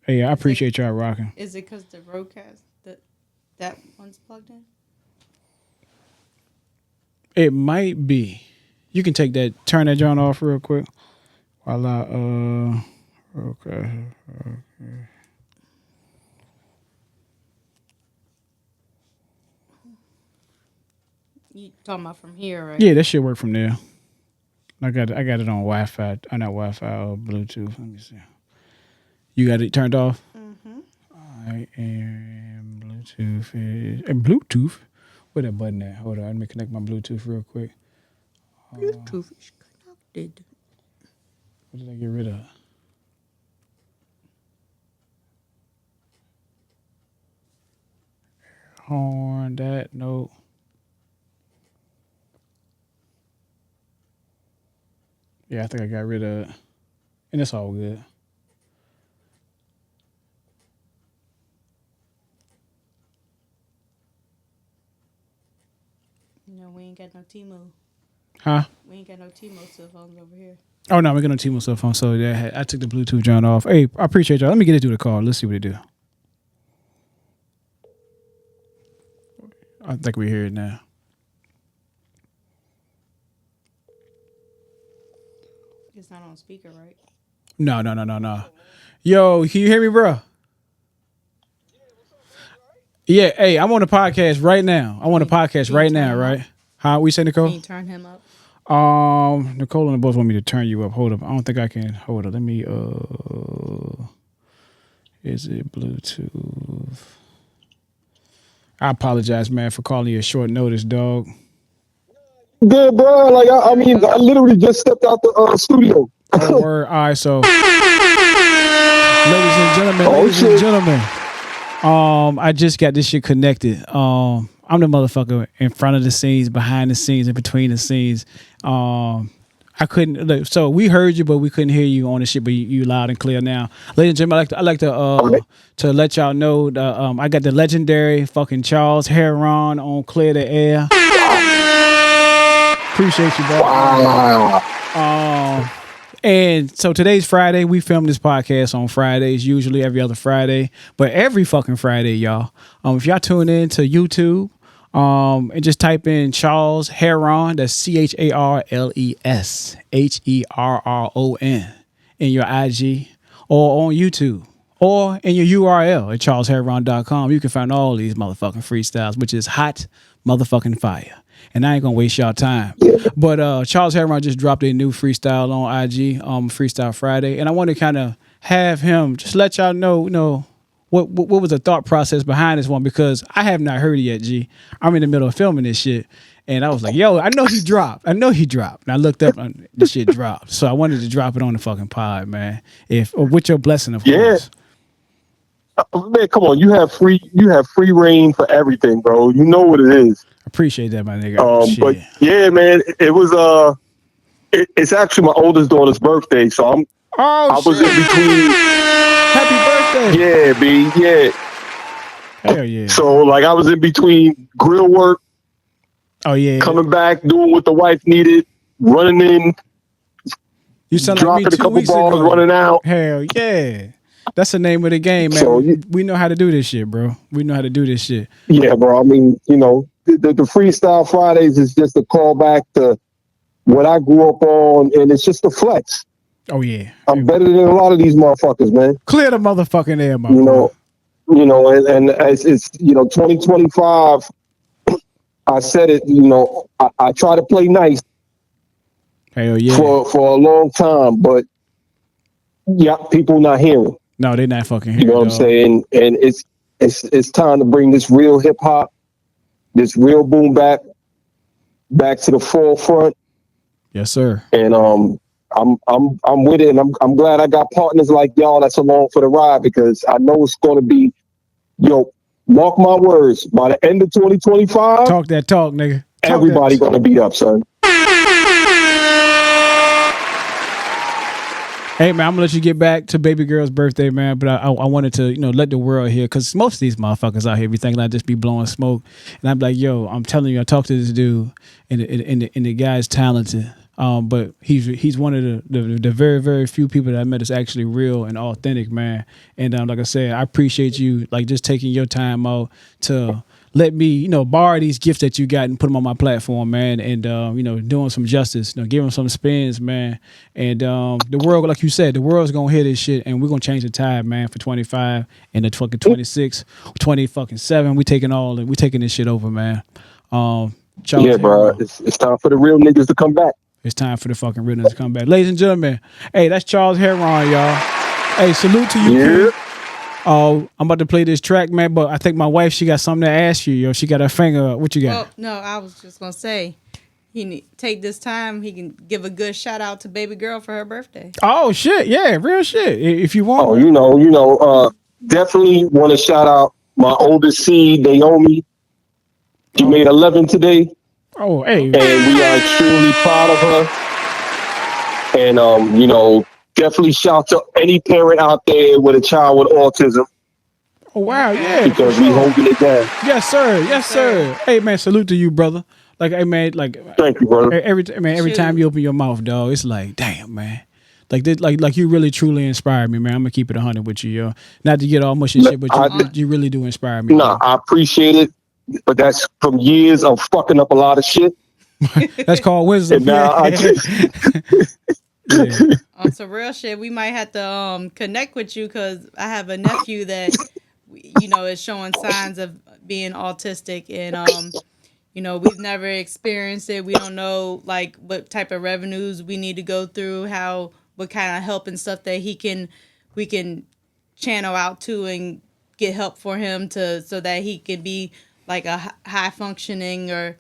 Hey, I appreciate y'all rocking. Is it because the broadcast that one's plugged in? It might be. You can turn that joint off real quick while I Okay. You talking about from here, right? Yeah, that shit work from there. I got it on Wi-Fi. Not Wi-Fi or Bluetooth. Let me see. You got it turned off? Mm-hmm. All right, and Bluetooth is... And Bluetooth? Where that button at? Hold on, let me connect my Bluetooth real quick. Bluetooth is connected. What did I get rid of? Horn, that, no. Yeah, I think I got rid of it. And it's all good. No, we ain't got no T-Mobile. Huh? We ain't got no T-Mobile cell phones over here. Oh no, we're gonna T-Mobile cell phone. So yeah, I took the Bluetooth joint off. Hey, I appreciate y'all. Let me get it through the call. Let's see what it do. I think we hear it now. It's not on speaker, right? No. Yo, can you hear me, bro? Yeah, hey, I'm on the podcast right now. I'm on the podcast right now, right? How we say, Nichole? Can you turn him up? Nichole and the boss want me to turn you up. Hold up. I don't think I can. Hold up. Let me, is it Bluetooth? I apologize, man, for calling you a short notice, dog. Good, bro. Like, I mean, I literally just stepped out the studio. Oh, word. All right, so, ladies and gentlemen, I just got this shit connected. I'm the motherfucker in front of the scenes, behind the scenes, and between the scenes. I couldn't. So we heard you, but we couldn't hear you on the shit. But you loud and clear now, ladies and gentlemen. I like to let y'all know that I got the legendary fucking Charles Herron on Clear the Air. Appreciate you, bro. Wow. And so today's Friday. We film this podcast on Fridays, usually every other Friday, but every fucking Friday, y'all. If y'all tune in to YouTube, and just type in Charles Herron, that's CharlesHerron in your IG or on YouTube or in your URL at charlesherron.com. You can find all these motherfucking freestyles, which is hot motherfucking fire. And I ain't gonna waste y'all time. But Charles Herron just dropped a new freestyle on IG, Freestyle Friday, and I want to kind of have him just let y'all know, what was the thought process behind this one, because I have not heard it yet, G. I'm in the middle of filming this shit, and I was like, yo, I know he dropped. And I looked up, and the shit dropped. So I wanted to drop it on the fucking pod, man. With your blessing, of course. Man, come on, you have free reign for everything, bro. You know what it is. Appreciate that, my nigga. But yeah, man, it was it's actually my oldest daughter's birthday, so I was in between. Happy birthday! Yeah, B. Yeah. Hell yeah. So like I was in between grill work. Oh yeah. Coming back, doing what the wife needed, running in. You sound dropping like me 2 a couple weeks balls, ago. running out. Hell yeah. That's the name of the game, man. So, we know how to do this shit, bro. We know how to do this shit. Yeah, bro. I mean, the Freestyle Fridays is just a callback to what I grew up on, and it's just a flex. Oh yeah, I'm better than a lot of these motherfuckers, man. Clear the motherfucking air, my and it's 2025. I said it, I try to play nice. Hell yeah. For a long time, but yeah, people not hearing. No, they're not fucking hearing. You know what I'm saying? And it's time to bring this real hip hop, this real boom back to the forefront. Yes, sir. And I'm with it, and I'm glad I got partners like y'all that's along for the ride, because I know it's going to be, mark my words, by the end of 2025. Talk that talk, nigga. Everybody going to beat up, son. Hey man, I'm gonna let you get back to baby girl's birthday, man. But I wanted to, let the world hear, because most of these motherfuckers out here be thinking I just be blowing smoke, and I'm like, yo, I'm telling you, I talked to this dude, and the guy's talented. But he's one of the very, very few people that I met that's actually real and authentic, man. And like I said, I appreciate you just taking your time out to let me, borrow these gifts that you got and put them on my platform, man. And doing some justice, giving some spins, man. And the world, like you said, the world's gonna hear this shit, and we're gonna change the tide, man, for 25 and the fucking 26, 20-7. We taking this shit over, man. Charles, yeah, bro. It's time for the real niggas to come back. It's time for the fucking real niggas to come back. Ladies and gentlemen, hey, that's Charles Herron, y'all. Hey, salute to you. Yeah. I'm about to play this track, man, but I think my wife, she got something to ask you, yo. She got her finger up. What you got? Oh, no, I was just going to say, take this time, he can give a good shout out to baby girl for her birthday. Oh, shit. Yeah, real shit. If you want. Oh, definitely want to shout out my oldest seed, Naomi. She made 11 today. Oh, hey. And we are extremely proud of her. And, definitely shout to any parent out there with a child with autism. Oh, wow, yeah. Because we holding it down. Yes, sir. Yes, sir. Hey, man, salute to you, brother. Like, hey, man, like, thank you, brother. Every time you open your mouth, dog, it's like, damn, man. Like this, like you really truly inspired me, man. I'm gonna keep it 100 with you, yo. Not to get all mushy shit, but you really do inspire me. Nah, I appreciate it, but that's from years of fucking up a lot of shit. That's called wisdom. And now I just On some real shit, we might have to connect with you because I have a nephew that is showing signs of being autistic, and we've never experienced it. We don't know like what type of revenues we need to go through, what kind of help and stuff that we can channel out to and get help for him so that he can be like a high functioning or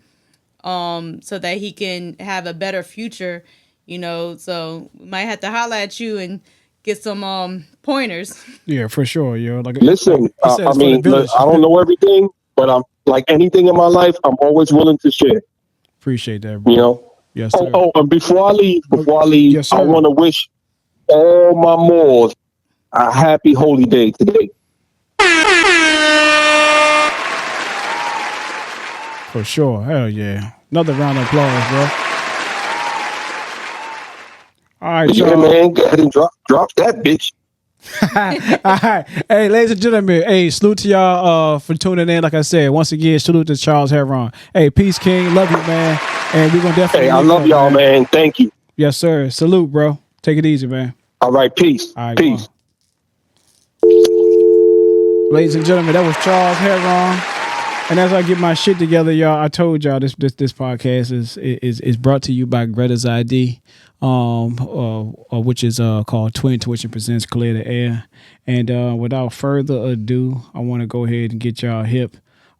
so that he can have a better future, so we might have to holler at you and get some pointers. Yeah, for sure, yo. Like, listen, I mean, look, I don't know everything, but I'm like anything in my life, I'm always willing to share. Appreciate that, bro. Yes, sir. And before I leave, yes, I want to wish all my Moors a happy holy day today. For sure. Hell yeah. Another round of applause, bro. All right, yeah, man. Go ahead and drop that bitch. All right. Hey, ladies and gentlemen. Hey, salute to y'all for tuning in. Like I said, once again, salute to Charles Herron. Hey, peace, King. Love you, man. And we're going to definitely... Hey, I love y'all, man. Thank you. Yes, sir. Salute, bro. Take it easy, man. All right. Peace. All right, peace. Ladies and gentlemen, that was Charles Herron. And as I get my shit together, y'all, I told y'all this podcast is brought to you by Gretas ID, which is called Twin2ition presents Clear The Heir. And without further ado, I want to go ahead and get y'all hip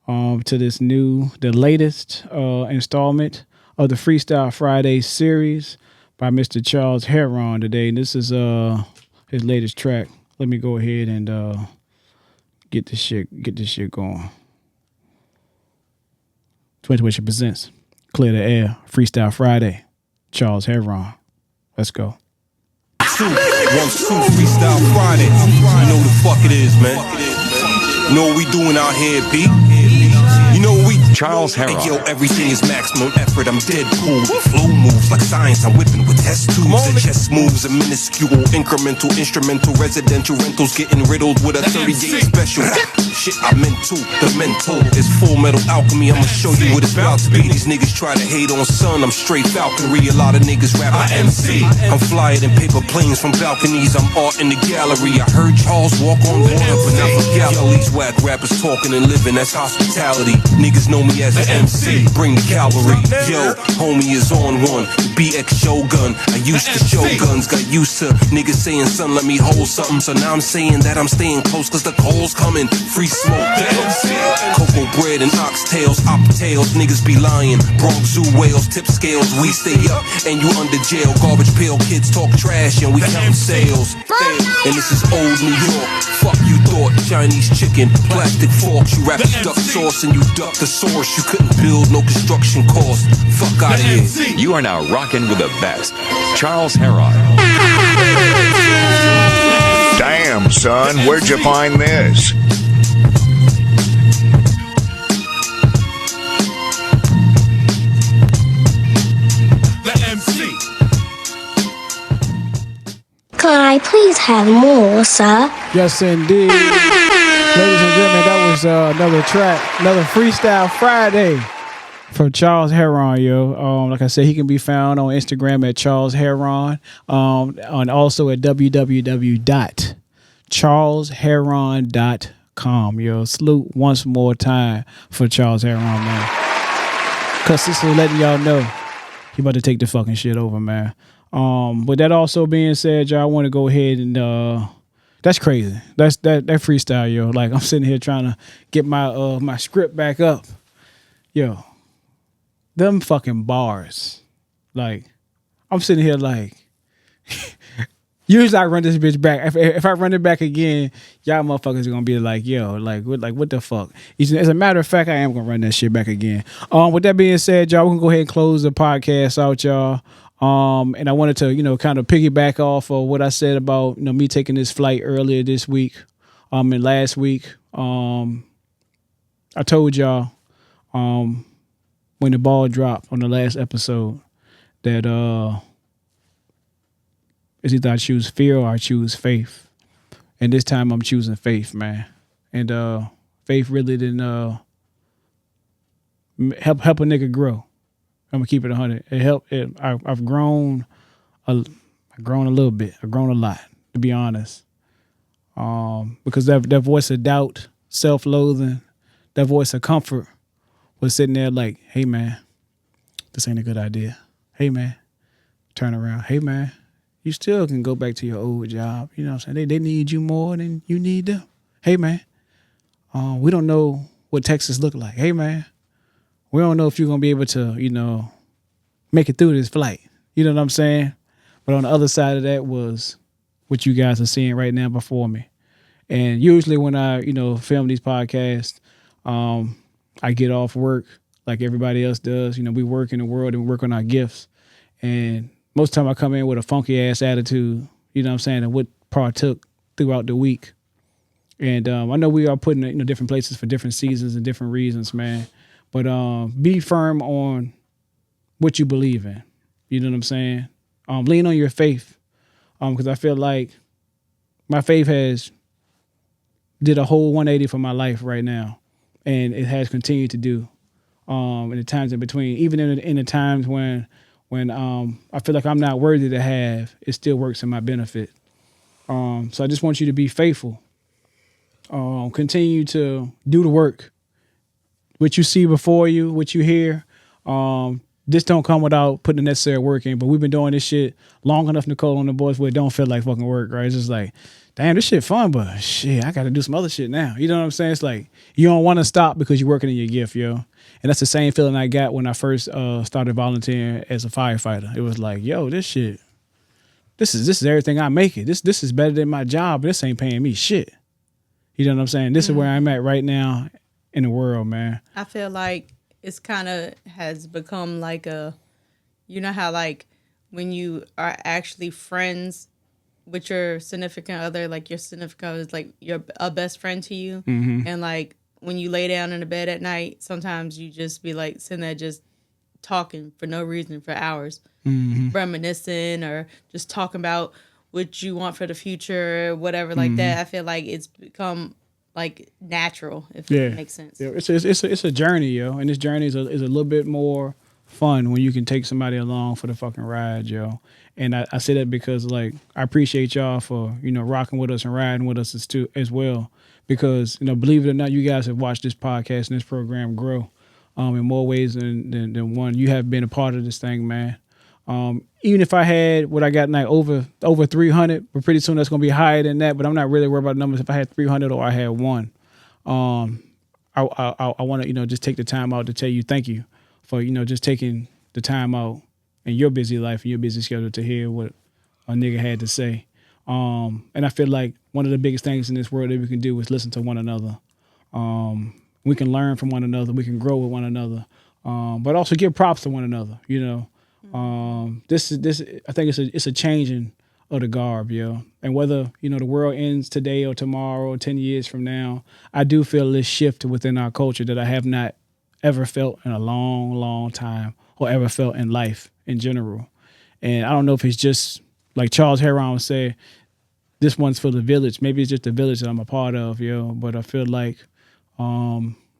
to the latest installment of the Freestyle Friday series by Mr. Charles Herron today. And this is his latest track. Let me go ahead and get this shit going. Twin2ition presents Clear The Heir, Freestyle Friday, Charles Herron. Let's go. 1, 2, Freestyle Friday. You know the fuck it is, man. You know what we doing out here, B? You know what we... Charles Herron. Hey, yo, everything is maximum effort. I'm dead cool. The flow moves like science. I'm whipping with test tubes. The chess moves are minuscule, incremental, instrumental, residential rentals getting riddled with a 30-day special. Shit, I meant to. The mental is full metal alchemy. I'ma show you what it's about to be. These niggas try to hate on son. I'm straight falconry. A lot of niggas rap I MC. I'm flyer than paper planes from balconies. I'm art in the gallery. I heard Charles walk on water, but not for gallery. These whack rappers talking and living. That's hospitality. Niggas know me as an MC. Bring the cavalry. Yo, homie is on one. The BX Shogun. I used to show guns. Got used to niggas saying, son, let me hold something. So now I'm saying that I'm staying close cause the coal's coming. Free smoke. Cocoa bread and oxtails. Optails. Niggas be lying. Bronx zoo whales. Tip scales. We stay up and you under jail. Garbage pail kids talk trash and we count sales. And this is old New York. Fuck you thought. Chinese chicken. Plastic forks. You wrap duck sauce and you duck the source. You couldn't build no construction cost. Fuck out of here. You are now rocking with the best. Charles Herron. Damn, son, where'd you find this? The MC. Could I please have more, sir? Yes, indeed. Ladies and gentlemen, that was another track, another Freestyle Friday for Charles Herron, yo. Like I said, he can be found on Instagram at Charles Herron, and also at www.charlesherron.com, yo. Salute once more time for Charles Herron, man. Consistently letting y'all know he about to take the fucking shit over, man. With that also being said, y'all, I want to go ahead and that's crazy. That freestyle, yo. Like, I'm sitting here trying to get my my script back up. Yo, them fucking bars. Like, I'm sitting here like, usually I run this bitch back. If I run it back again, y'all motherfuckers are gonna be like, yo, like what the fuck? As a matter of fact, I am gonna run that shit back again. With that being said, y'all, we can go ahead and close the podcast out, y'all. And I wanted to, kind of piggyback off of what I said about, me taking this flight earlier this week, and last week. I told y'all, when the ball dropped on the last episode that it's either I choose fear or I choose faith. And this time I'm choosing faith, man. And faith really didn't help a nigga grow. I'm gonna keep it 100. It helped. I've grown. I've grown a little bit. I've grown a lot, to be honest. Because that voice of doubt, self-loathing, that voice of comfort was sitting there like, hey man, this ain't a good idea. Hey man, turn around. Hey man, you still can go back to your old job. You know what I'm saying? They need you more than you need them. Hey man, we don't know what Texas look like. Hey man, we don't know if you're gonna be able to, you know, make it through this flight. You know what I'm saying? But on the other side of that was what you guys are seeing right now before me. And usually when I, you know, film these podcasts, I get off work like everybody else does. You know, we work in the world and we work on our gifts. And most of the time I come in with a funky ass attitude, you know what I'm saying, and what partook throughout the week. And I know we are putting in, you know, different places for different seasons and different reasons, man. But be firm on what you believe in. You know what I'm saying? Lean on your faith. Because I feel like my faith has did a whole 180 for my life right now. And it has continued to do in the times in between. Even in the times when I feel like I'm not worthy to have, it still works in my benefit. So I just want you to be faithful. Continue to do the work. What you see before you, what you hear, this don't come without putting the necessary work in. But we've been doing this shit long enough, Nichole, on the boys, where it don't feel like fucking work, right? It's just like, damn, this shit fun, but shit, I got to do some other shit now. You know what I'm saying? It's like you don't want to stop because you're working in your gift, yo. And that's the same feeling I got when I first started volunteering as a firefighter. It was like, yo, this shit, this is everything I make it. This is better than my job, but this ain't paying me shit. You know what I'm saying? This is where I'm at right now in the world, man. I feel like it's kind of has become like a, you know how like when you are actually friends with your significant other, like your significant other is like a best friend to you. Mm-hmm. And like when you lay down in the bed at night, sometimes you just be like sitting there just talking for no reason for hours, reminiscing or just talking about what you want for the future or whatever like that. I feel like it's become like natural, if it makes sense. Yeah, it's a journey, yo, and this journey is a little bit more fun when you can take somebody along for the fucking ride, yo. And I say that because like I appreciate y'all for, you know, rocking with us and riding with us as well. Because, you know, believe it or not, you guys have watched this podcast and this program grow in more ways than one. You have been a part of this thing, man. Even if I had what I got now over 300, but pretty soon that's gonna be higher than that. But I'm not really worried about numbers. If I had 300 or I had one, I want to, you know, just take the time out to tell you thank you for, you know, just taking the time out in your busy life and your busy schedule to hear what a nigga had to say. And I feel like one of the biggest things in this world that we can do is listen to one another. We can learn from one another. We can grow with one another. But also give props to one another, you know. This I think it's a changing of the garb, yo. And whether, you know, the world ends today or tomorrow or 10 years from now, I do feel this shift within our culture that I have not ever felt in a long, long time or ever felt in life in general. And I don't know if it's just like Charles Herron said, this one's for the village. Maybe it's just the village that I'm a part of, yo. But I feel like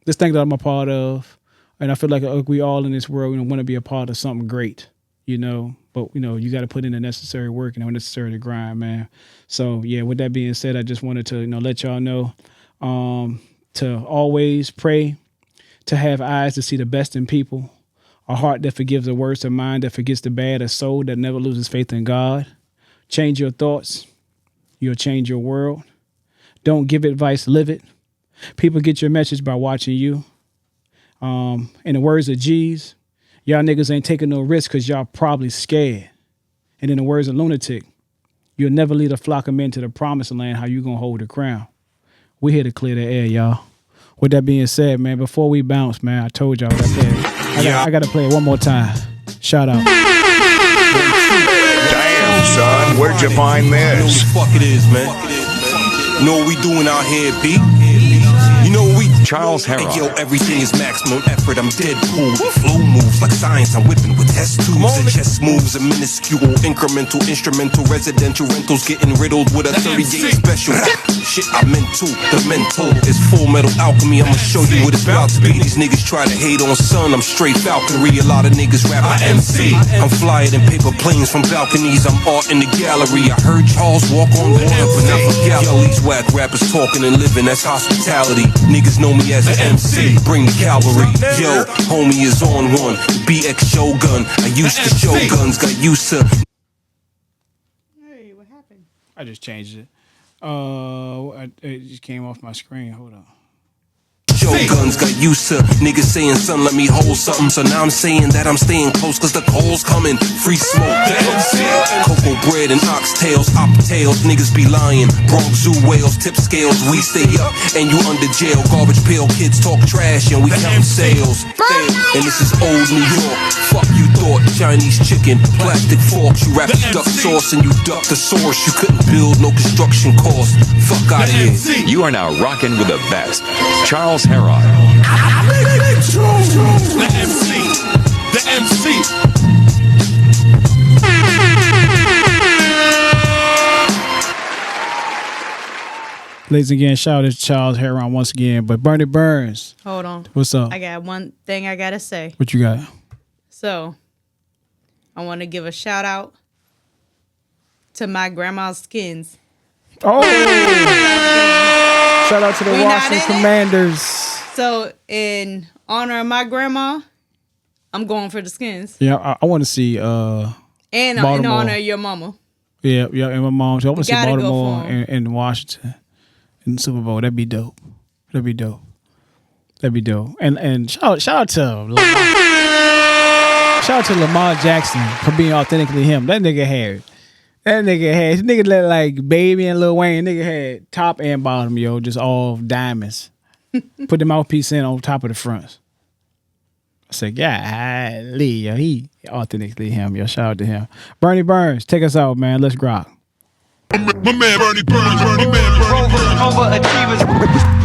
this thing that I'm a part of, and I feel like we all in this world, you know, want to be a part of something great, you know. But, you know, you got to put in the necessary work and the necessary grind, man. So, yeah, with that being said, I just wanted to, you know, let y'all know to always pray, to have eyes to see the best in people, a heart that forgives the worst, a mind that forgets the bad, a soul that never loses faith in God. Change your thoughts. You'll change your world. Don't give advice, live it. People get your message by watching you. In the words of G's, y'all niggas ain't taking no risk because y'all probably scared. And in the words of Lunatic, you'll never lead a flock of men to the promised land. How you gonna hold the crown? We here to clear the air, y'all. With that being said, man, before we bounce, man, I told y'all I got to play it one more time. Shout out. Damn, son, where'd you find this? You know what the fuck it is, man. You know what we doing out here, B? You know we Charles Herron. Hey, yo, everything is maximum effort. I'm dead cool. The flow moves like science. I'm whipping with test tubes. And chess moves are minuscule, incremental, instrumental, residential rentals getting riddled with a 38 special. Shit, I meant to. The mental is full metal alchemy. I'ma show you what it's about to be. These niggas try to hate on son. I'm straight falconry. A lot of niggas rap. I MC. I'm flyer than paper planes from balconies. I'm art in the gallery. I heard Charles walk on water, but not for gallery. Yo, these whack rappers talking and living. That's hospitality. Niggas know me as an MC. Bring the cavalry. Yo, homie is on one. BX Shogun. I used to show guns. Got used to. Hey, what happened? I just changed it. It just came off my screen. Hold on. Shoguns got used to niggas saying, son, let me hold something. So now I'm saying that I'm staying close, cause the coal's coming. Free smoke, cocoa bread and oxtails, optails, niggas be lying. Bronx zoo whales, tip scales, we stay up and you under jail. Garbage pail kids talk trash and we count sales. And this is old New York. Fuck you thought, Chinese chicken, plastic forks. You wrap duck sauce and you duck the source. You couldn't build no construction cost. Fuck out of here. You are now rocking with the best. Charles Herron. The MC. The MC. Ladies and again, shout out to Charles Herron once again. But Bernie Burns. Hold on. What's up? I got one thing I gotta say. What you got? So, I want to give a shout out to my grandma's skins. Oh! Shout out to the Washington Commanders. So, in honor of my grandma, I'm going for the skins. Yeah, I want to see and in honor of your mama. Yeah, and my mom. So I want to see Gotta Baltimore and Washington in the Super Bowl. That'd be dope. That'd be dope. And shout out to Lamar Jackson for being authentically him. That nigga had his nigga look like Baby and Lil Wayne. Nigga had top and bottom, yo, just all diamonds. Put the mouthpiece in on top of the fronts. I said, golly, yo, he authentically him, yo. Shout out to him. Bernie Burns, take us out, man. Let's grok. My man Bernie Burns, overachievers.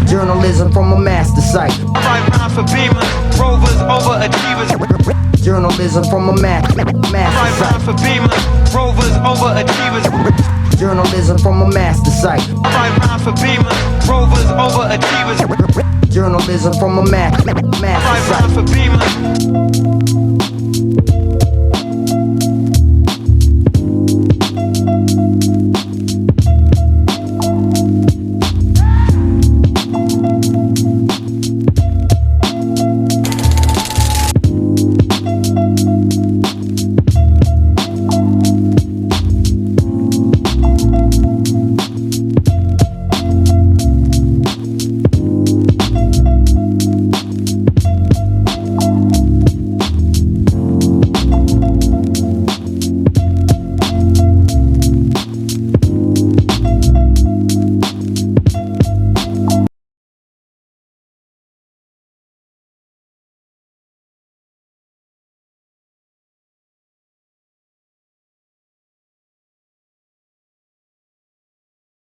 Journalism from a master site. Right rhyme for Beamer, Rovers, overachievers. Journalism from a master Right rhyme for Beamer, Rovers, overachievers. Journalism from a master site. Right rhyme for Beamer, Rovers, overachievers. Journalism from a master Right rhyme site. for Beamer.